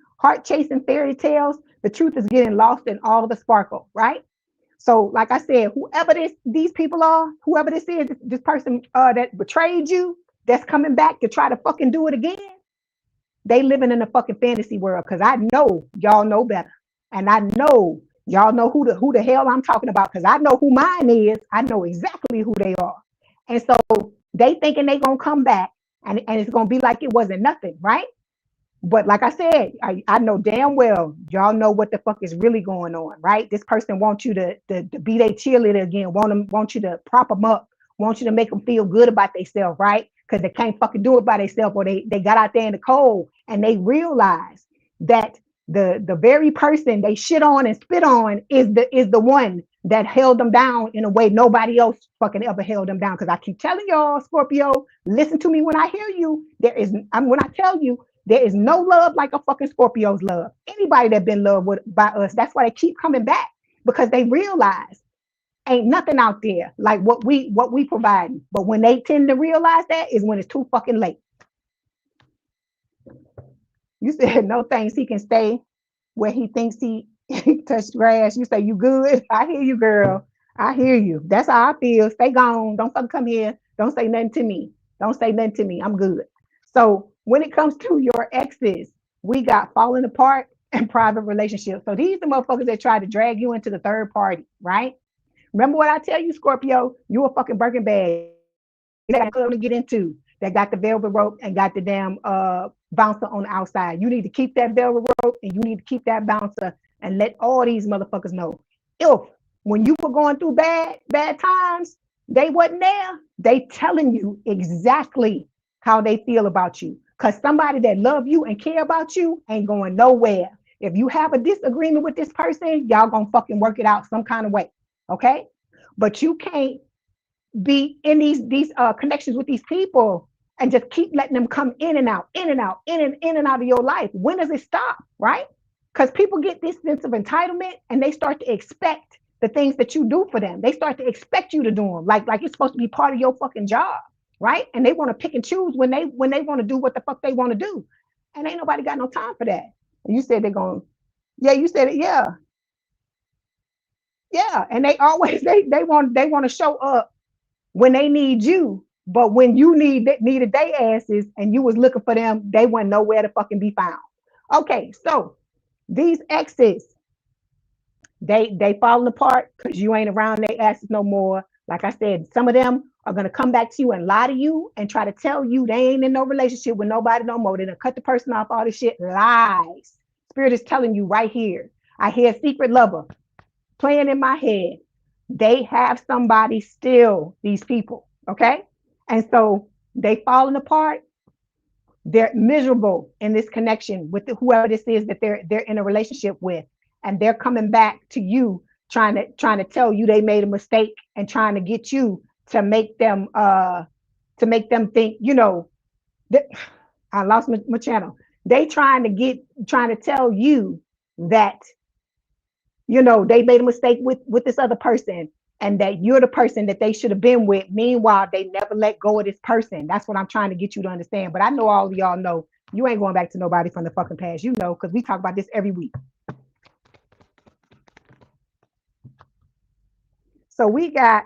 fairy tales. The truth is getting lost in all the sparkle, right? So, like I said, whoever these people are, whoever this is, this person that betrayed you, that's coming back to try to fucking do it again, they living in a fucking fantasy world, because I know y'all know better. And I know y'all know who the hell I'm talking about, because I know who mine is. I know exactly who they are. And so they thinking they gonna come back and it's gonna be like it wasn't nothing, right? But like I said, I know damn well y'all know what the fuck is really going on, right? This person wants you to be their cheerleader again, want you to prop them up, want you to make them feel good about themselves, right? Because they can't fucking do it by themselves, or they got out there in the cold and they realize that the very person they shit on and spit on is the one that held them down in a way nobody else fucking ever held them down. Because I keep telling y'all, Scorpio, listen to me when I hear you. When I tell you, there is no love like a fucking Scorpio's love. Anybody that been loved by us, that's why they keep coming back, because they realize ain't nothing out there like what we provide. But when they tend to realize that is when it's too fucking late. You said no thanks, he can stay where he thinks he touched grass. You say you good. I hear you, girl. I hear you. That's how I feel. Stay gone. Don't fucking come here. Don't say nothing to me. Don't say nothing to me. I'm good. So when it comes to your exes, we got falling apart and private relationships. So these are the motherfuckers that try to drag you into the third party, right? Remember what I tell you, Scorpio? You a fucking Birkin bag. You got to get into that got the velvet rope and got the damn bouncer on the outside. You need to keep that velvet rope and you need to keep that bouncer and let all these motherfuckers know. If when you were going through bad times, they wasn't there, they telling you exactly how they feel about you. Because somebody that love you and care about you ain't going nowhere. If you have a disagreement with this person, y'all gonna fucking work it out some kind of way. Okay? But you can't be in these connections with these people and just keep letting them come in and out, in and out, in and out of your life. When does it stop, right? Because people get this sense of entitlement and they start to expect the things that you do for them. They start to expect you to do them, like it's supposed to be part of your fucking job, right? And they want to pick and choose when they want to do what the fuck they want to do, and ain't nobody got no time for that. And you said they're going, yeah, you said it, yeah, yeah, and they always they want to show up when they need you, but when you needed they asses and you was looking for them, they weren't nowhere to fucking be found. Okay, so these exes, they falling apart because you ain't around their asses no more. Like I said, some of them are gonna come back to you and lie to you and try to tell you they ain't in no relationship with nobody no more. They're gonna cut the person off, all this shit. Lies. Spirit is telling you right here. I hear secret lover playing in my head. They have somebody still, these people, okay? And so they falling apart. They're miserable in this connection with whoever this is that they're in a relationship with, and they're coming back to you trying to tell you they made a mistake and trying to get you to make them think, you know, that I lost my channel. They trying to tell you that, you know, they made a mistake with this other person and that you're the person that they should have been with. Meanwhile, they never let go of this person. That's what I'm trying to get you to understand. But I know all of y'all know you ain't going back to nobody from the fucking past, you know, because we talk about this every week. So we got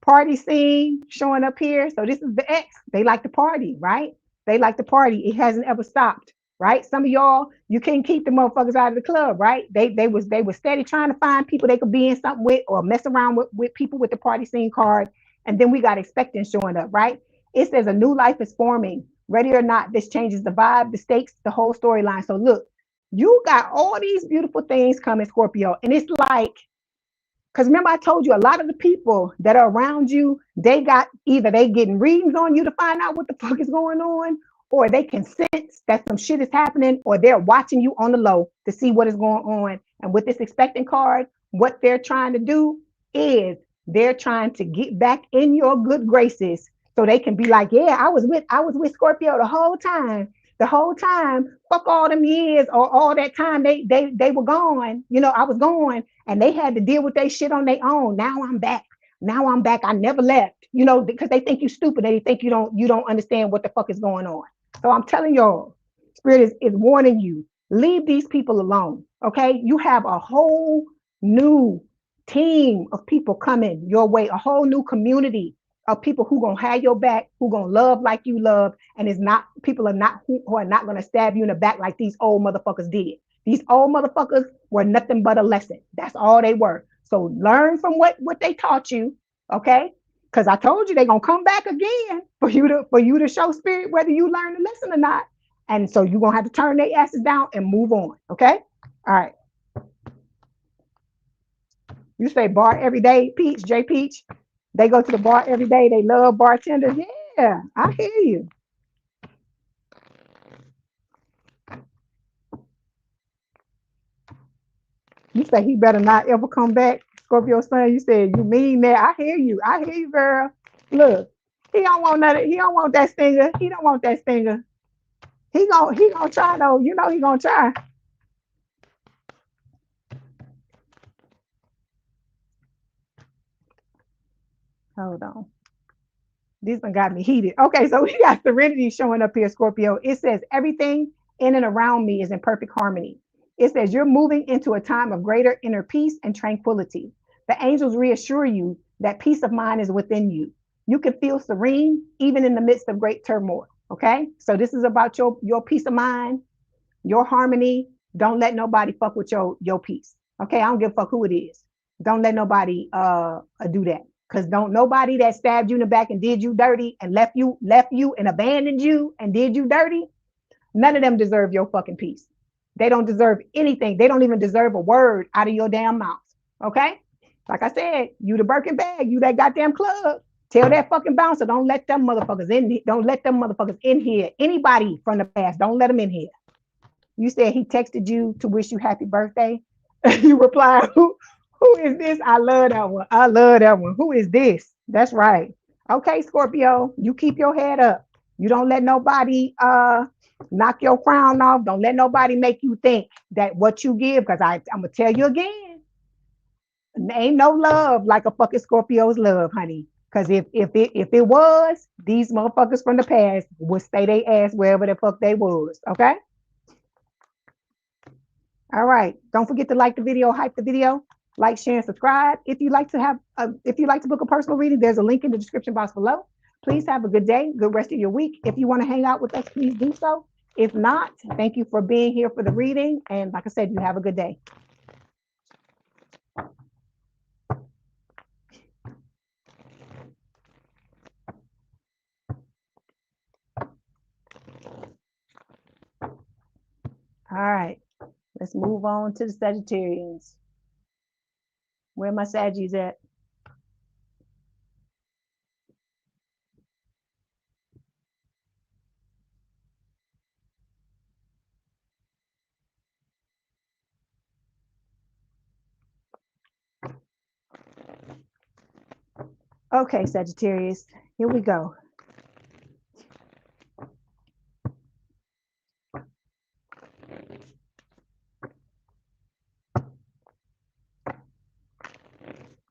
party scene showing up here. So this is the ex. They like to party, right? They like to party. It hasn't ever stopped, right? Some of y'all, you can't keep the motherfuckers out of the club, right? They was steady trying to find people they could be in something with or mess around with people with the party scene card. And then we got expecting showing up, right? It says a new life is forming. Ready or not, this changes the vibe, the stakes, the whole storyline. So look, you got all these beautiful things coming, Scorpio, and it's like, because remember, I told you a lot of the people that are around you, they got either they getting readings on you to find out what the fuck is going on, or they can sense that some shit is happening, or they're watching you on the low to see what is going on. And with this expecting card, what they're trying to do is they're trying to get back in your good graces so they can be like, yeah, I was with Scorpio the whole time. The whole time, fuck all them years or all that time they were gone. You know, I was gone and they had to deal with their shit on their own. Now I'm back. Now I'm back. I never left. You know, because they think you stupid. They think you don't understand what the fuck is going on. So I'm telling y'all, Spirit is warning you. Leave these people alone. Okay. You have a whole new team of people coming your way, a whole new community of people who gonna have your back, who gonna love like you love, and is not people are not who are not gonna stab you in the back like these old motherfuckers did. These old motherfuckers were nothing but a lesson. That's all they were. So learn from what they taught you, okay? Because I told you they're gonna come back again for you to show spirit whether you learn the lesson or not. And so you're gonna have to turn their asses down and move on. Okay. All right. You say bar every day, Peach, J Peach. They go to the bar every day. They love bartenders. Yeah, I hear you. You say he better not ever come back, Scorpio son. You said you mean that. I hear you. I hear you, girl. Look, he don't want nothing. He don't want that stinger. He don't want that stinger. He gonna try though. You know he gonna try. Hold on. This one got me heated. Okay, so we got Serenity showing up here, Scorpio. It says everything in and around me is in perfect harmony. It says you're moving into a time of greater inner peace and tranquility. The angels reassure you that peace of mind is within you. You can feel serene even in the midst of great turmoil. Okay, so this is about your peace of mind, your harmony. Don't let nobody fuck with your peace. Okay, I don't give a fuck who it is. Don't let nobody do that. Cause don't nobody that stabbed you in the back and did you dirty and left you and abandoned you and did you dirty. None of them deserve your fucking peace. They don't deserve anything. They don't even deserve a word out of your damn mouth. Okay? Like I said, you the Birkin bag, you that goddamn club. Tell that fucking bouncer, don't let them motherfuckers in. Don't let them motherfuckers in here. Anybody from the past, don't let them in here. You said he texted you to wish you happy birthday. You reply, who is this? I love that one. I love that one. Who is this? That's right. Okay, Scorpio, you keep your head up. You don't let nobody knock your crown off. Don't let nobody make you think that what you give, because I'm gonna tell you again, ain't no love like a fucking Scorpio's love, honey. Because if it was, these motherfuckers from the past would stay their ass wherever the fuck they was. Okay. All right. Don't forget to like the video, hype the video, like, share, and subscribe. If you like to book a personal reading, there's a link in the description box below. Please have a good day, good rest of your week. If you want to hang out with us, please do so. If not, thank you for being here for the reading. And like I said, you have a good day. All right. Let's move on to the Sagittarians. Where my Saggies at? Okay, Sagittarius, here we go.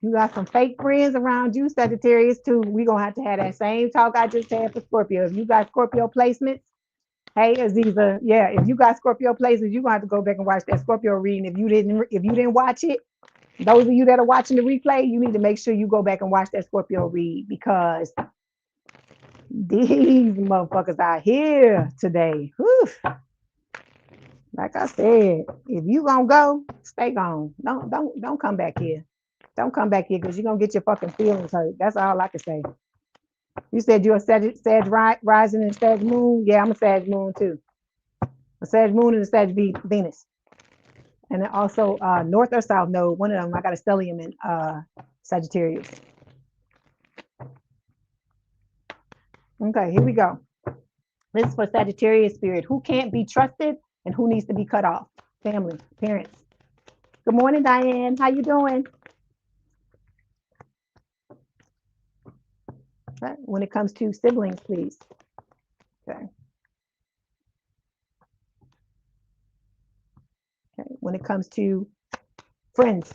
You got some fake friends around you, Sagittarius, too. We're going to have that same talk I just had for Scorpio. If you got Scorpio placements, hey, Aziza, yeah, if you got Scorpio placements, you're going to have to go back and watch that Scorpio reading. If you didn't watch it, those of you that are watching the replay, you need to make sure you go back and watch that Scorpio read, because these motherfuckers out here today. Whew. Like I said, if you gonna go, stay gone. Don't come back here. Don't come back here, because you're gonna get your fucking feelings hurt. That's all I can say. You said you're a Sag rising and Sag moon. Yeah, I'm a Sag moon too. A Sag moon and a Sag Venus. And then also north or south node. One of them, I got a stellium in Sagittarius. Okay, here we go. This is for Sagittarius spirit. Who can't be trusted and who needs to be cut off? Family, parents. Good morning, Diane. How you doing? Okay. When it comes to siblings, please. Okay. Okay. When it comes to friends.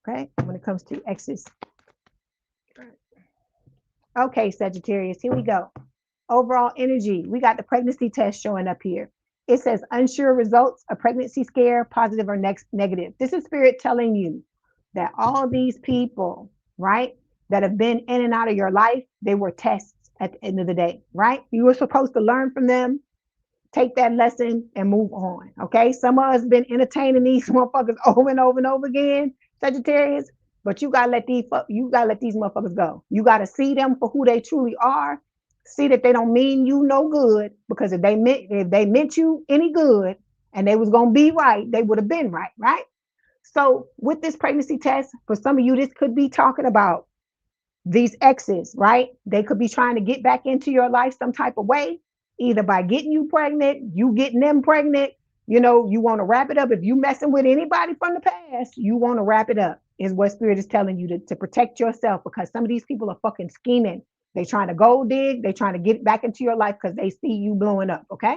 Okay. When it comes to exes. Okay, Sagittarius, here we go. Overall energy. We got the pregnancy test showing up here. It says unsure results, a pregnancy scare, positive or negative. This is spirit telling you that all these people, right, that have been in and out of your life, they were tests at the end of the day, right? You were supposed to learn from them, take that lesson and move on. Okay. Some of us been entertaining these motherfuckers over and over and over again, Sagittarius, but you gotta let these motherfuckers go. You gotta see them for who they truly are. See that they don't mean you no good, because if they meant you any good and they was gonna be right, they would have been right, right? So with this pregnancy test, for some of you, this could be talking about these exes, right? They could be trying to get back into your life some type of way, either by getting you pregnant, you getting them pregnant. You know, you want to wrap it up. If you messing with anybody from the past, you want to wrap it up, is what spirit is telling you, to protect yourself, because some of these people are fucking scheming. They trying to gold dig. They trying to get back into your life because they see you blowing up. Okay.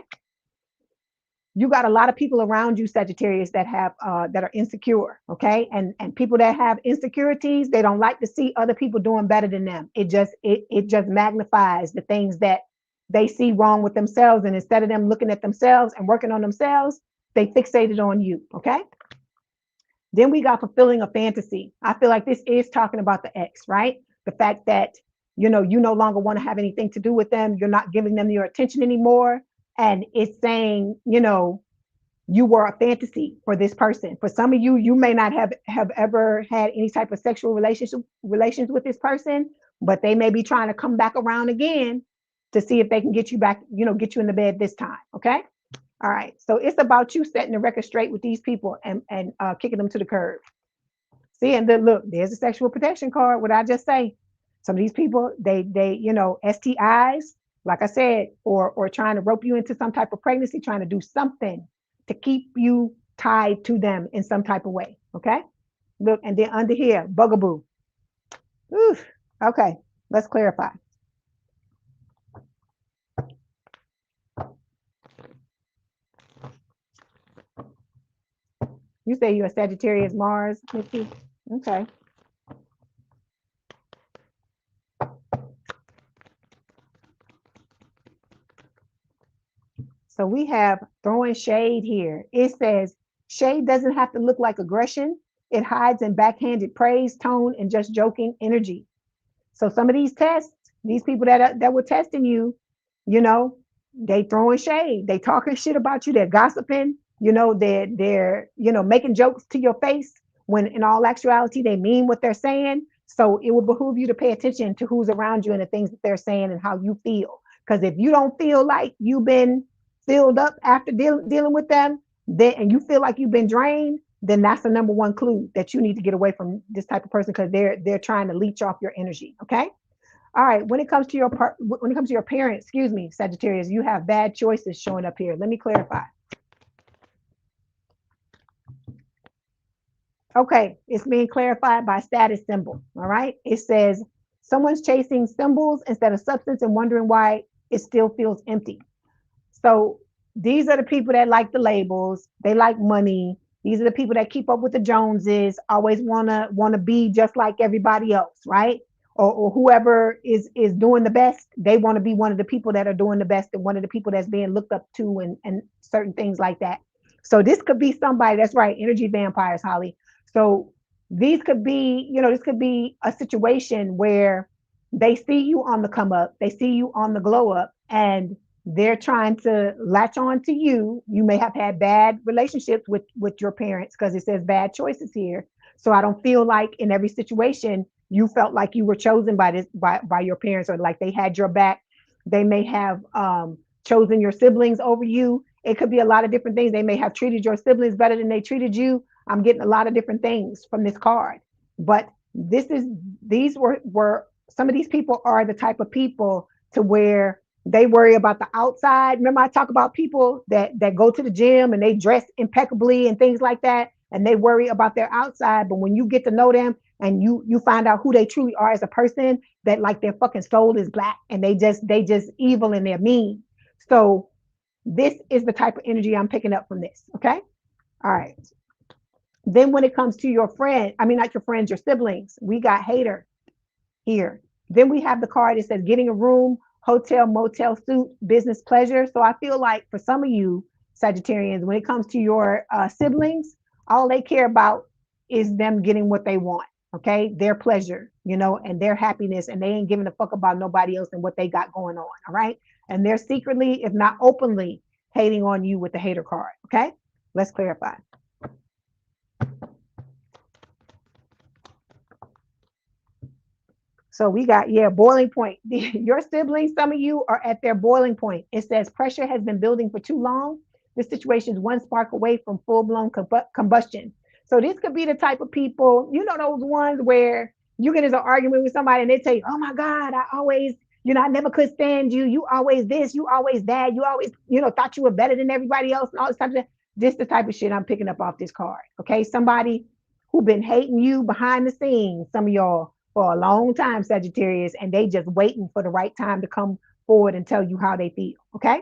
You got a lot of people around you, Sagittarius, that have that are insecure, okay? And people that have insecurities, they don't like to see other people doing better than them. It just magnifies the things that they see wrong with themselves, and instead of them looking at themselves and working on themselves, they fixated on you, okay? Then we got fulfilling a fantasy. I feel like this is talking about the ex, right? The fact that you no longer want to have anything to do with them. You're not giving them your attention anymore. And it's saying, you were a fantasy for this person. For some of you, you may not have ever had any type of sexual relations with this person, but they may be trying to come back around again to see if they can get you back, get you in the bed this time. Okay. All right. So it's about you setting the record straight with these people and kicking them to the curb. See, and then look, there's a sexual protection card. What I just say, some of these people, they STIs, like I said, or trying to rope you into some type of pregnancy, trying to do something to keep you tied to them in some type of way. Okay. Look, and then under here, bugaboo. Oof. Okay. Let's clarify. You say you're a Sagittarius Mars, Missy? Okay. So we have throwing shade here. It says shade doesn't have to look like aggression. It hides in backhanded praise, tone, and just joking energy. So some of these tests, these people that were testing you, they throwing shade. They talking shit about you. They're gossiping. They're making jokes to your face when in all actuality they mean what they're saying. So it will behoove you to pay attention to who's around you and the things that they're saying and how you feel. Because if you don't feel like you've been filled up after dealing with them, then and you feel like you've been drained, then that's the number one clue that you need to get away from this type of person, because they're trying to leech off your energy. Okay. All right. When it comes to your parents, excuse me, Sagittarius, you have bad choices showing up here. Let me clarify. Okay, it's being clarified by status symbol. All right. It says someone's chasing symbols instead of substance and wondering why it still feels empty. So these are the people that like the labels. They like money. These are the people that keep up with the Joneses, always wanna be just like everybody else, right? Or whoever is doing the best, they want to be one of the people that are doing the best and one of the people that's being looked up to and certain things like that. So this could be somebody that's right, energy vampires, Holly. So these could be, this could be a situation where they see you on the come up, they see you on the glow up, and they're trying to latch on to you. You may have had bad relationships with your parents because it says bad choices here. So I don't feel like in every situation you felt like you were chosen by your parents, or like they had your back. They may have chosen your siblings over you. It could be a lot of different things. They may have treated your siblings better than they treated you. I'm getting a lot of different things from this card. But these were some of these people are the type of people to where they worry about the outside. Remember, I talk about people that go to the gym and they dress impeccably and things like that, and they worry about their outside. But when you get to know them and you find out who they truly are as a person, that like their fucking soul is black and they just evil and they're mean. So this is the type of energy I'm picking up from this. Okay. All right. Then when it comes to your friend, I mean, not your friends, your siblings, we got hater here. Then we have the card that says getting a room, hotel, motel, suit, business pleasure. So I feel like for some of you Sagittarians, when it comes to your siblings, all they care about is them getting what they want. Okay, their pleasure, and their happiness, and they ain't giving a fuck about nobody else and what they got going on. All right, and they're secretly, if not openly, hating on you with the hater card. Okay, let's clarify. So we got, yeah, boiling point. Your siblings, some of you are at their boiling point. It says pressure has been building for too long. This situation is one spark away from full blown combustion. So this could be the type of people, those ones where you get into an argument with somebody and they tell you, oh my God, I always, I never could stand you. You always this, you always that. You always, thought you were better than everybody else and all this type of stuff. This the type of shit I'm picking up off this card. Okay. Somebody who been hating you behind the scenes, some of y'all for a long time, Sagittarius, and they just waiting for the right time to come forward and tell you how they feel. Okay.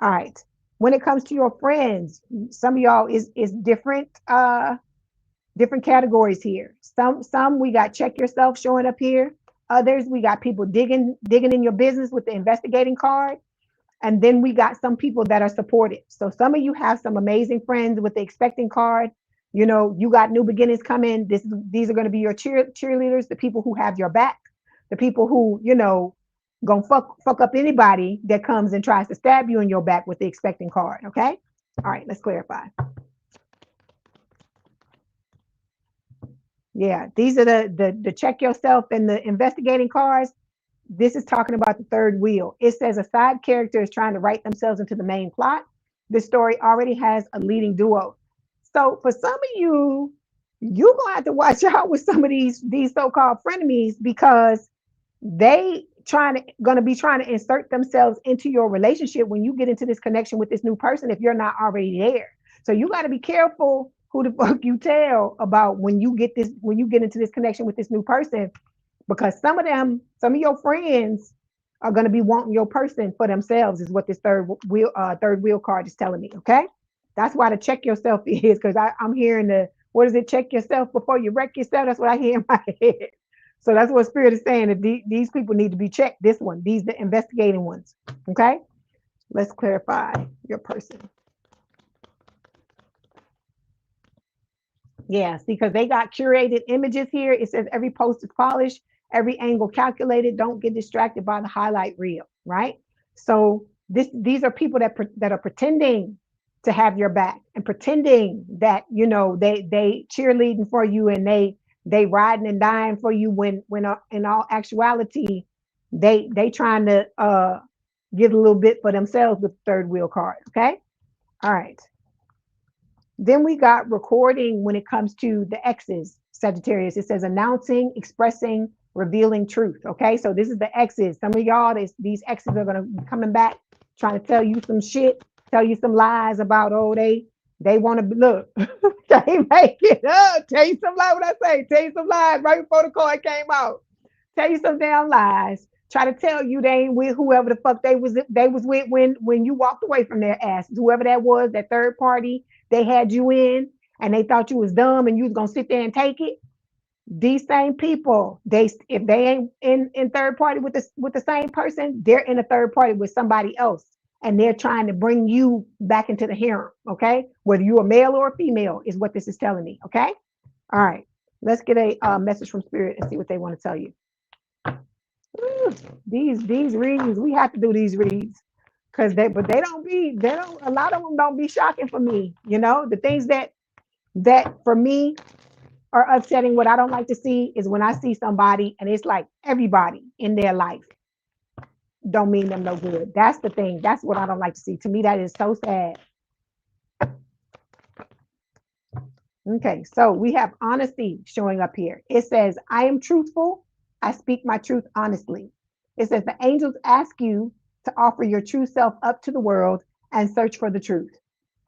All right. When it comes to your friends, some of y'all is different categories here. Some we got check yourself showing up here. Others we got people digging in your business with the investigating card. And then we got some people that are supportive. So some of you have some amazing friends with the expecting card. You got new beginnings coming. These are going to be your cheerleaders, the people who have your back, the people who, gonna fuck up anybody that comes and tries to stab you in your back with the expecting card. Okay. All right, let's clarify. Yeah, these are the check yourself and the investigating cards. This is talking about the third wheel. It says a side character is trying to write themselves into the main plot. This story already has a leading duo. So for some of you, you're gonna have to watch out with some of these so-called frenemies because they gonna be trying to insert themselves into your relationship when you get into this connection with this new person if you're not already there. So you got to be careful who the fuck you tell about when you get into this connection with this new person, because some of your friends are going to be wanting your person for themselves, is what this third wheel card is telling me. Okay, that's why the check yourself is, because I'm hearing what is it, check yourself before you wreck yourself. That's what I hear in my head. So that's what spirit is saying, that these people need to be checked. These the investigating ones. Okay, let's clarify your person. Yes, because they got curated images here. It says every post is polished, every angle calculated. Don't get distracted by the highlight reel, right? So these are people that are pretending to have your back and pretending that they cheerleading for you and they riding and dying for you when in all actuality they trying to get a little bit for themselves with the third wheel card. Okay, all right. Then we got recording when it comes to the X's, Sagittarius. It says announcing, expressing, revealing truth. Okay, so this is the X's. Some of y'all, these X's are going to be coming back trying to tell you some shit, tell you some lies about, oh, They want to look. They make it up. Tell you some lies. What I say? Tell you some lies right before the card came out. Tell you some damn lies. Try to tell you they ain't with whoever the fuck they was with when you walked away from their asses. Whoever that was, that third party, they had you in and they thought you was dumb and you was gonna sit there and take it. These same people, they if they ain't in third party with the same person, they're in a third party with somebody else, and they're trying to bring you back into the harem. Okay, whether you're a male or a female is what this is telling me. Okay, all right. Let's get a message from spirit and see what they want to tell you. Ooh, these reads, we have to do these reads because they don't be they don't a lot of them don't be shocking for me. You know the things that for me are upsetting. What I don't like to see is when I see somebody and it's like everybody in their life don't mean them no good. That's the thing. That's what I don't like to see. To me, that is so sad. Okay, so we have honesty showing up here. It says, I am truthful. I speak my truth honestly. It says, the angels ask you to offer your true self up to the world and search for the truth.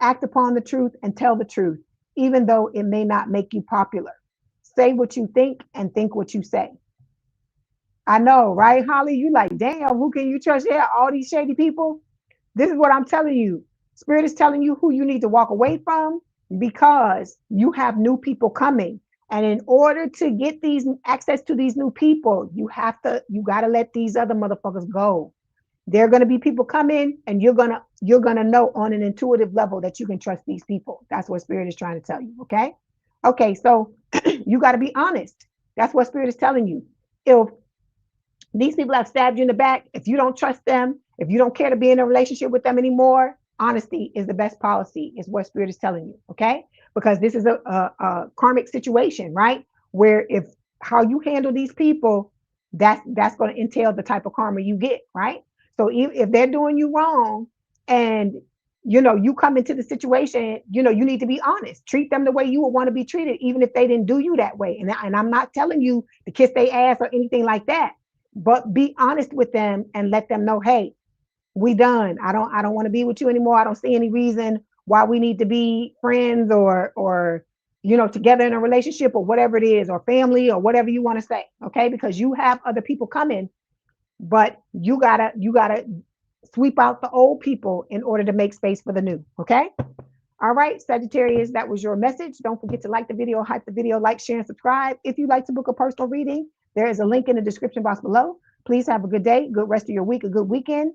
Act upon the truth and tell the truth, even though it may not make you popular. Say what you think and think what you say. I know, right, Holly? You like, damn, who can you trust? Yeah, all these shady people. This is what I'm telling you. Spirit is telling you who you need to walk away from because you have new people coming. And in order to get these access to these new people, you got to let these other motherfuckers go. There are going to be people coming and you're going to know on an intuitive level that you can trust these people. That's what spirit is trying to tell you. Okay. Okay. So you got to be honest. That's what spirit is telling you. If these people have stabbed you in the back, if you don't trust them, if you don't care to be in a relationship with them anymore, honesty is the best policy, is what spirit is telling you. Okay. Because this is a karmic situation, right? Where if how you handle these people, that's going to entail the type of karma you get, right? So if they're doing you wrong and you come into the situation, you need to be honest. Treat them the way you would want to be treated, even if they didn't do you that way. And I'm not telling you to kiss their ass or anything like that, but be honest with them and let them know, hey, we done. I don't want to be with you anymore. I don't see any reason why we need to be friends or together in a relationship or whatever it is, or family or whatever you want to say. Okay, because you have other people coming, but you gotta sweep out the old people in order to make space for the new. Okay. All right, Sagittarius, that was your message. Don't forget to like the video, hype the video, like, share, and subscribe. If you'd like to book a personal reading, there is a link in the description box below. Please have a good day, good rest of your week, a good weekend.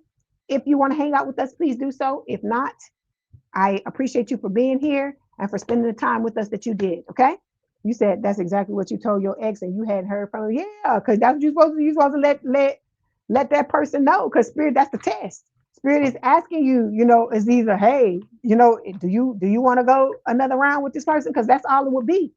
If you want to hang out with us, please do so. If not, I appreciate you for being here and for spending the time with us that you did. Okay. You said that's exactly what you told your ex and you hadn't heard from her. Yeah, because that's what you're supposed to. You're supposed to let that person know, because spirit, that's the test. Spirit is asking you, is either, hey, do you want to go another round with this person? Because that's all it would be.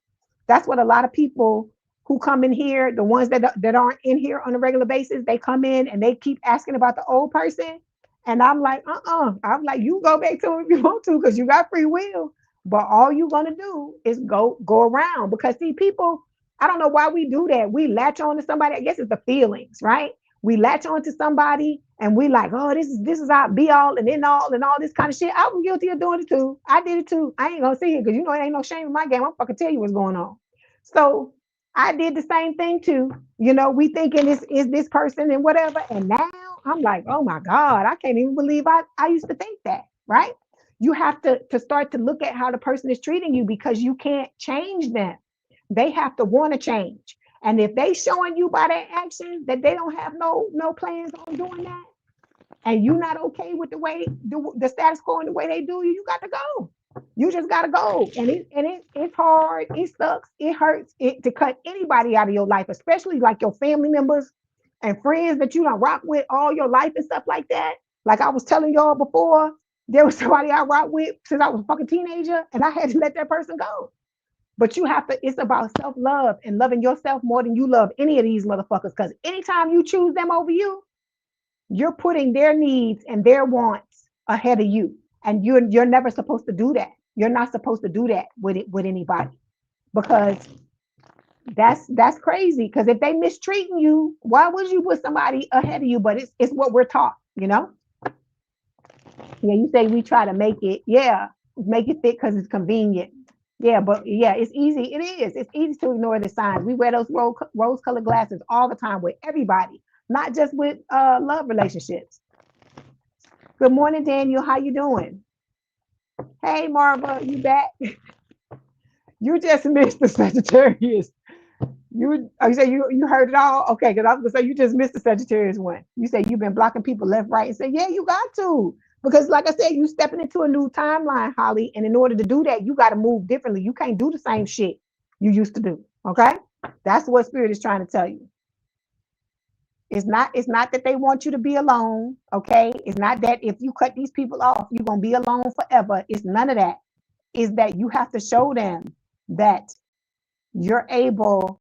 That's what a lot of people who come in here, the ones that aren't in here on a regular basis, they come in and they keep asking about the old person. And I'm like, I'm like, you go back to them if you want to, because you got free will. But all you're gonna do is go around, because see, people, I don't know why we do that. We latch on to somebody. I guess it's the feelings, right? We latch on to somebody and we like, oh, this is our be all and end all and all this kind of shit. I was guilty of doing it too. I did it too. I ain't gonna see it because it ain't no shame in my game. I'm fucking tell you what's going on. So I did the same thing too. We thinking this is this person and whatever. And now I'm like, oh my God, I can't even believe I used to think that, right? You have to start to look at how the person is treating you, because you can't change them. They have to want to change. And if they showing you by their actions that they don't have no plans on doing that, and you're not okay with the way the status quo and the way they do you, you got to go. You just got to go. And it's hard. It sucks. It hurts to cut anybody out of your life, especially like your family members and friends that you don't rock with all your life and stuff like that. Like I was telling y'all before, there was somebody I rocked with since I was a fucking teenager, and I had to let that person go. But you have to, it's about self-love and loving yourself more than you love any of these motherfuckers. Because anytime you choose them over you, you're putting their needs and their wants ahead of you. And you're never supposed to do that. You're not supposed to do that with anybody, because that's crazy. Because if they mistreating you, why would you put somebody ahead of you? But it's what we're taught. Yeah, you say we try to make it. Yeah. make it fit because it's convenient. Yeah, but yeah, it's easy. It is. It's easy to ignore the signs. We wear those rose-colored glasses all the time with everybody, not just with love relationships. Good morning, Daniel. How you doing? Hey, Marva, you back? You just missed the Sagittarius. You say you heard it all? Okay, because I was gonna say you just missed the Sagittarius one. You say you've been blocking people left, right, and say, yeah, you got to. Because like I said, you stepping into a new timeline, Holly. And in order to do that, you got to move differently. You can't do the same shit you used to do. Okay. That's what spirit is trying to tell you. It's not that they want you to be alone. Okay. It's not that if you cut these people off, you're gonna be alone forever. It's none of that. Is that you have to show them that you're able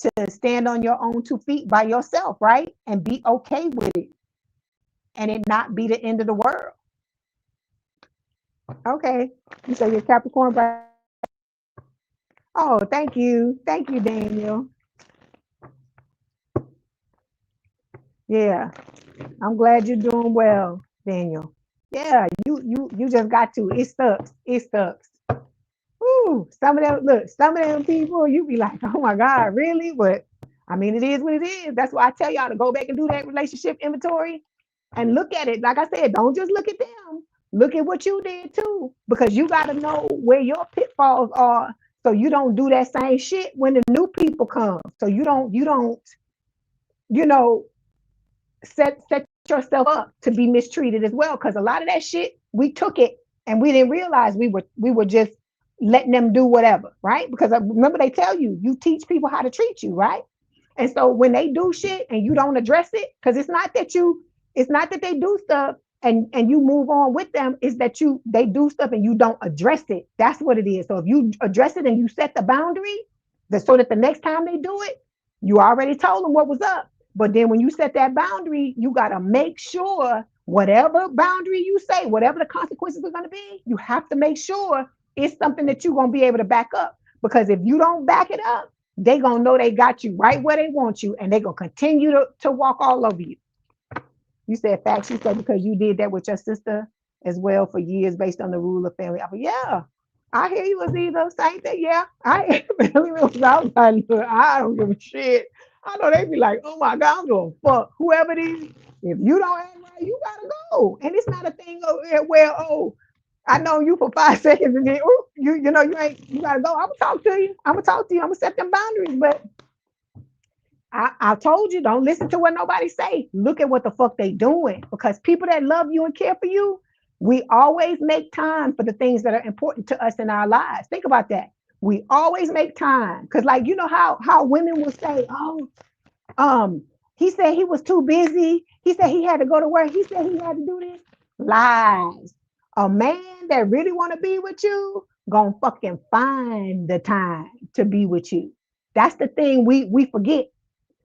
to stand on your own 2 feet by yourself, right? And be okay with it. And it not be the end of the world. Okay. You say you're Capricorn, right? Oh, thank you. Thank you, Daniel. Yeah. I'm glad you're doing well, Daniel. Yeah, you just got to. It sucks. It sucks. Ooh, some of them people, you be like, oh my God, really? But I mean, it is what it is. That's why I tell y'all to go back and do that relationship inventory and look at it. Like I said, don't just look at them. Look at what you did too, because you got to know where your pitfalls are, so you don't do that same shit when the new people come. So you don't, you know, set yourself up to be mistreated as well. Because a lot of that shit, we took it and we didn't realize we were just letting them do whatever, right? Because remember they tell you, you teach people how to treat you, right? And so when they do shit and you don't address it, because it's not that they do stuff and you move on with them, is that they do stuff and you don't address it. That's what it is. So if you address it and you set the boundary, so that the next time they do it, you already told them what was up. But then when you set that boundary, you got to make sure whatever boundary you say, whatever the consequences are going to be, you have to make sure it's something that you're going to be able to back up. Because if you don't back it up, they're going to know they got you right where they want you, and they're going to continue to walk all over you. You said facts. You said because you did that with your sister as well for years based on the rule of family. Yeah, I hear you, Aziza. Same thing. Yeah, I was like, I don't give a shit. I know they be like, oh my God, I'm gonna fuck whoever it is. If you don't act right, you gotta go. And it's not a thing where, oh, I know you for 5 seconds and then you gotta go. I'm gonna talk to you. I'm gonna set them boundaries. But I told you, don't listen to what nobody say. Look at what the fuck they doing. Because people that love you and care for you, we always make time for the things that are important to us in our lives. Think about that. We always make time. Because like, you know how women will say, oh, he said he was too busy. He said he had to go to work. He said he had to do this. Lies. A man that really want to be with you, gonna fucking find the time to be with you. That's the thing we forget.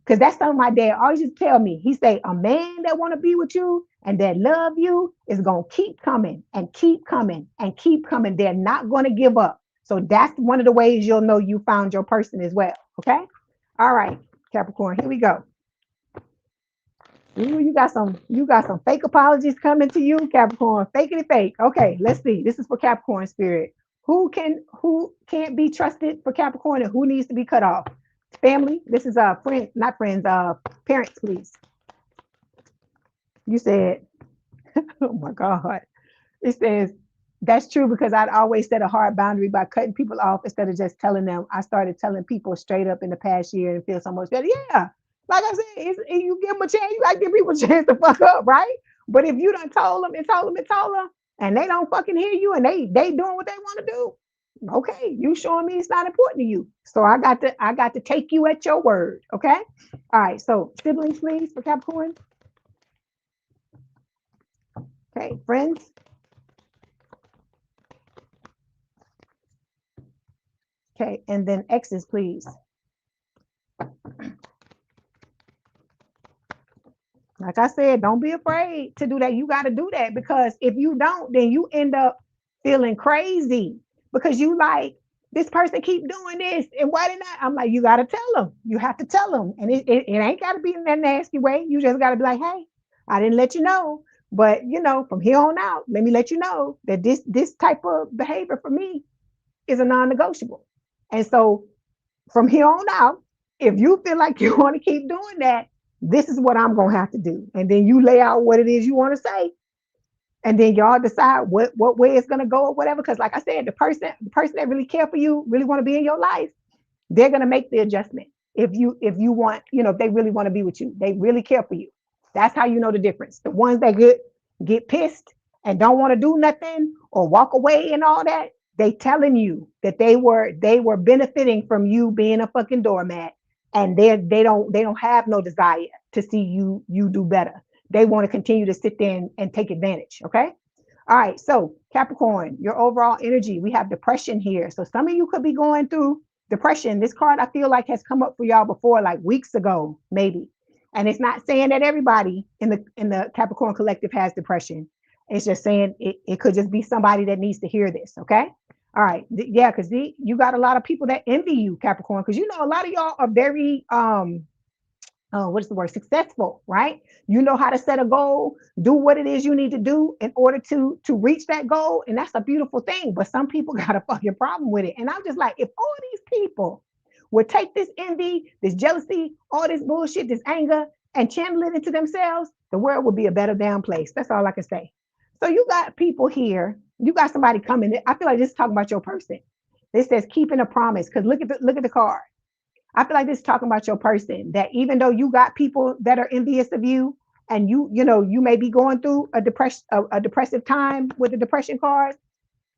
Because that's something my dad always used to tell me. He say, a man that want to be with you and that love you is going to keep coming and keep coming and keep coming. They're not going to give up. So that's one of the ways you'll know you found your person as well. Okay. All right, Capricorn, here we go. Ooh, you got some fake apologies coming to you, Capricorn. Fakety fake. Okay, let's see. This is for Capricorn spirit. Who can't be trusted for Capricorn, and who needs to be cut off? Family. This is friend, not friends, parents, please. You said, oh my God. It says, that's true, because I'd always set a hard boundary by cutting people off instead of just telling them. I started telling people straight up in the past year and feel so much better. Yeah. Like I said, you give them a chance, you gotta give people a chance to fuck up, right? But if you done told them, and they don't fucking hear you, and they doing what they want to do, okay, you showing me it's not important to you. So I got to take you at your word. Okay. All right. So siblings, please, for Capricorn. Okay, friends. Okay, and then exes, please. Like I said, don't be afraid to do that. You got to do that, because if you don't, then you end up feeling crazy, because you like, this person keep doing this, and why didn't I'm like, you got to tell them. You have to tell them, and it ain't got to be in that nasty way. You just got to be like, hey, I didn't let you know, But you know, from here on out, let me let you know that this type of behavior for me is a non-negotiable. And so from here on out, if you feel like you want to keep doing that, this is what I'm gonna have to do. And then you lay out what it is you want to say, and then y'all decide what way it's gonna go or whatever. Because like I said, the person that really care for you, really want to be in your life, they're going to make the adjustment. If you want, you know, if they really want to be with you, they really care for you. That's how you know the difference. The ones that get pissed and don't want to do nothing or walk away and all that, they telling you that they were benefiting from you being a fucking doormat, and they don't have no desire to see you do better. They want to continue to sit there and take advantage. Okay. All right, so Capricorn, your overall energy, we have depression here. So some of you could be going through depression. This card I feel like has come up for y'all before, like weeks ago, maybe. And it's not saying that everybody in the Capricorn collective has depression. It's just saying it could just be somebody that needs to hear this. Okay. All right. Yeah, because you got a lot of people that envy you, Capricorn, because you know a lot of y'all are very what is the word, successful, right? You know how to set a goal, do what it is you need to do in order to reach that goal, and that's a beautiful thing. But some people got a fucking problem with it, and I'm just like, if all these people would take this envy, this jealousy, all this bullshit, this anger, and channel it into themselves, the world would be a better damn place. That's all I can say. So you got people here, you got somebody coming. I feel like this is talking about your person. This says keeping a promise, because look at the card. I feel like this is talking about your person, that even though you got people that are envious of you, and you may be going through a depressive time with the depression card,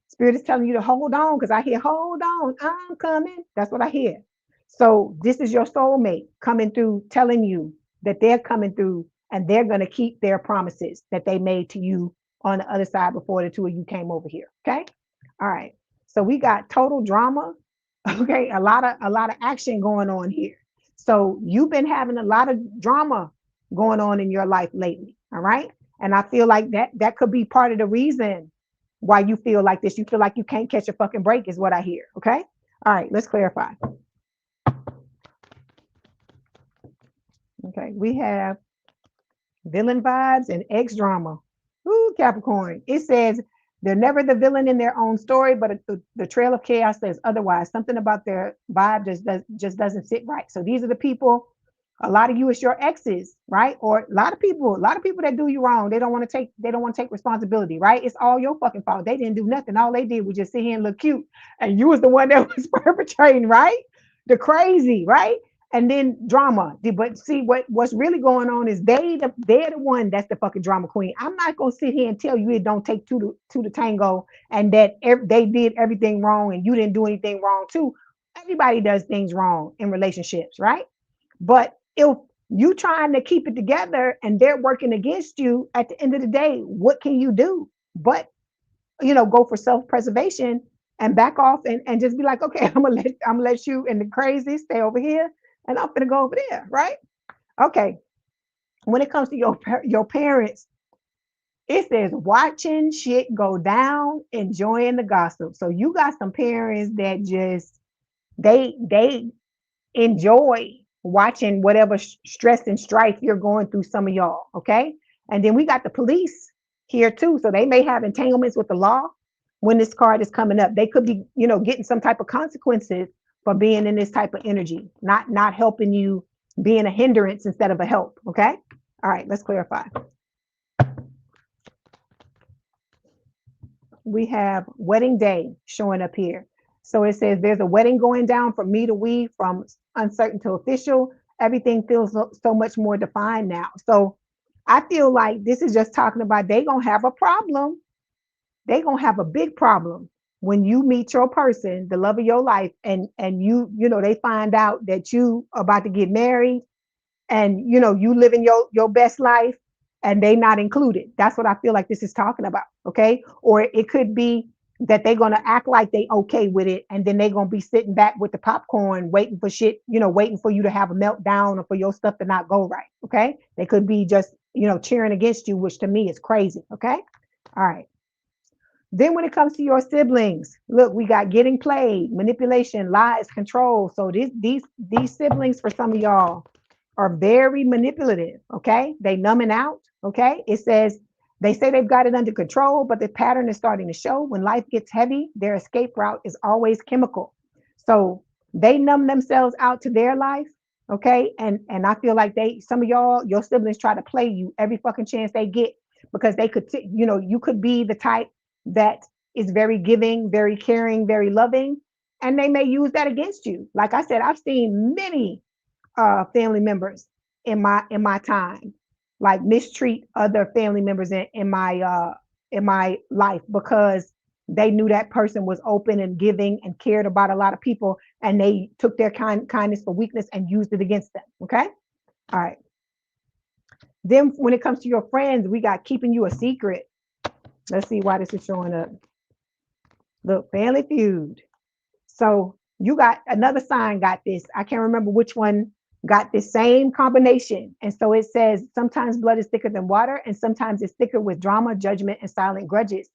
spirit is telling you to hold on, because I hear hold on, I'm coming. That's what I hear. So this is your soulmate coming through, telling you that they're coming through and they're going to keep their promises that they made to you on the other side before the two of you came over here. Okay. All right. So we got total drama. Okay, a lot of action going on here. So you've been having a lot of drama going on in your life lately. All right. And I feel like that could be part of the reason why you feel like this. You feel like you can't catch a fucking break, is what I hear. Okay. All right, let's clarify. Okay, we have villain vibes and ex drama. Ooh, Capricorn. It says they're never the villain in their own story, but the trail of chaos says otherwise. Something about their vibe just doesn't sit right. So these are the people. A lot of you is your exes, right? Or a lot of people that do you wrong. They don't want to take responsibility, right? It's all your fucking fault. They didn't do nothing. All they did was just sit here and look cute, and you was the one that was perpetrating, right? The crazy, right? And then drama. But see, what's really going on is they're the one that's the fucking drama queen. I'm not gonna sit here and tell you it don't take two to tango, and that they did everything wrong and you didn't do anything wrong too. Everybody does things wrong in relationships, right? But if you trying to keep it together and they're working against you, at the end of the day, what can you do? But go for self-preservation and back off and just be like, okay, I'm gonna let you and the crazy stay over here, and I'm gonna go over there, right? Okay. When it comes to your parents, it says watching shit go down, enjoying the gossip. So you got some parents that just they enjoy watching whatever stress and strife you're going through, some of y'all. Okay. And then we got the police here too. So they may have entanglements with the law when this card is coming up. They could be, getting some type of consequences for being in this type of energy, not helping you, being a hindrance instead of a help. Okay. All right, let's clarify. We have wedding day showing up here. So it says there's a wedding going down from me to we, from uncertain to official. Everything feels so much more defined now. So I feel like this is just talking about they gonna have a problem. They gonna have a big problem when you meet your person, the love of your life, and they find out that you about to get married, and you living your best life, and they not included. That's what I feel like this is talking about. Okay. Or it could be that they're going to act like they okay with it, and then they're going to be sitting back with the popcorn waiting for shit, waiting for you to have a meltdown or for your stuff to not go right. Okay. They could be just cheering against you, which to me is crazy. Okay. All right. Then when it comes to your siblings, look, we got getting played, manipulation, lies, control. So these siblings, for some of y'all, are very manipulative. Okay. They numbing out. Okay. It says They say they've got it under control, but the pattern is starting to show. When life gets heavy, their escape route is always chemical. So they numb themselves out to their life. Okay. And I feel like some of y'all, your siblings try to play you every fucking chance they get, because they could, you could be the type that is very giving, very caring, very loving, and they may use that against you. Like I said, I've seen many family members in my time, like mistreat other family members in my life, because they knew that person was open and giving and cared about a lot of people, and they took their kindness for weakness and used it against them. Okay. All right. Then when it comes to your friends, we got keeping you a secret. Let's see why this is showing up. Look, family feud. So you got another sign got this. I can't remember which one got this same combination. And so it says sometimes blood is thicker than water, and sometimes it's thicker with drama, judgment, and silent grudges.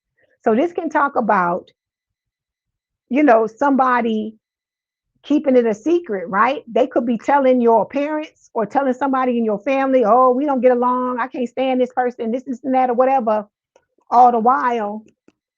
So this can talk about, somebody keeping it a secret, right? They could be telling your parents or telling somebody in your family, oh, we don't get along. I can't stand this person, this and that, or whatever. All the while,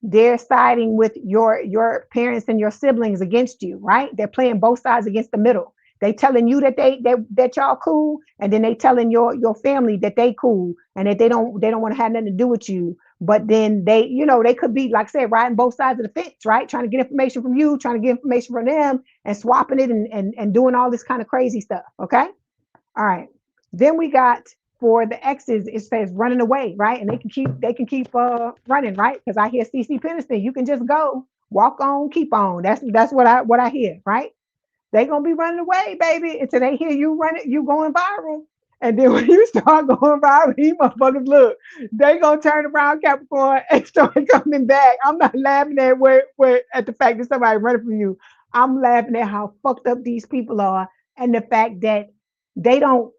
they're siding with your parents and your siblings against you, right? They're playing both sides against the middle. They telling you that y'all cool, and then they telling your family that they cool, and that they don't want to have nothing to do with you. But then they could be, like I said, riding both sides of the fence, right? Trying to get information from you, trying to get information from them, and swapping it and doing all this kind of crazy stuff. Okay. All right. Then we got, for the X's, it says running away, right? And they can keep running, right? Because I hear CC Peniston, you can just go, walk on, keep on. That's what I hear, right? They gonna be running away, baby, until they hear you running, you going viral. And then when you start going viral, these motherfuckers, look, they gonna turn around, Capricorn, and start coming back. I'm not laughing at at the fact that somebody running from you. I'm laughing at how fucked up these people are, and the fact that they don't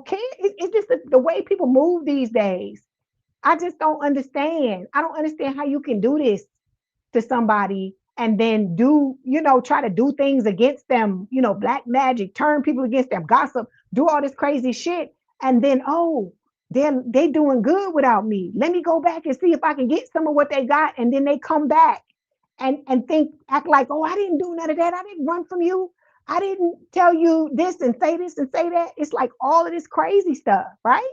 care. It's just the way people move these days. I just don't understand. I don't understand how you can do this to somebody and then try to do things against them, black magic, turn people against them, gossip, do all this crazy shit. And then, oh, they doing good without me. Let me go back and see if I can get some of what they got. And then they come back and act like, oh, I didn't do none of that. I didn't run from you. I didn't tell you this and say that. It's like all of this crazy stuff, right?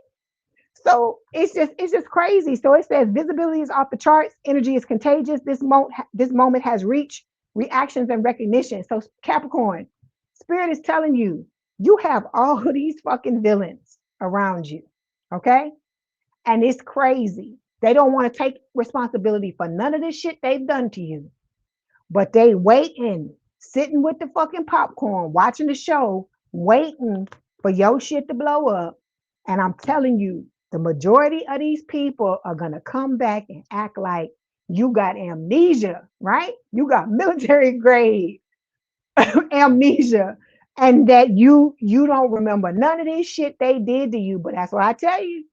So it's just crazy. So it says visibility is off the charts. Energy is contagious. This moment has reach, reactions, and recognition. So Capricorn, Spirit is telling you, you have all of these fucking villains around you. Okay. And it's crazy. They don't want to take responsibility for none of this shit they've done to you, but they waiting, sitting with the fucking popcorn, watching the show, waiting for your shit to blow up. And I'm telling you, the majority of these people are going to come back and act like you got amnesia, right? You got military grade amnesia, and that you don't remember none of this shit they did to you. But that's why I tell you,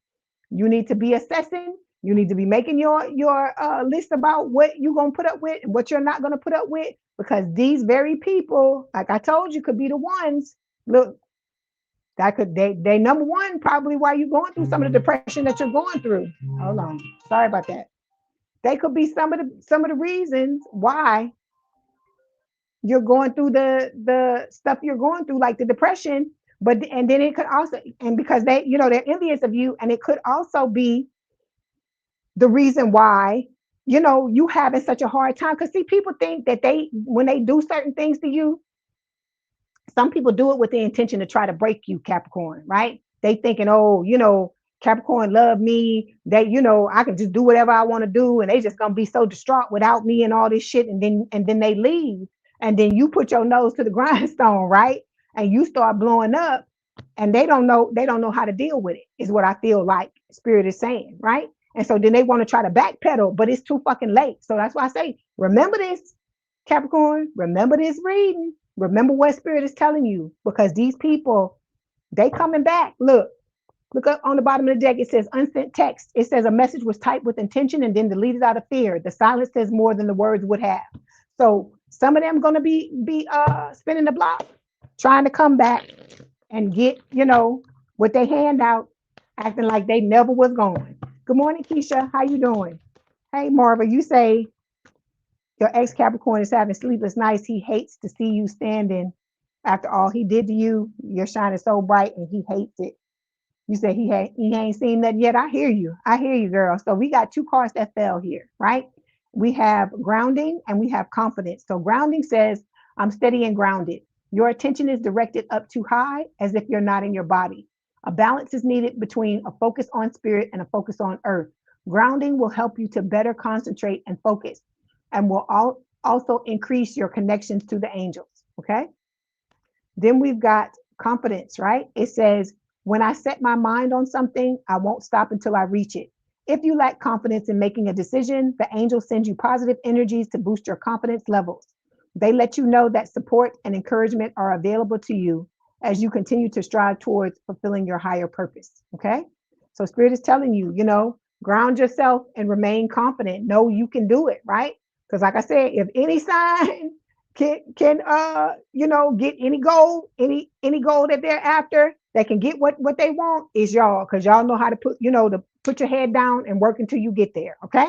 you need to be assessing. You need to be making your list about what you're going to put up with and what you're not going to put up with, because these very people, like I told you, could be the ones. Look, they number one, probably why you're going through some of the depression that you're going through. Hold on, sorry about that. They could be some of the reasons why you're going through the stuff you're going through, like the depression. And then it could also, and because they're envious of you, and it could also be the reason why you having such a hard time. Because see, people think that when they do certain things to you, some people do it with the intention to try to break you, Capricorn, right? They thinking, oh, Capricorn love me, that I can just do whatever I want to do, and they just gonna be so distraught without me and all this shit, and then they leave, and then you put your nose to the grindstone, right? And you start blowing up, and they don't know how to deal with it, is what I feel like Spirit is saying, right? And so then they want to try to backpedal, but it's too fucking late. So that's why I say, remember this, Capricorn, remember this reading, remember what Spirit is telling you, because these people, they coming back. Look up on the bottom of the deck. It says unsent text. It says a message was typed with intention and then deleted out of fear. The silence says more than the words would have. So some of them going to be spinning the block, trying to come back and get, with their hand out, acting like they never was going. Good morning, Keisha. How you doing? Hey, Marva, you say your ex Capricorn is having sleepless nights. He hates to see you standing after all he did to you. You're shining so bright and he hates it. You said he ain't seen nothing yet. I hear you. I hear you, girl. So we got two cards that fell here, right? We have grounding and we have confidence. So grounding says, I'm steady and grounded. Your attention is directed up too high as if you're not in your body. A balance is needed between a focus on spirit and a focus on earth. Grounding will help you to better concentrate and focus and will also increase your connections to the angels. Okay. Then we've got confidence, right? It says, when I set my mind on something, I won't stop until I reach it. If you lack confidence in making a decision, the angels send you positive energies to boost your confidence levels. They let you know that support and encouragement are available to you as you continue to strive towards fulfilling your higher purpose. Okay. So Spirit is telling you, ground yourself and remain confident. Know you can do it, right? Because like I said, if any sign can get any goal, any goal that they're after, they can get what they want is y'all, because y'all know how to put your head down and work until you get there. Okay.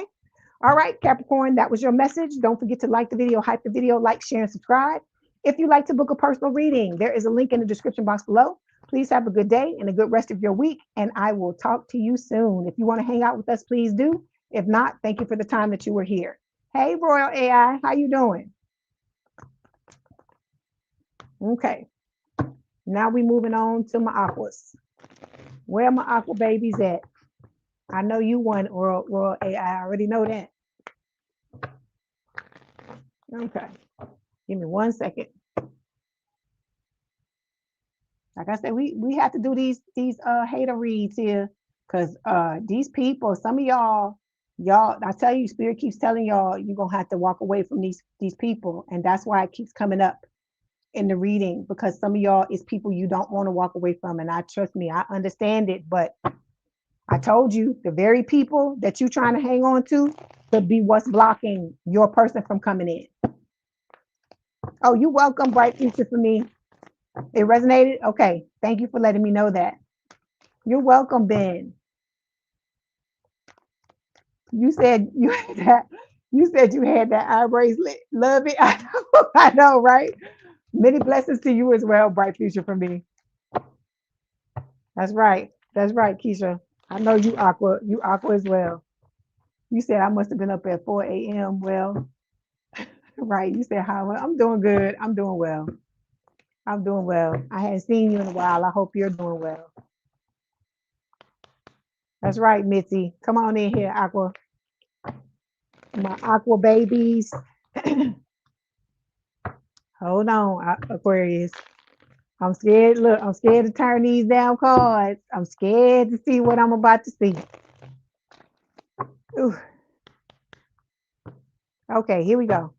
All right, Capricorn, that was your message. Don't forget to like the video, hype the video, like, share, and subscribe. If you'd like to book a personal reading, there is a link in the description box below. Please have a good day and a good rest of your week, and I will talk to you soon. If you want to hang out with us, please do. If not, thank you for the time that you were here. Hey, Royal AI, how you doing? Okay, now we moving on to my aquas. Where my aqua babies at? I know you won, Royal AI. I already know that. Okay, give me 1 second. Like I said, we have to do these hater reads here, because these people, some of y'all, I tell you, Spirit keeps telling y'all you're gonna have to walk away from these people, and that's why it keeps coming up in the reading, because some of y'all is people you don't want to walk away from, and trust me, I understand it, but I told you the very people that you're trying to hang on to could be what's blocking your person from coming in. Oh, you're welcome, Bright Future, for me. It resonated? Okay. Thank you for letting me know that. You're welcome, Ben. You said you had that eye bracelet. Love it. I know, right? Many blessings to you as well, Bright Future, from me. That's right. That's right, Keisha. I know you aqua as well. You said I must have been up at 4 a.m. Well, right. You said how I'm doing good. I'm doing well. I'm doing well. I hadn't seen you in a while. I hope you're doing well. That's right, Mitzi. Come on in here, Aqua. My Aqua babies. Hold on, Aquarius. I'm scared. Look, I'm scared to turn these down cards. I'm scared to see what I'm about to see. Ooh. Okay, here we go.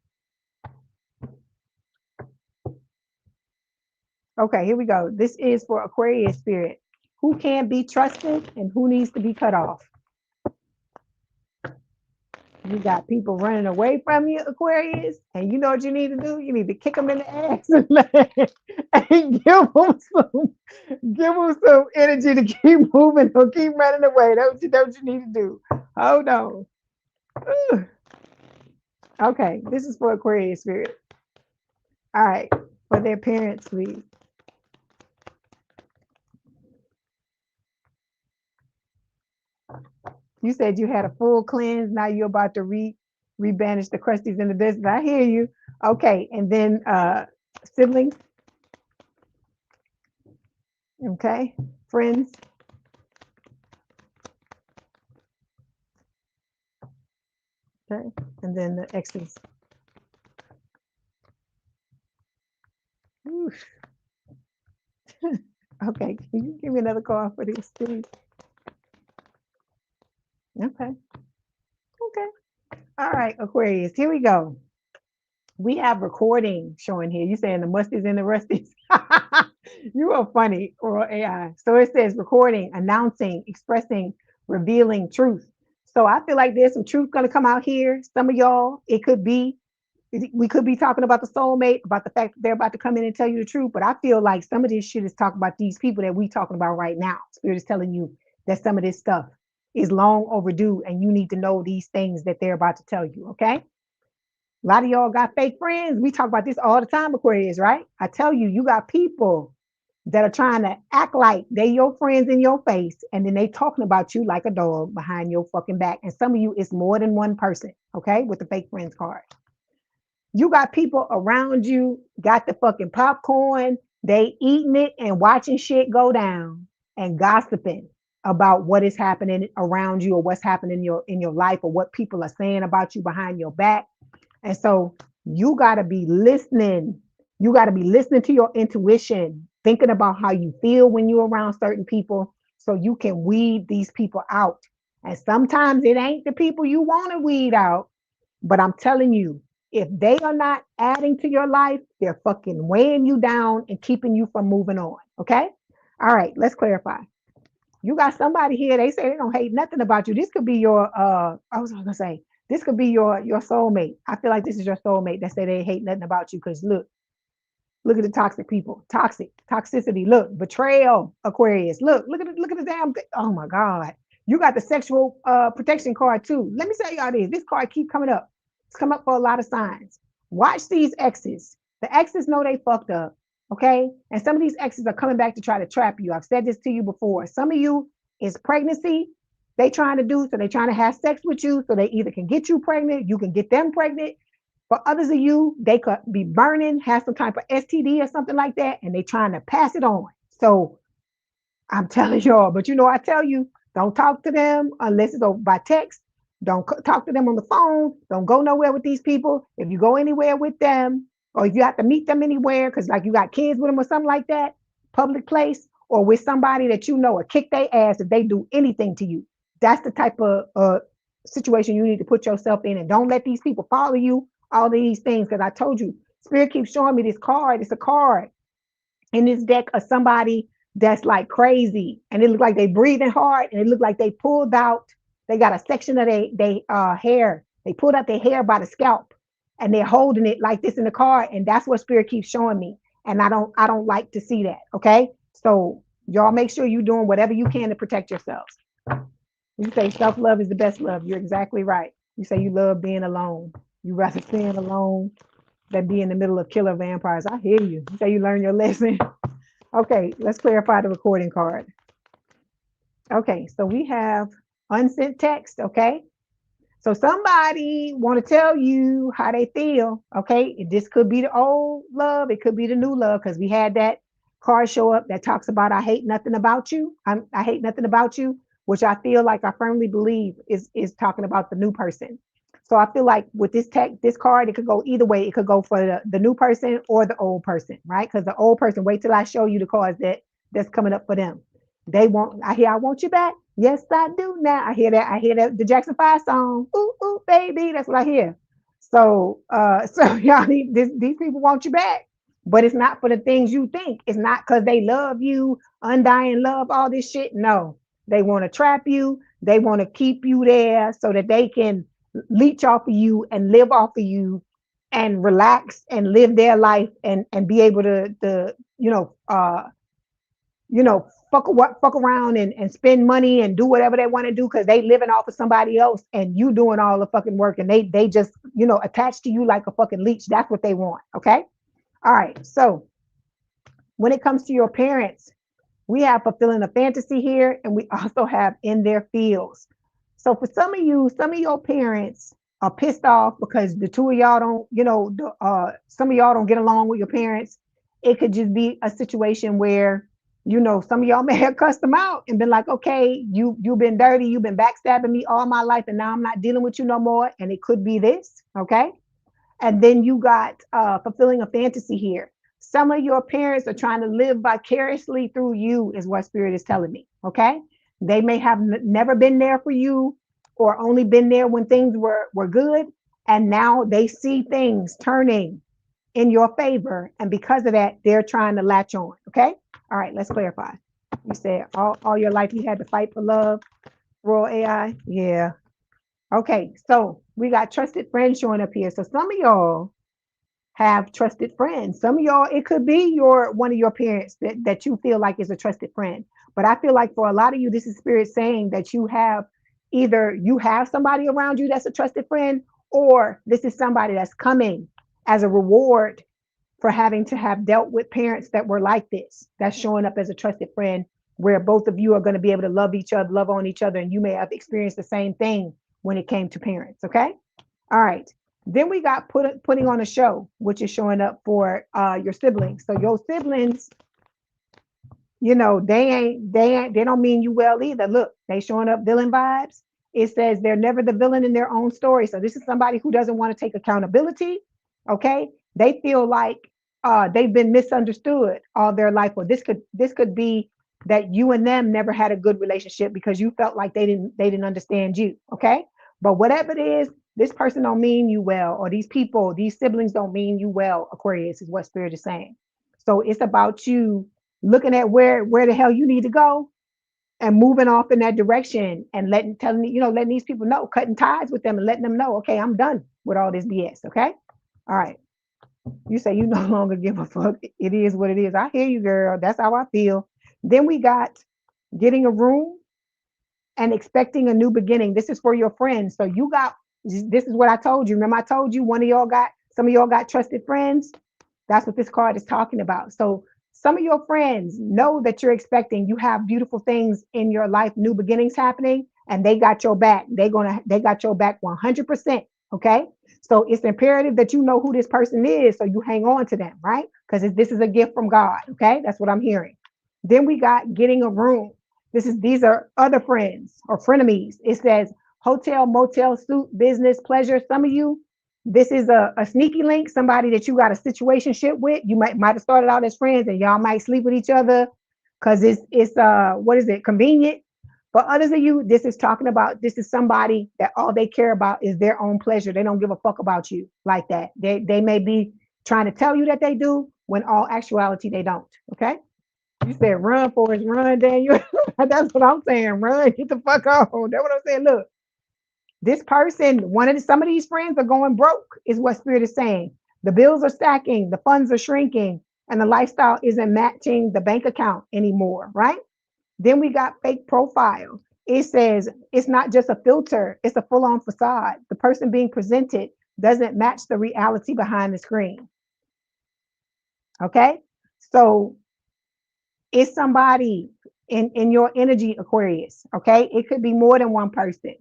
Okay, here we go. This is for Aquarius spirit. Who can be trusted and who needs to be cut off? You got people running away from you, Aquarius, and you know what you need to do? You need to kick them in the ass and give them some energy to keep moving or keep running away. That's what you need to do. Hold on. Ooh. Okay, this is for Aquarius spirit. All right, for their parents, please. You said you had a full cleanse. Now you're about to rebanish the crusties in the distance. I hear you. Okay, and then siblings. Okay, friends. Okay, and then the exes. Okay, can you give me another card for this, please? Okay. Okay. All right, Aquarius, here we go. We have recording showing here. You saying the musties and the rusties? You are funny, or AI. So it says recording, announcing, expressing, revealing truth. So I feel like there's some truth going to come out here. Some of y'all, we could be talking about the soulmate, about the fact that they're about to come in and tell you the truth. But I feel like some of this shit is talking about these people that we talking about right now. Spirit is telling you that some of this stuff is long overdue, and you need to know these things that they're about to tell you, okay? A lot of y'all got fake friends. We talk about this all the time, Aquarius, right? I tell you, you got people that are trying to act like they your friends in your face, and then they talking about you like a dog behind your fucking back. And some of you, it's more than one person, okay, with the fake friends card. You got people around you, got the fucking popcorn, they eating it and watching shit go down and gossiping about what is happening around you or what's happening in your life or what people are saying about you behind your back. And so you got to be listening. You got to be listening to your intuition, thinking about how you feel when you're around certain people so you can weed these people out. And sometimes it ain't the people you want to weed out, but I'm telling you, if they are not adding to your life, they're fucking weighing you down and keeping you from moving on. Okay. All right. Let's clarify. You got somebody here, they say they don't hate nothing about you. This could be your I was gonna say, this could be your soulmate. I feel like this is your soulmate that say they hate nothing about you. Because look at the toxic people, toxicity. Look, betrayal, Aquarius. Look at the damn thing. Oh my God. You got the sexual protection card too. Let me tell y'all this. This card keep coming up. It's come up for a lot of signs. Watch these exes. The exes know they fucked up. Okay. And some of these exes are coming back to try to trap you. I've said this to you before. Some of you is pregnancy they trying to do. So they trying to have sex with you. So they either can get you pregnant, you can get them pregnant. For others of you, they could be burning, have some type of STD or something like that, and they trying to pass it on. So I'm telling y'all, but I tell you, don't talk to them unless it's by text. Don't talk to them on the phone. Don't go nowhere with these people. If you go anywhere with them, or if you have to meet them anywhere, because like you got kids with them or something like that, public place, or with somebody that will kick their ass if they do anything to you. That's the type of situation you need to put yourself in, and don't let these people follow you. All of these things, because I told you, Spirit keeps showing me this card. It's a card in this deck of somebody that's like crazy, and it looked like they breathing hard, and it looked like they pulled out. They got a section of they hair. They pulled out their hair by the scalp, and they're holding it like this in the card, and that's what Spirit keeps showing me. And I don't like to see that. Okay, so y'all make sure you're doing whatever you can to protect yourselves. You say self-love is the best love. You're exactly right. You say you love being alone. You rather stand alone than be in the middle of killer vampires. I hear you. You say you learn your lesson. Okay, let's clarify the recording card. Okay, so we have unsent text. Okay, so somebody want to tell you how they feel. Okay, this could be the old love. It could be the new love, because we had that card show up that talks about I hate nothing about you. I hate nothing about you, which I feel like I firmly believe is talking about the new person. So I feel like with this card, it could go either way. It could go for the new person or the old person, right? Because the old person, wait till I show you the cards that's coming up for them. They want, I want you back. Yes, I do now. I hear that. The Jackson 5 song. Ooh, ooh, baby. That's what I hear. So y'all these people want you back. But it's not for the things you think. It's not because they love you, undying love, all this shit. No, they want to trap you. They want to keep you there so that they can leech off of you and live off of you and relax and live their life and be able to fuck around and spend money and do whatever they want to do, because they living off of somebody else and you doing all the fucking work, and they just attached to you like a fucking leech. That's what they want. Okay. All right. So when it comes to your parents, we have fulfilling a fantasy here, and we also have in their fields. So for some of your parents are pissed off because the two of y'all don't, some of y'all don't get along with your parents. It could just be a situation where, some of y'all may have cussed them out and been like, okay, you've been dirty, you've been backstabbing me all my life, and now I'm not dealing with you no more. And it could be this, okay? And then you got fulfilling a fantasy here. Some of your parents are trying to live vicariously through you, is what Spirit is telling me, okay? They may have never been there for you, or only been there when things were good. And now they see things turning in your favor. And because of that, they're trying to latch on. Okay. All right. Let's clarify. You said all your life you had to fight for love. Royal AI. Yeah. Okay. So we got trusted friends showing up here. So some of y'all have trusted friends. Some of y'all, it could be one of your parents that you feel like is a trusted friend. But I feel like for a lot of you, this is Spirit saying that you have either you have somebody around you that's a trusted friend, or this is somebody that's coming as a reward for having to have dealt with parents that were like this, that's showing up as a trusted friend, where both of you are going to be able to love each other, love on each other, and you may have experienced the same thing when it came to parents. Okay. All right. Then we got putting on a show, which is showing up for your siblings. So your siblings, you know, they don't mean you well either. Look, they showing up villain vibes. It says they're never the villain in their own story. So this is somebody who doesn't want to take accountability. Okay. They feel like they've been misunderstood all their life. Or this could be that you and them never had a good relationship because you felt like they didn't understand you. Okay. But whatever it is, this person don't mean you well, or these people, these siblings don't mean you well. Aquarius is what Spirit is saying. So it's about you looking at where the hell you need to go and moving off in that direction, and letting these people know, cutting ties with them and letting them know, okay, I'm done with all this BS. Okay. All right. You say you no longer give a fuck. It is what it is. I hear you, girl. That's how I feel. Then we got getting a room and expecting a new beginning. This is for your friends. So this is what I told you. Remember, I told you some of y'all got trusted friends. That's what this card is talking about. So some of your friends know that you're expecting, you have beautiful things in your life, new beginnings happening, and they got your back. They got your back 100%. Okay. So it's imperative that you know who this person is, so you hang on to them, right? Because this is a gift from God. Okay. That's what I'm hearing. Then we got getting a room. These are other friends or frenemies. It says hotel, motel, suit, business, pleasure. Some of you, this is a sneaky link, somebody that you got a situationship with. You might have started out as friends and y'all might sleep with each other because it's what is it, convenient. But others of you, this is somebody that all they care about is their own pleasure. They don't give a fuck about you like that. They may be trying to tell you that they do, when all actuality they don't. Okay. You said run, Forrest, run, Daniel. That's what I'm saying. Run, get the fuck on. That's what I'm saying. Look, this person, some of these friends are going broke, is what Spirit is saying. The bills are stacking, the funds are shrinking, and the lifestyle isn't matching the bank account anymore, right? Then we got fake profile. It says it's not just a filter, it's a full-on facade. The person being presented doesn't match the reality behind the screen. Okay? So it's somebody in your energy, Aquarius. Okay? It could be more than one person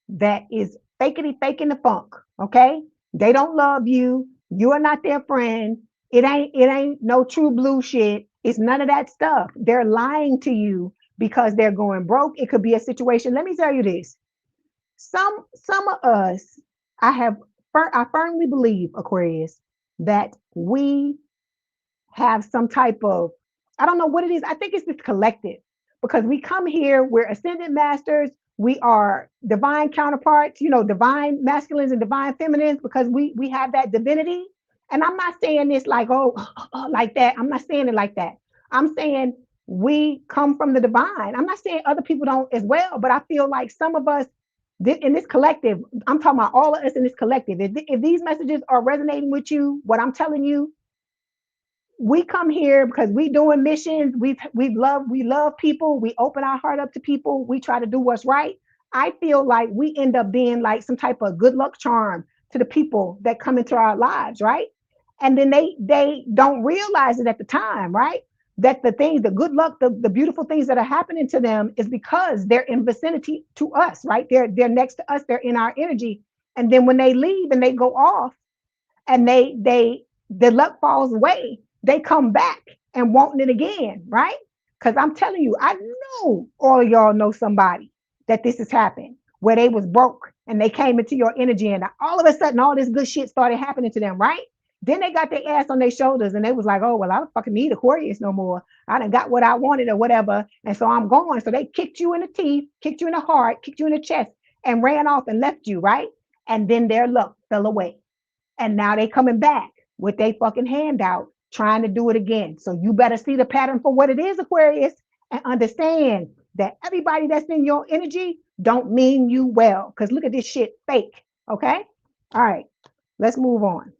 that is faking the funk. Okay? They don't love you. You are not their friend. It ain't no true blue shit. It's none of that stuff. They're lying to you because they're going broke. It could be a situation. Let me tell you this. Some of us, I firmly believe, Aquarius, that we have some type of, I don't know what it is. I think it's this collective, because we come here, we're ascendant masters, we are divine counterparts, divine masculines and divine feminines, because we have that divinity. And I'm not saying this like, like that. I'm not saying it like that. I'm saying we come from the divine. I'm not saying other people don't as well, but I feel like some of us in this collective, I'm talking about all of us in this collective. If these messages are resonating with you, what I'm telling you, we come here because we doing missions. We love people. We open our heart up to people. We try to do what's right. I feel like we end up being like some type of good luck charm to the people that come into our lives, right? And then they don't realize it at the time, right? That the good luck, the beautiful things that are happening to them is because they're in vicinity to us, right? They're next to us. They're in our energy. And then when they leave and they go off, and the luck falls away, they come back and wanting it again, right? Because I'm telling you, I know all of y'all know somebody that this has happened, where they was broke and they came into your energy, and all of a sudden all this good shit started happening to them, right? Then they got their ass on their shoulders and they was like, oh, well, I don't fucking need Aquarius no more. I done got what I wanted or whatever. And so I'm going. So they kicked you in the teeth, kicked you in the heart, kicked you in the chest, and ran off and left you, right? And then their luck fell away. And now they coming back with their fucking hand out, trying to do it again. So you better see the pattern for what it is, Aquarius, and understand that everybody that's in your energy don't mean you well. Because look at this shit fake. Okay? All right. Let's move on.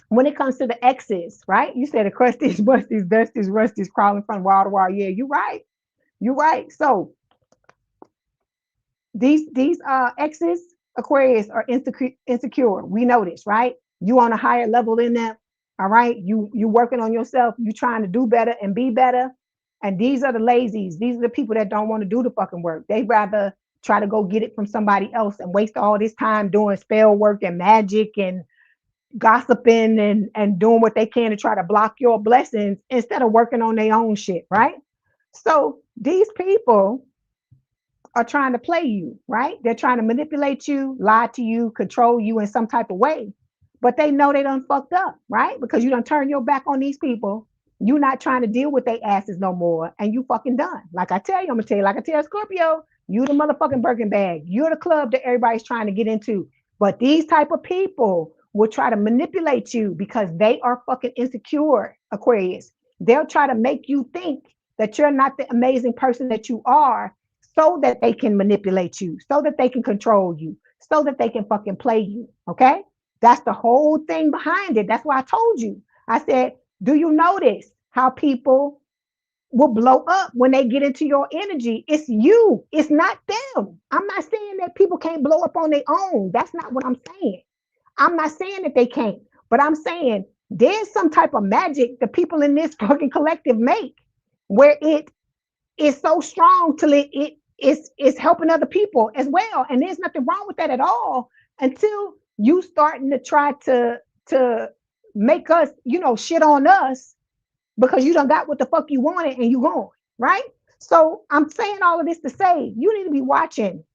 When it comes to the exes, right? You said the crusties, busties, dusties, rusties crawling from wall to wall. Yeah, you're right. You're right. So These exes, Aquarius, are insecure. We know this, right? You on a higher level than them. All right. You working on yourself. You trying to do better and be better. And these are the lazies. These are the people that don't want to do the fucking work. They rather try to go get it from somebody else and waste all this time doing spell work and magic and gossiping and doing what they can to try to block your blessings instead of working on their own shit, right? So these people are trying to play you, right? They're trying to manipulate you, lie to you, control you in some type of way. But they know they done fucked up, right? Because you done turn your back on these people. You not trying to deal with their asses no more, and you fucking done. Like I tell you, I'm gonna tell you, like I tell Scorpio, you the motherfucking Birkin bag. You're the club that everybody's trying to get into. But these type of people will try to manipulate you because they are fucking insecure, Aquarius. They'll try to make you think that you're not the amazing person that you are so that they can manipulate you, so that they can control you, so that they can fucking play you. Okay? That's the whole thing behind it. That's why I told you. I said, do you notice how people will blow up when they get into your energy? It's you, it's not them. I'm not saying that people can't blow up on their own. That's not what I'm saying. I'm not saying that they can't, but I'm saying there's some type of magic the people in this fucking collective make where it is so strong till it's helping other people as well. And there's nothing wrong with that at all until you starting to try to make us, shit on us because you done got what the fuck you wanted and you going, right? So I'm saying all of this to say you need to be watching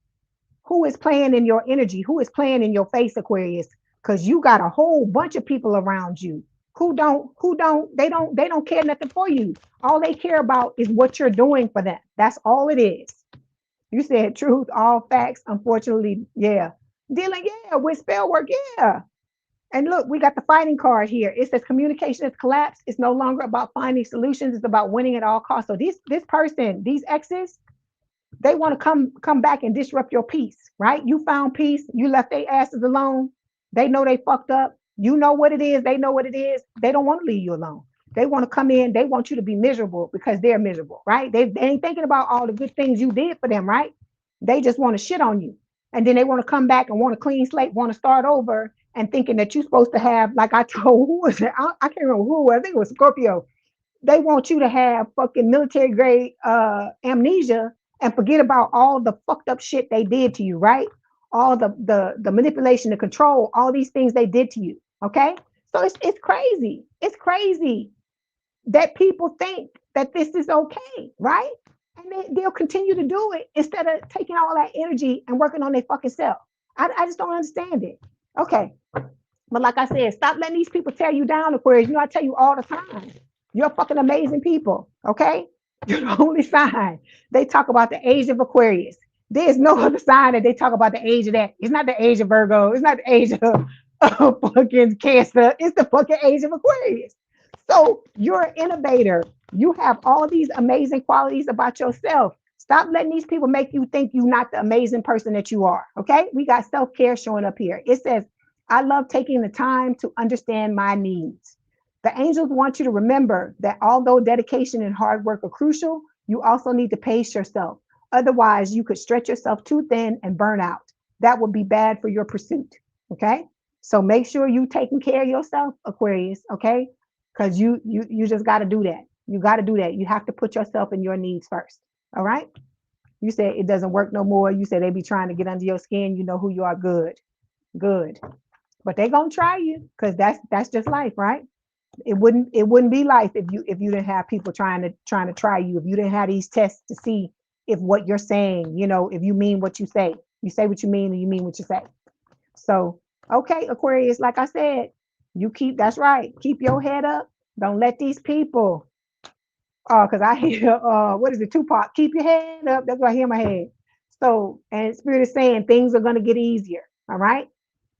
who is playing in your energy, who is playing in your face, Aquarius, because you got a whole bunch of people around you who don't care nothing for you. All they care about is what you're doing for them. That's all it is. You said truth, all facts. Unfortunately, yeah. Dealing, yeah, with spell work, yeah. And look, we got the fighting card here. It says communication has collapsed. It's no longer about finding solutions. It's about winning at all costs. So this person, these exes, they want to come back and disrupt your peace, right? You found peace. You left their asses alone. They know they fucked up. You know what it is. They know what it is. They don't want to leave you alone. They want to come in. They want you to be miserable because they're miserable, right? They ain't thinking about all the good things you did for them, right? They just want to shit on you. And then they want to come back and want a clean slate, want to start over and thinking that you're supposed to have, like I told, who was it? I can't remember who, I think it was Scorpio. They want you to have fucking military grade amnesia and forget about all the fucked up shit they did to you, right? All the manipulation, the control, all these things they did to you. Okay. So it's crazy. It's crazy that people think that this is okay, right? And they'll continue to do it instead of taking all that energy and working on their fucking self. I just don't understand it. Okay. But like I said, stop letting these people tear you down, Aquarius. I tell you all the time, you're fucking amazing people, okay? You're the only sign. They talk about the age of Aquarius. There's no other sign that they talk about the age of that. It's not the age of Virgo. It's not the age of fucking Cancer. It's the fucking age of Aquarius. So you're an innovator. You have all these amazing qualities about yourself. Stop letting these people make you think you're not the amazing person that you are, okay? We got self-care showing up here. It says, I love taking the time to understand my needs. The angels want you to remember that although dedication and hard work are crucial, you also need to pace yourself. Otherwise, you could stretch yourself too thin and burn out. That would be bad for your pursuit. Okay. So make sure you taking care of yourself, Aquarius. Okay. Because you just got to do that. You got to do that. You have to put yourself and your needs first. All right. You said it doesn't work no more. You said they be trying to get under your skin. You know who you are. Good. Good. But they gonna try you because that's just life, right? It wouldn't be life if you didn't have people trying to try you, if you didn't have these tests to see if what you're saying, if you mean what you say what you mean and you mean what you say. So okay, Aquarius, like I said, that's right, keep your head up. Don't let these people because I hear what is it, Tupac, keep your head up. That's what I hear in my head. So, and Spirit is saying things are gonna get easier. All right.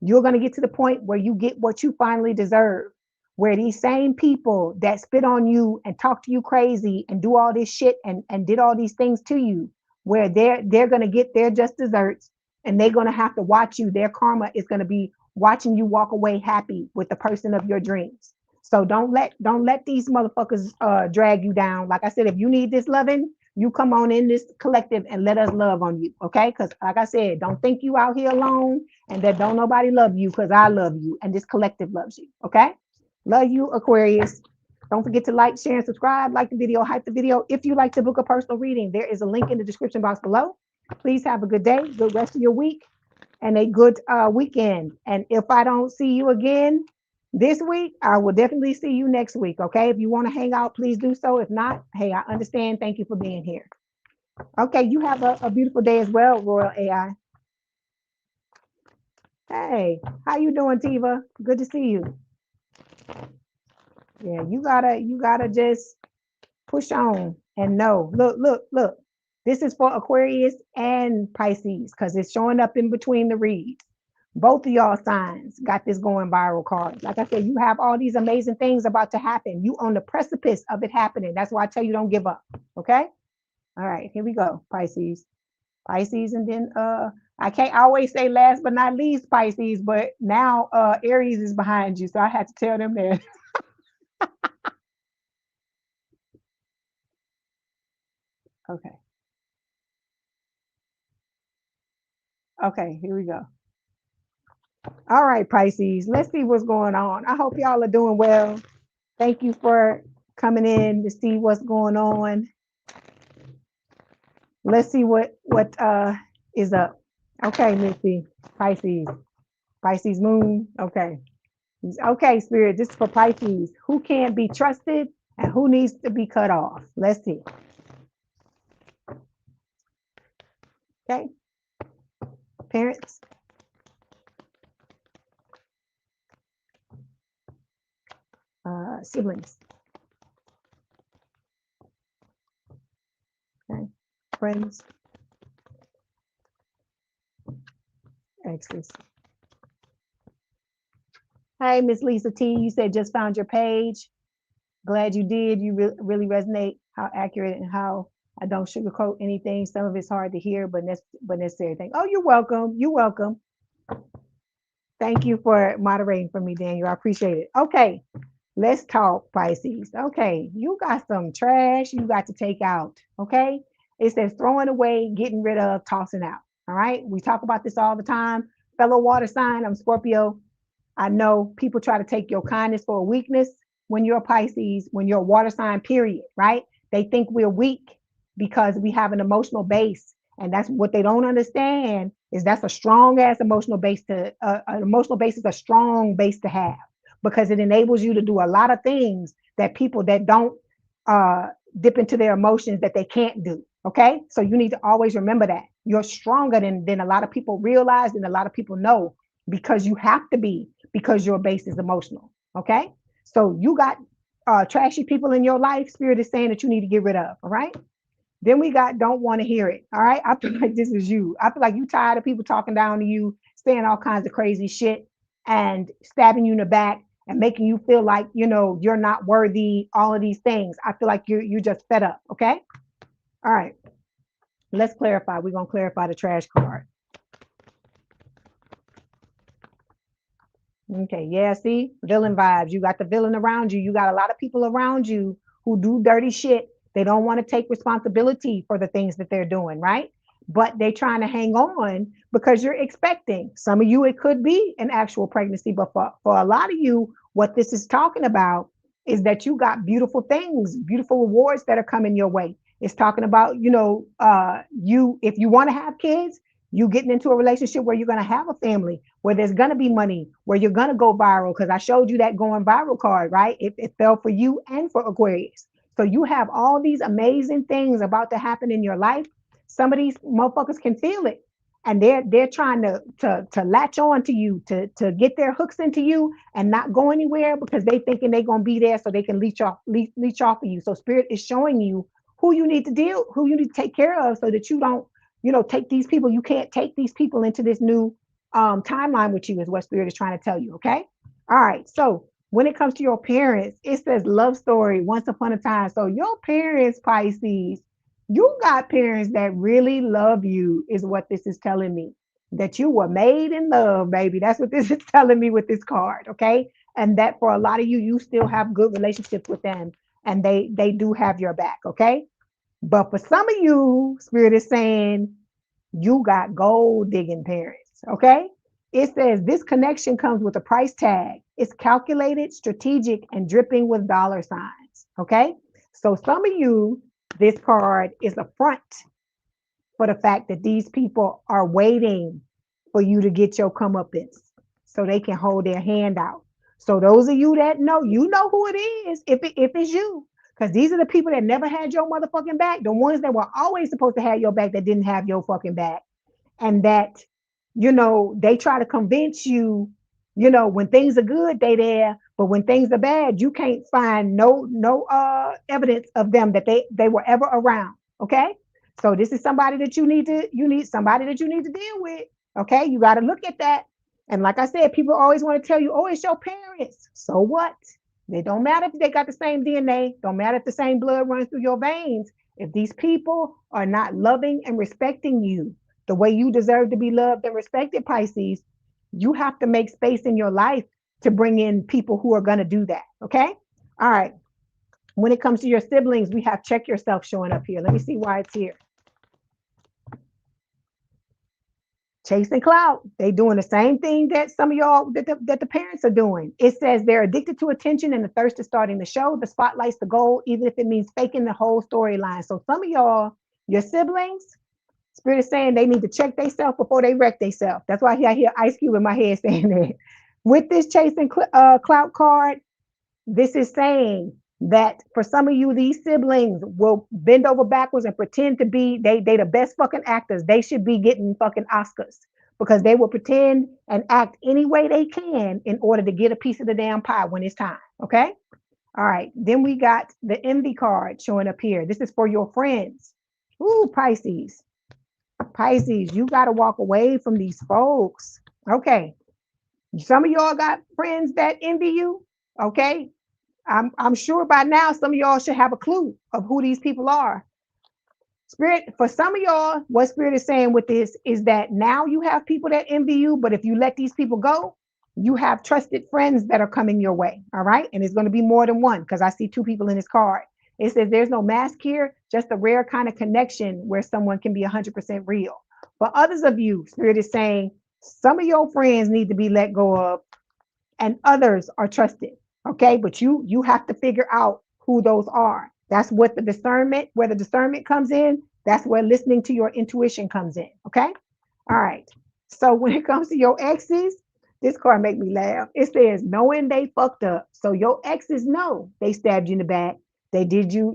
You're going to get to the point where you get what you finally deserve, where these same people that spit on you and talk to you crazy and do all this shit and did all these things to you, where they're going to get their just desserts and they're going to have to watch you. Their karma is going to be watching you walk away happy with the person of your dreams. So don't let these motherfuckers drag you down. Like I said, if you need this loving, you come on in this collective and let us love on you, okay? Because like I said, don't think you out here alone and that don't nobody love you, because I love you and this collective loves you, okay? Love you, Aquarius. Don't forget to like, share, and subscribe. Like the video, hype the video. If you like to book a personal reading, there is a link in the description box below. Please have a good day, good rest of your week, and a good weekend. And if I don't see you again this week, I will definitely see you next week. Okay. If you want to hang out, please do so. If not, hey, I understand. Thank you for being here. Okay. You have a beautiful day as well, Royal AI. Hey, how you doing, Tiva? Good to see you. Yeah, you gotta just push on and know. Look. This is for Aquarius and Pisces because it's showing up in between the reads. Both of y'all signs got this going viral card. Like I said, you have all these amazing things about to happen. You on the precipice of it happening. That's why I tell you don't give up. Okay. All right, here we go. Pisces. Pisces, and then I can't always say last but not least Pisces, but now Aries is behind you. So I had to tell them that. Okay. Okay, here we go. All right, Pisces. Let's see what's going on. I hope y'all are doing well. Thank you for coming in to see what's going on. Let's see what is up. Okay, Missy. Pisces. Pisces moon. Okay. Okay, Spirit. This is for Pisces. Who can't be trusted and who needs to be cut off? Let's see. Okay. Parents. Siblings. Okay. Friends. Exes. Hey, Miss Lisa T, you said just found your page. Glad you did. You really resonate. How accurate and how I don't sugarcoat anything. Some of it's hard to hear, but necessary thing. Oh, you're welcome. You're welcome. Thank you for moderating for me, Daniel. I appreciate it. Okay, let's talk Pisces. Okay, you got some trash you got to take out. Okay, it says throwing away, getting rid of, tossing out. All right, we talk about this all the time. Fellow water sign, I'm Scorpio. I know people try to take your kindness for a weakness when you're a Pisces, when you're a water sign, period, right? They think we're weak because we have an emotional base. And that's what they don't understand is that's a strong ass emotional base to an emotional base is a strong base to have because it enables you to do a lot of things that people that don't dip into their emotions that they can't do. Okay. So you need to always remember that you're stronger than a lot of people realize and a lot of people know because you have to be because your base is emotional. Okay. So you got trashy people in your life. Spirit is saying that you need to get rid of. All right. Then we got don't want to hear it. All right. I feel like this is you. I feel like you tired of people talking down to you, saying all kinds of crazy shit and stabbing you in the back and making you feel like, you know, you're not worthy, all of these things. I feel like you're just fed up. Okay. All right. Let's clarify. We're going to clarify the trash card. Okay, yeah, see, villain vibes. You got the villain around you. You got a lot of people around you who do dirty shit. They don't want to take responsibility for the things that they're doing, right? But they're trying to hang on because you're expecting. Some of you, it could be an actual pregnancy, but for a lot of you, what this is talking about is that you got beautiful things, beautiful rewards that are coming your way. It's talking about, you know, you if you want to have kids, you getting into a relationship where you're going to have a family, where there's going to be money, where you're going to go viral. Because I showed you that going viral card, right? It fell for you and for Aquarius. So you have all these amazing things about to happen in your life. Some of these motherfuckers can feel it. And they're trying to latch on to you, to get their hooks into you and not go anywhere because they thinking they're gonna be there so they can leech off of you. So spirit is showing you who you need to take care of so that you don't, you know, take these people. You can't take these people into this new timeline with you is what spirit is trying to tell you. Okay. All right. So when it comes to your parents, it says love story once upon a time. So your parents, Pisces, you got parents that really love you is what this is telling me. That you were made in love, baby. That's what this is telling me with this card. Okay. And that for a lot of you, you still have good relationships with them and they do have your back. Okay. But for some of you, Spirit is saying you got gold digging parents. Okay. It says this connection comes with a price tag. It's calculated, strategic, and dripping with dollar signs. Okay. So some of you, this card is a front for the fact that these people are waiting for you to get your comeuppance so they can hold their hand out. So those of you that know, you know who it is if it's you. Because these are the people that never had your motherfucking back, the ones that were always supposed to have your back that didn't have your fucking back. And that, they try to convince you, when things are good, they there, but when things are bad, you can't find no evidence of them that they were ever around. Okay. So this is somebody that you need somebody that you need to deal with. Okay. You got to look at that. And like I said, people always want to tell you, oh, it's your parents. So what? It don't matter if they got the same DNA, don't matter if the same blood runs through your veins. If these people are not loving and respecting you the way you deserve to be loved and respected, Pisces, you have to make space in your life to bring in people who are going to do that. Okay. All right. When it comes to your siblings, we have check yourself showing up here. Let me see why it's here. Chasing clout. They doing the same thing that some of y'all that the parents are doing. It says they're addicted to attention and the thirst of starting the show. The spotlight's the goal, even if it means faking the whole storyline. So some of y'all, your siblings, Spirit is saying they need to check themselves before they wreck themselves. That's why I hear Ice Cube in my head saying that. With this chasing clout card, this is saying that for some of you, these siblings will bend over backwards and pretend to be they the best fucking actors. They should be getting fucking Oscars because they will pretend and act any way they can in order to get a piece of the damn pie when it's time. Okay. All right. Then we got the envy card showing up here. This is for your friends. Ooh, Pisces. Pisces, you got to walk away from these folks. Okay. Some of y'all got friends that envy you. Okay. I'm sure by now some of y'all should have a clue of who these people are. Spirit, for some of y'all, what Spirit is saying with this is that now you have people that envy you, but if you let these people go, you have trusted friends that are coming your way. All right. And it's going to be more than one because I see two people in this card. It says there's no mask here, just a rare kind of connection where someone can be 100% real. But others of you, Spirit is saying some of your friends need to be let go of and others are trusted. Okay. But you have to figure out who those are. That's what where the discernment comes in. That's where listening to your intuition comes in. Okay. All right. So when it comes to your exes, this card make me laugh. It says knowing they fucked up. So your exes know they stabbed you in the back. They did you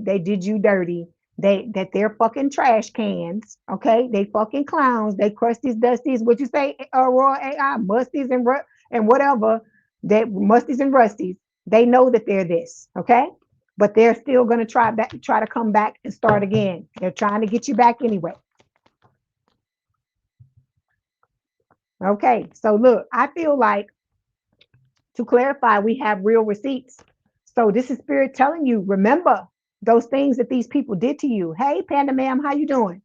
dirty. That they're fucking trash cans. Okay. They fucking clowns. They crusties, dusties. What you say, raw AI, musties and whatever. That musties and rusties. They know that they're this. Okay. But they're still going to try to come back and start again. They're trying to get you back anyway. Okay, so look, I feel like to clarify, we have real receipts. So this is Spirit telling you, remember those things that these people did to you. Hey, Panda Ma'am, how you doing?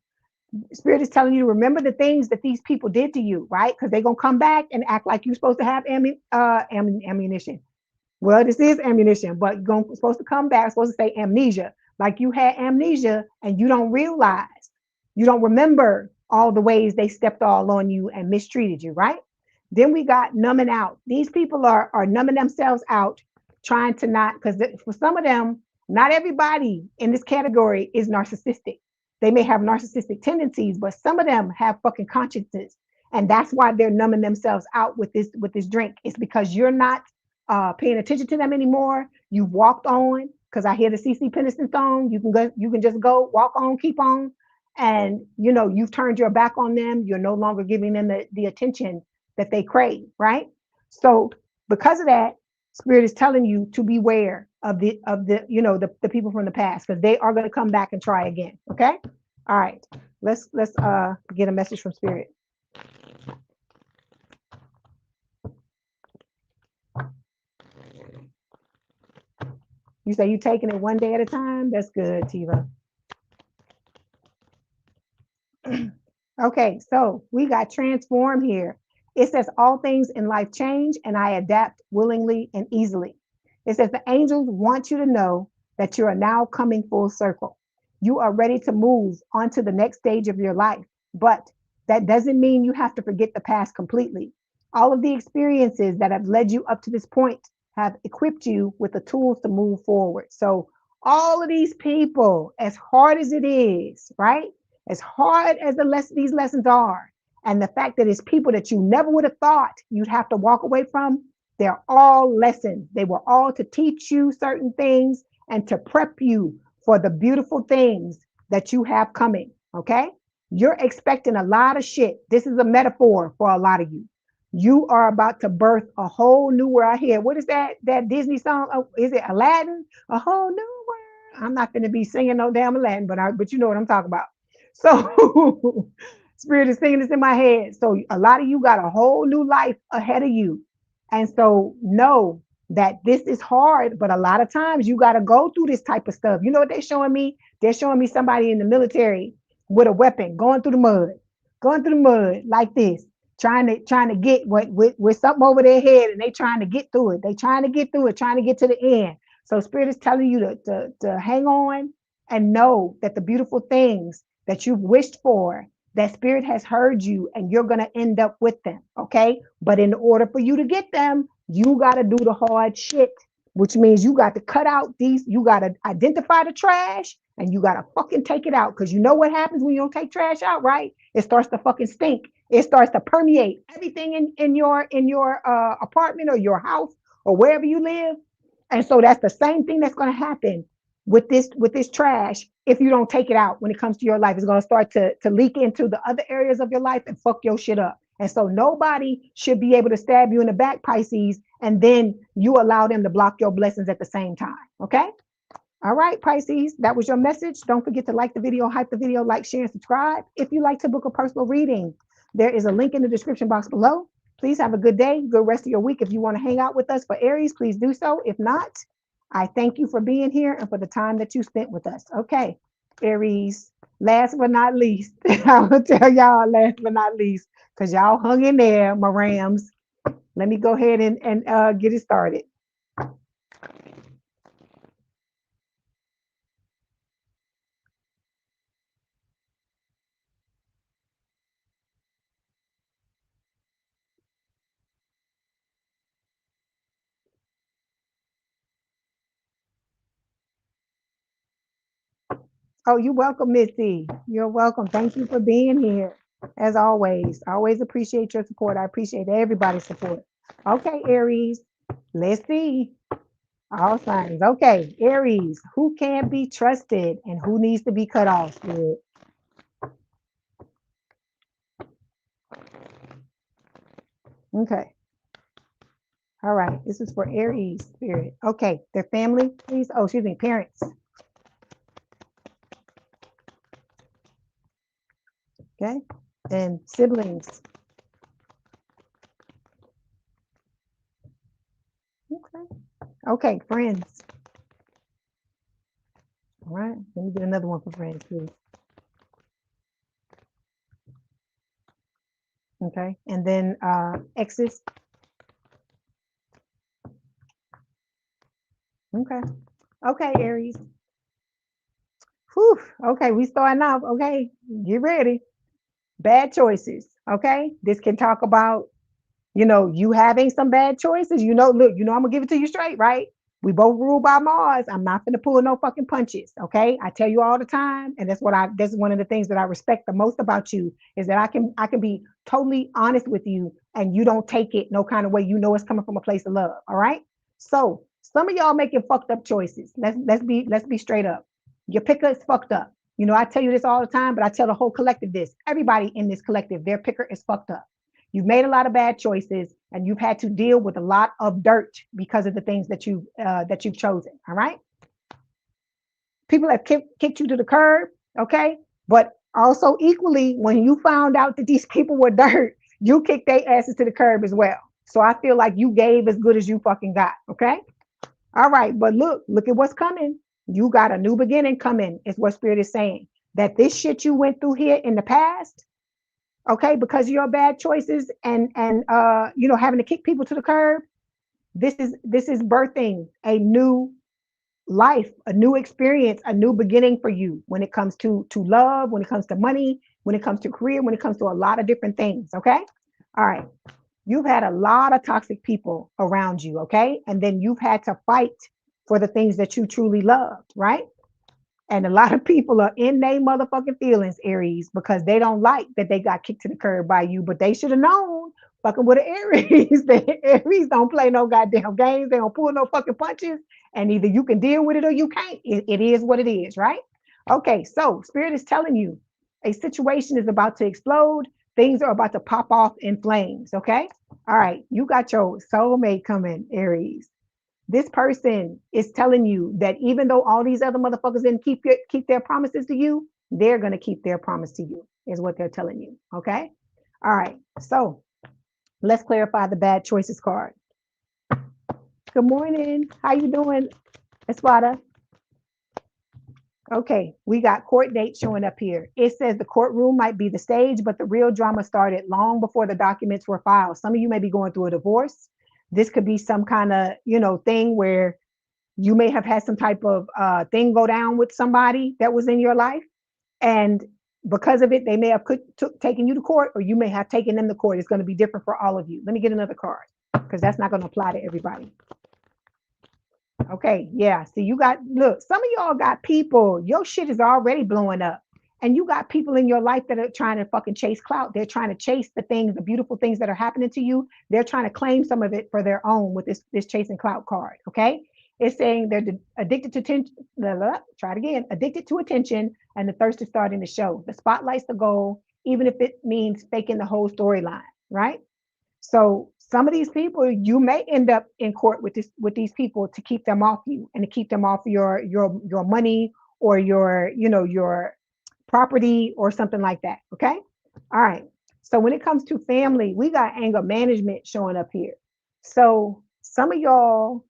Spirit is telling you to remember the things that these people did to you, right? Because they're going to come back and act like you're supposed to have ammunition. Well, this is ammunition, but you're supposed to come back, supposed to say amnesia, like you had amnesia and you don't realize, you don't remember all the ways they stepped all on you and mistreated you, right? Then we got numbing out. These people are numbing themselves out, trying to not, because for some of them, not everybody in this category is narcissistic. They may have narcissistic tendencies, but some of them have fucking consciences. And that's why they're numbing themselves out with this drink. It's because you're not paying attention to them anymore. You've walked on, because I hear the CC Peniston song. You can just go, walk on, keep on. And you've turned your back on them. You're no longer giving them the attention that they crave, right? So because of that, Spirit is telling you to beware of the people from the past, because they are going to come back and try again. Okay. All right. Let's get a message from Spirit. You say you taking it one day at a time? That's good, Tiva. Okay, so we got transform here. It says all things in life change and I adapt willingly and easily. It says the angels want you to know that you are now coming full circle. You are ready to move on to the next stage of your life. But that doesn't mean you have to forget the past completely. All of the experiences that have led you up to this point have equipped you with the tools to move forward. So, all of these people, as hard as it is, right? As hard as these lessons are, and the fact that it's people that you never would have thought you'd have to walk away from, they're all lessons. They were all to teach you certain things and to prep you for the beautiful things that you have coming. Okay. You're expecting a lot of shit. This is a metaphor for a lot of you. You are about to birth a whole new world. I hear, what is that Disney song? Oh, is it Aladdin? A whole new world. I'm not going to be singing no damn Aladdin, but you know what I'm talking about. So Spirit is singing this in my head. So a lot of you got a whole new life ahead of you. And so know that this is hard, but a lot of times you got to go through this type of stuff. You know what they're showing me? They're showing me somebody in the military with a weapon going through the mud like this, trying to get with something over their head, and they trying to get through it. They trying to get through it, trying to get to the end. So Spirit is telling you to hang on and know that the beautiful things that you've wished for, that Spirit has heard you, and you're going to end up with them. Okay. But in order for you to get them, you got to do the hard shit, which means you got to cut out you got to identify the trash, and you got to fucking take it out. Because you know what happens when you don't take trash out, right? It starts to fucking stink. It starts to permeate everything in your apartment or your house or wherever you live. And so that's the same thing that's going to happen with this trash. If you don't take it out when it comes to your life, it's going to start to leak into the other areas of your life and fuck your shit up. And so nobody should be able to stab you in the back, Pisces, and then you allow them to block your blessings at the same time. Okay. All right, Pisces, that was your message. Don't forget to like the video, hype the video, like, share, and subscribe. If you like to book a personal reading, there is a link in the description box below. Please have a good day, good rest of your week. If you want to hang out with us for Aries, please do so. If not, I thank you for being here and for the time that you spent with us. Okay, Aries, last but not least, I will tell y'all last but not least, because y'all hung in there, my Rams. Let me go ahead and get it started. Oh, you're welcome, Missy. You're welcome. Thank you for being here. As always, I always appreciate your support. I appreciate everybody's support. Okay, Aries, let's see. All signs. Okay, Aries, who can't be trusted and who needs to be cut off? Spirit? Okay. All right. This is for Aries, Spirit. Okay. Their family, please. Oh, excuse me, parents. Okay. And siblings. Okay. Okay, friends. All right. Let me get another one for friends, please. Okay. And then exes. Okay. Okay, Aries. Whew. Okay, we starting off. Okay, get ready. Bad choices. Okay. This can talk about, you having some bad choices. Look, I'm gonna give it to you straight, right? We both ruled by Mars. I'm not gonna pull no fucking punches. Okay. I tell you all the time, and that's one of the things that I respect the most about you, is that I can be totally honest with you and you don't take it no kind of way. It's coming from a place of love. All right. So some of y'all making fucked up choices. Let's be straight up. Your picker is fucked up. I tell you this all the time, but I tell the whole collective this. Everybody in this collective, their picker is fucked up. You've made a lot of bad choices, and you've had to deal with a lot of dirt because of the things that you've chosen. All right. People have kicked you to the curb. Okay. But also equally, when you found out that these people were dirt, you kicked their asses to the curb as well. So I feel like you gave as good as you fucking got. Okay. All right. But look at what's coming. You got a new beginning coming, is what Spirit is saying. That this shit you went through here in the past, okay, because of your bad choices and having to kick people to the curb, this is birthing a new life, a new experience, a new beginning for you when it comes to love, when it comes to money, when it comes to career, when it comes to a lot of different things. Okay. All right. You've had a lot of toxic people around you. Okay. And then you've had to fight for the things that you truly loved. Right. And a lot of people are in their motherfucking feelings, Aries, because they don't like that they got kicked to the curb by you, but they should have known fucking with an Aries. The Aries don't play no goddamn games. They don't pull no fucking punches. And either you can deal with it or you can't. It is what it is, right? Okay, so Spirit is telling you a situation is about to explode. Things are about to pop off in flames, okay? All right, you got your soulmate coming, Aries. This person is telling you that even though all these other motherfuckers didn't keep their promises to you, they're going to keep their promise to you, is what they're telling you. Okay. All right. So let's clarify the bad choices card. Good morning. How you doing, Espada? Okay, we got court date showing up here. It says the courtroom might be the stage, but the real drama started long before the documents were filed. Some of you may be going through a divorce. This could be some kind of, thing where you may have had some type of thing go down with somebody that was in your life. And because of it, they may have taken you to court, or you may have taken them to court. It's going to be different for all of you. Let me get another card, because that's not going to apply to everybody. Okay, yeah. So look, some of y'all got people, your shit is already blowing up. And you got people in your life that are trying to fucking chase clout. They're trying to chase the things, the beautiful things that are happening to you. They're trying to claim some of it for their own with this chasing clout card. Okay. It's saying they're addicted to attention. Try it again. Addicted to attention, and the thirst is starting to show. The spotlight's the goal, even if it means faking the whole storyline, right? So some of these people, you may end up in court with these people to keep them off you and to keep them off your money or your property or something like that. Okay. All right. So when it comes to family, we got anger management showing up here. So some of y'all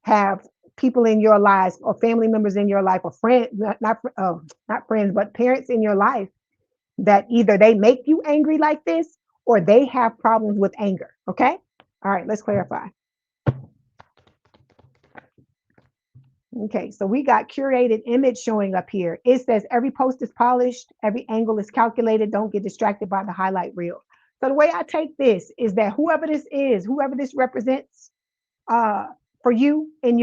have people in your lives or family members in your life or friends, not friends, but parents in your life that either they make you angry like this or they have problems with anger. Okay. All right. Let's clarify. Okay, so we got curated image showing up here. It says every post is polished, every angle is calculated. Don't get distracted by the highlight reel. So the way I take this is that whoever this represents for you in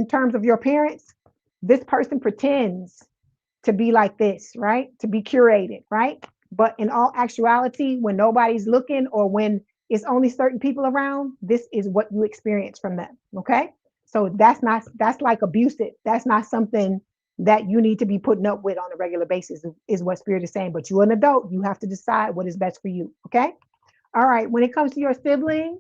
terms of your parents, this person pretends to be like this, right? To be curated, right? But in all actuality, when nobody's looking or when it's only certain people around, this is what you experience from them. Okay. So that's like abusive. That's not something that you need to be putting up with on a regular basis, is what Spirit is saying. But you're an adult. You have to decide what is best for you. Okay. All right. When it comes to your sibling,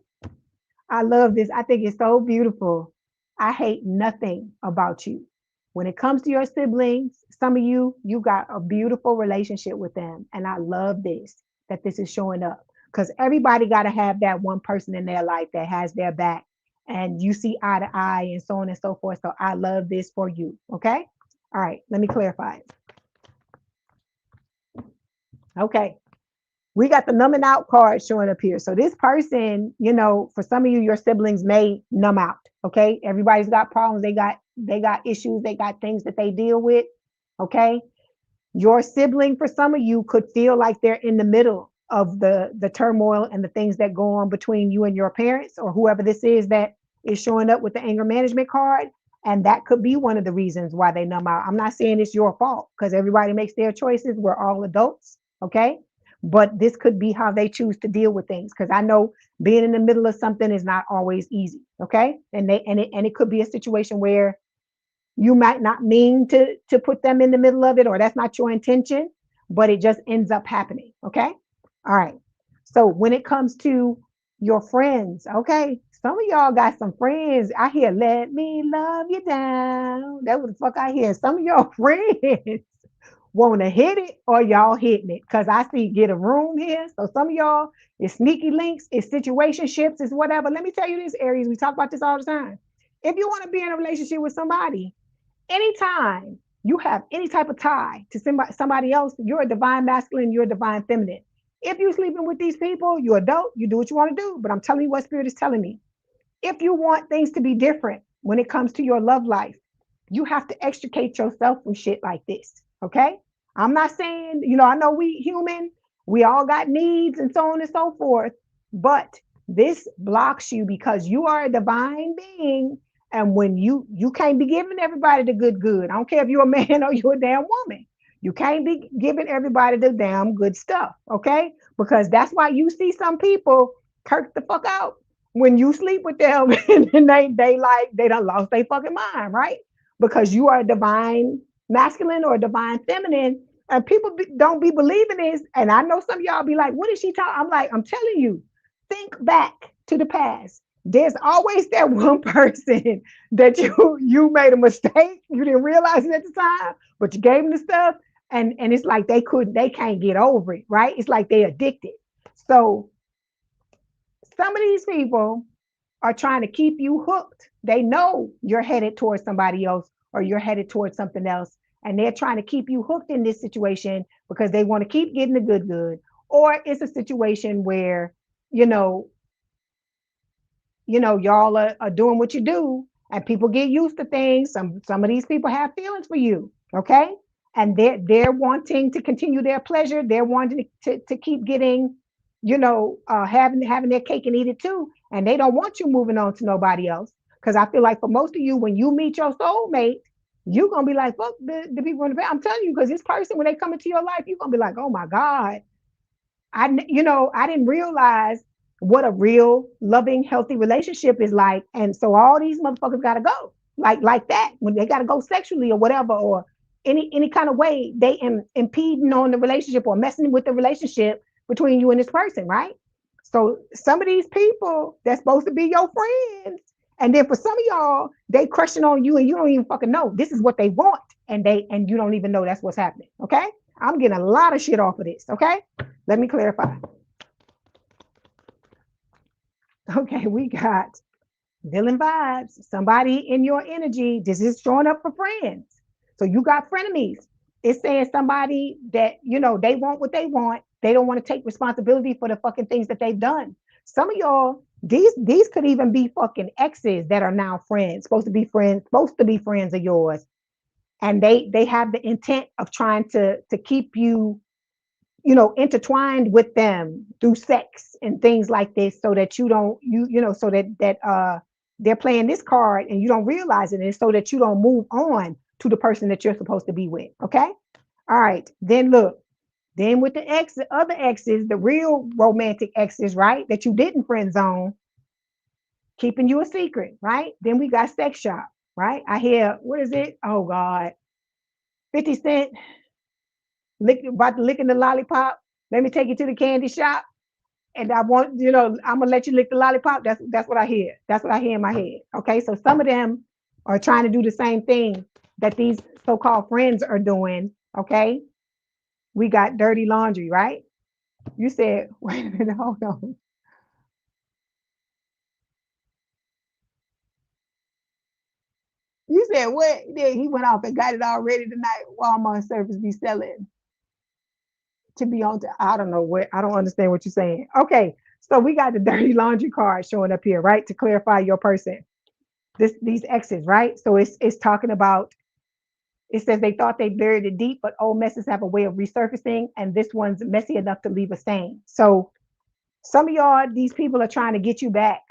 I love this. I think it's so beautiful. I hate nothing about you. When it comes to your siblings, some of you got a beautiful relationship with them. And I love that this is showing up, because everybody got to have that one person in their life that has their back and you see eye to eye and so on and so forth. So I love this for you. Okay. All right. Let me clarify it. Okay. We got the numbing out card showing up here. So this person, for some of you, your siblings may numb out. Okay. Everybody's got problems. They got issues. They got things that they deal with. Okay. Your sibling, for some of you, could feel like they're in the middle of the turmoil and the things that go on between you and your parents, or whoever this is that is showing up with the anger management card. And that could be one of the reasons why they numb out. I'm not saying it's your fault, because everybody makes their choices. We're all adults. Okay. But this could be how they choose to deal with things. Because I know being in the middle of something is not always easy. Okay. And it could be a situation where you might not mean to put them in the middle of it, or that's not your intention, but it just ends up happening. Okay. All right. So when it comes to your friends, okay, some of y'all got some friends. I hear, let me love you down. That's what the fuck I hear. Some of your friends want to hit it, or y'all hitting it, because I see get a room here. So some of y'all, it's sneaky links, it's situationships, it's whatever. Let me tell you this, Aries, we talk about this all the time. If you want to be in a relationship with somebody, anytime you have any type of tie to somebody else, you're a divine masculine, you're a divine feminine. If you're sleeping with these people, you're adult, you do what you want to do. But I'm telling you what Spirit is telling me. If you want things to be different, when it comes to your love life, you have to extricate yourself from shit like this. Okay. I'm not saying, I know we human, we all got needs and so on and so forth, but this blocks you because you are a divine being. And when you can't be giving everybody the good. I don't care if you're a man or you're a damn woman. You can't be giving everybody the damn good stuff. Okay. Because that's why you see some people kirk the fuck out when you sleep with them and they done lost their fucking mind, right? Because you are a divine masculine or a divine feminine, and people don't be believing this. And I know some of y'all be like, "What is she talking?" I'm like, I'm telling you, think back to the past. There's always that one person that you made a mistake, you didn't realize it at the time, but you gave them the stuff, and it's like they can't get over it, right? It's like they addicted. So some of these people are trying to keep you hooked. They know you're headed towards somebody else or you're headed towards something else. And they're trying to keep you hooked in this situation because they want to keep getting the good. Or it's a situation where, you know, y'all are doing what you do and people get used to things. Some of these people have feelings for you. Okay. And they're wanting to continue their pleasure. They're wanting to keep getting, having their cake and eat it too. And they don't want you moving on to nobody else. Because I feel like for most of you, when you meet your soulmate, you're gonna be like, fuck the people in the bed. I'm telling you, because this person, when they come into your life, you're gonna be like, oh my God, I didn't realize what a real loving, healthy relationship is like. And so all these motherfuckers gotta go like that when they gotta go sexually or whatever, or any kind of way they impeding on the relationship or messing with the relationship between you and this person, right? So some of these people that's supposed to be your friends, and then for some of y'all, they crushing on you and you don't even fucking know this is what they want, and you don't even know that's what's happening. Okay, I'm getting a lot of shit off of this. Okay, let me clarify. Okay, we got villain vibes. Somebody in your energy, this is showing up for friends. So you got frenemies. It's saying somebody that, they want what they want. They don't want to take responsibility for the fucking things that they've done. Some of y'all, these could even be fucking exes that are now friends, supposed to be friends of yours. And they have the intent of trying to keep you, intertwined with them through sex and things like this, so that you don't, so that they're playing this card and you don't realize it, and so that you don't move on to the person that you're supposed to be with. Okay. All right. Then look, then with the other exes, the real romantic exes, right? That you didn't friend zone, keeping you a secret, right? Then we got sex shop, right? I hear, what is it? Oh God, 50 Cent about to licking the lollipop. Let me take you to the candy shop. And I want, I'm gonna let you lick the lollipop. That's what I hear. That's what I hear in my head. Okay. So some of them are trying to do the same thing that these so-called friends are doing. Okay. We got dirty laundry, right? You said, wait a minute, hold on. You said what? Yeah, he went off and got it all ready tonight. Walmart service be selling to be on. I don't know what. I don't understand what you're saying. Okay, so we got the dirty laundry card showing up here, right? To clarify your person. These exes, right? So it's talking about. It says they thought they buried it deep, but old messes have a way of resurfacing, and this one's messy enough to leave a stain. So some of y'all, these people are trying to get you back.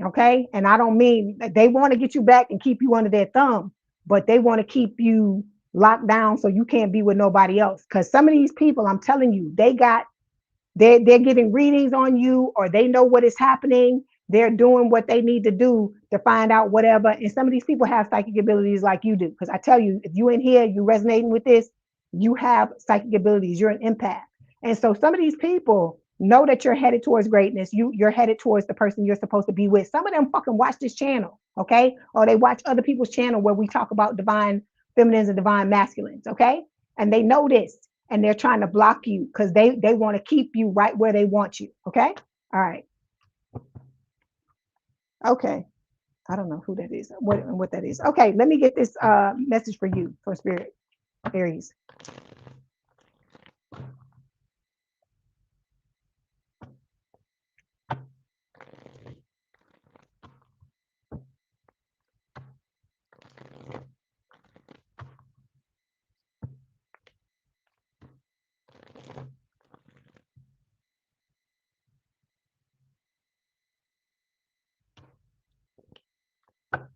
Okay. And I don't mean they want to get you back and keep you under their thumb, but they want to keep you locked down so you can't be with nobody else. Because some of these people, I'm telling you, they're giving readings on you, or they know what is happening. They're doing what they need to do to find out whatever. And some of these people have psychic abilities like you do. Because I tell you, if you in here, you resonating with this, you have psychic abilities. You're an empath. And so some of these people know that you're headed towards greatness. You're headed towards the person you're supposed to be with. Some of them fucking watch this channel, okay? Or they watch other people's channel where we talk about divine feminines and divine masculines, okay? And they know this, and they're trying to block you because they want to keep you right where they want you. Okay. All right. Okay. I don't know who that is, what that is. Okay, let me get this message for you, for Spirit, Aries.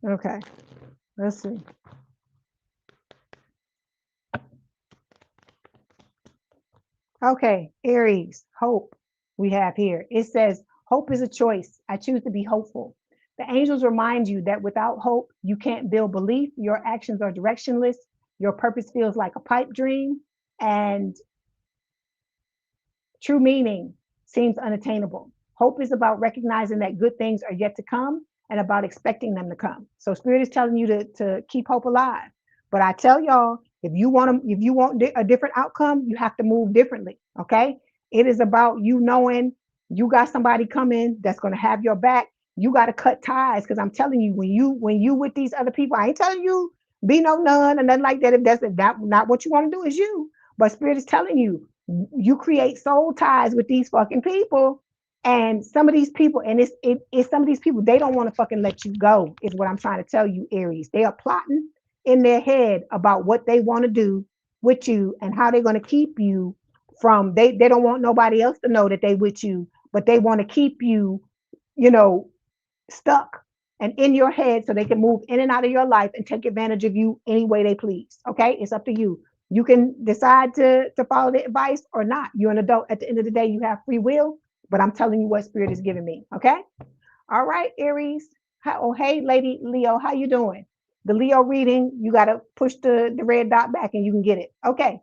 Okay, let's see. Okay, Aries, hope we have here. It says, hope is a choice. I choose to be hopeful. The angels remind you that without hope, you can't build belief. Your actions are directionless. Your purpose feels like a pipe dream, and true meaning seems unattainable. Hope is about recognizing that good things are yet to come and about expecting them to come. So Spirit is telling you to keep hope alive. But I tell y'all, if you want a different outcome, you have to move differently. Okay. It is about you knowing you got somebody coming that's going to have your back. You got to cut ties, because I'm telling you, when you with these other people, I ain't telling you be no nun or nothing like that. If that's not what you want to do, is you. But Spirit is telling you, you create soul ties with these fucking people, and some of these people, and it's some of these people, they don't want to fucking let you go, is what I'm trying to tell you, Aries. They are plotting in their head about what they want to do with you and how they're going to keep you from, they don't want nobody else to know that they with you, but they want to keep you, you know, stuck and in your head, so they can move in and out of your life and take advantage of you any way they please. Okay, it's up to you. You can decide to follow the advice or not. You're an adult. At the end of the day, you have free will, but I'm telling you what Spirit is giving me. Okay. All right, Aries. Oh, hey, Lady Leo, how you doing? The Leo reading, you got to push the red dot back and you can get it. Okay.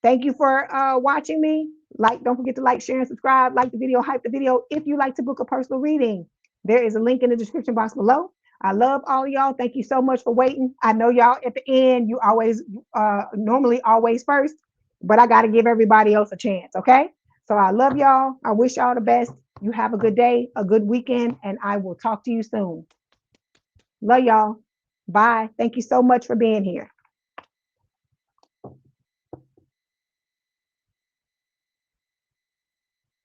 Thank you for watching me. Don't forget to like, share, and subscribe. Like the video, hype the video. If you like to book a personal reading, there is a link in the description box below. I love all of y'all. Thank you so much for waiting. I know y'all at the end, you always, normally always first, but I got to give everybody else a chance. Okay. So I love y'all. I wish y'all the best. You have a good day, a good weekend, and I will talk to you soon. Love y'all. Bye. Thank you so much for being here.